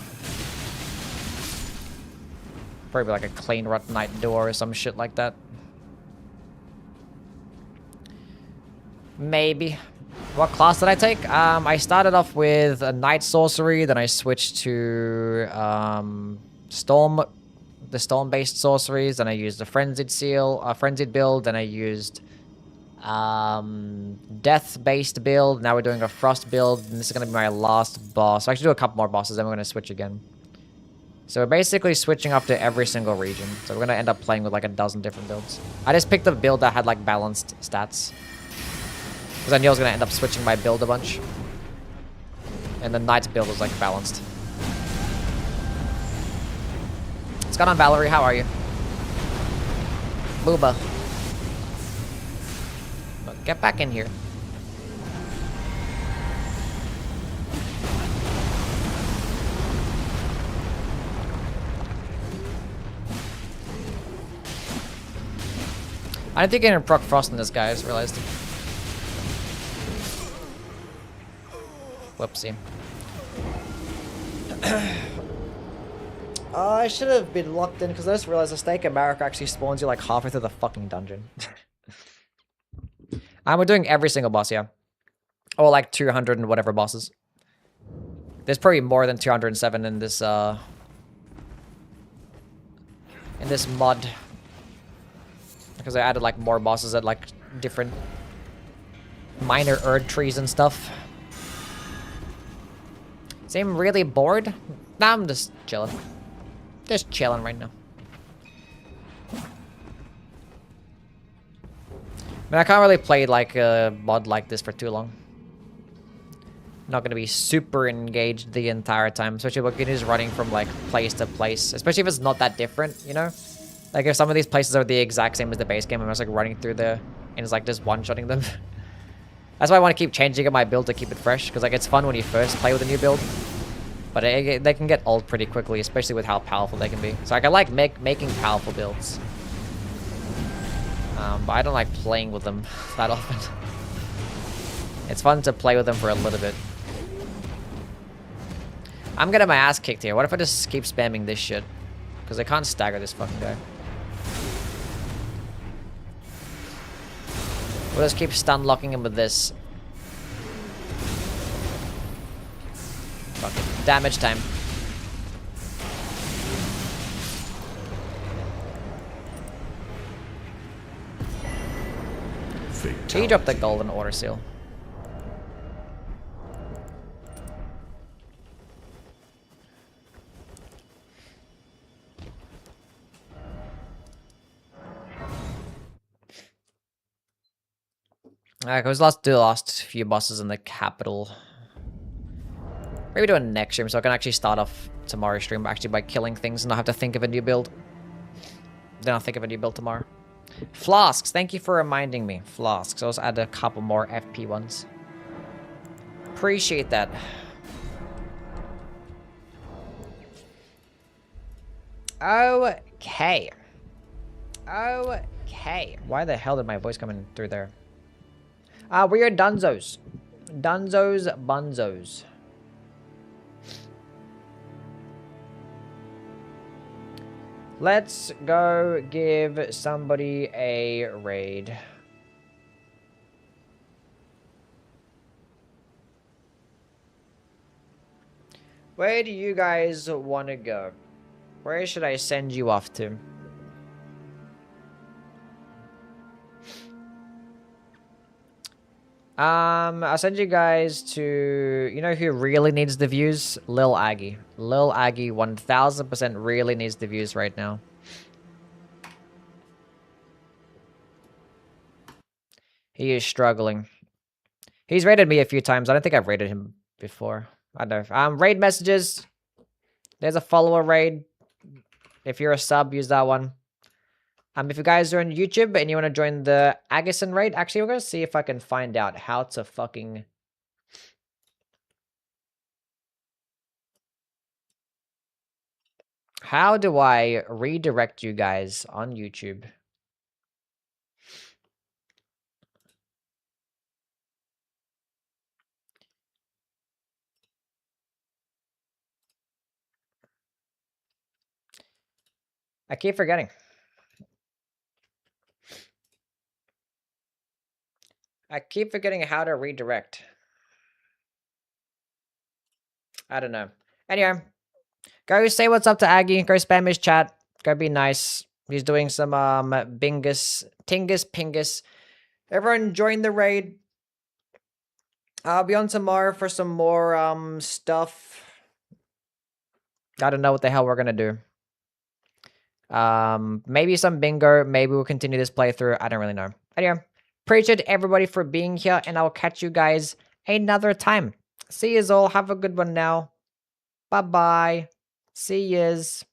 Probably like a clean rut knight door or some shit like that. Maybe. What class did I take? I started off with a Night Sorcery, then I switched to the Storm-based sorceries, then I used a Frenzied Seal, a Frenzied build, then I used Death-based build, now we're doing a Frost build, and this is going to be my last boss. So I actually do a couple more bosses, then we're going to switch again. So we're basically switching up to every single region. So we're gonna end up playing with like a dozen different builds. I just picked a build that had like balanced stats. Because I knew I was gonna end up switching my build a bunch. And the Knight's build was like balanced. What's going on, Valerie? How are you? Booba. Look, get back in here. I don't think I can proc frost on this guy, I just realized. Whoopsie. I should have been locked in because I just realized the Stake of Marek actually spawns you like halfway through the fucking dungeon. We're doing every single boss, yeah. Or like 200 and whatever bosses. There's probably more than 207 in this mod. Because I added like more bosses at like different minor Erd trees and stuff. Seem really bored? Nah, I'm just chilling. Just chilling right now. I mean, I can't really play like a mod like this for too long. Not gonna be super engaged the entire time, especially when you're just running from like place to place. Especially if it's not that different, you know? Like if some of these places are the exact same as the base game, I'm just like running through there and it's like just one-shotting them. That's why I want to keep changing up my build to keep it fresh, because like it's fun when you first play with a new build. But they can get old pretty quickly, especially with how powerful they can be. So like, I like making powerful builds. But I don't like playing with them that often. It's fun to play with them for a little bit. I'm getting my ass kicked here. What if I just keep spamming this shit? Because I can't stagger this fucking guy. We'll just keep stun locking him with this. Fucking damage time. He dropped the golden order seal. Alright, let's do the last few bosses in the capital. Maybe do a next stream so I can actually start off tomorrow's stream actually by killing things and not have to think of a new build. Then I'll think of a new build tomorrow. Flasks, thank you for reminding me. Flasks, I'll just add a couple more FP ones. Appreciate that. Okay. Okay. Why the hell did my voice come in through there? We are dunzos. Dunzos bunzos. Let's go give somebody a raid. Where do you guys want to go? Where should I send you off to? I'll send you guys to, you know who really needs the views? Lil Aggie. Lil Aggie 1000% really needs the views right now. He is struggling. He's raided me a few times. I don't think I've raided him before. I don't know. Raid messages. There's a follower raid. If you're a sub, use that one. If you guys are on YouTube and you want to join the Agison raid, actually, we're going to see if I can find out how to fucking... How do I redirect you guys on YouTube? I keep forgetting. I keep forgetting how to redirect. I don't know. Anyway, go say what's up to Aggie. Go spam his chat. Go be nice. He's doing some bingus, tingus, pingus. Everyone join the raid. I'll be on tomorrow for some more stuff. Gotta know what the hell we're gonna do. Maybe some bingo. Maybe we'll continue this playthrough. I don't really know. Anyway, appreciate everybody for being here, and I'll catch you guys another time. See yous all. Have a good one now. Bye-bye. See yous.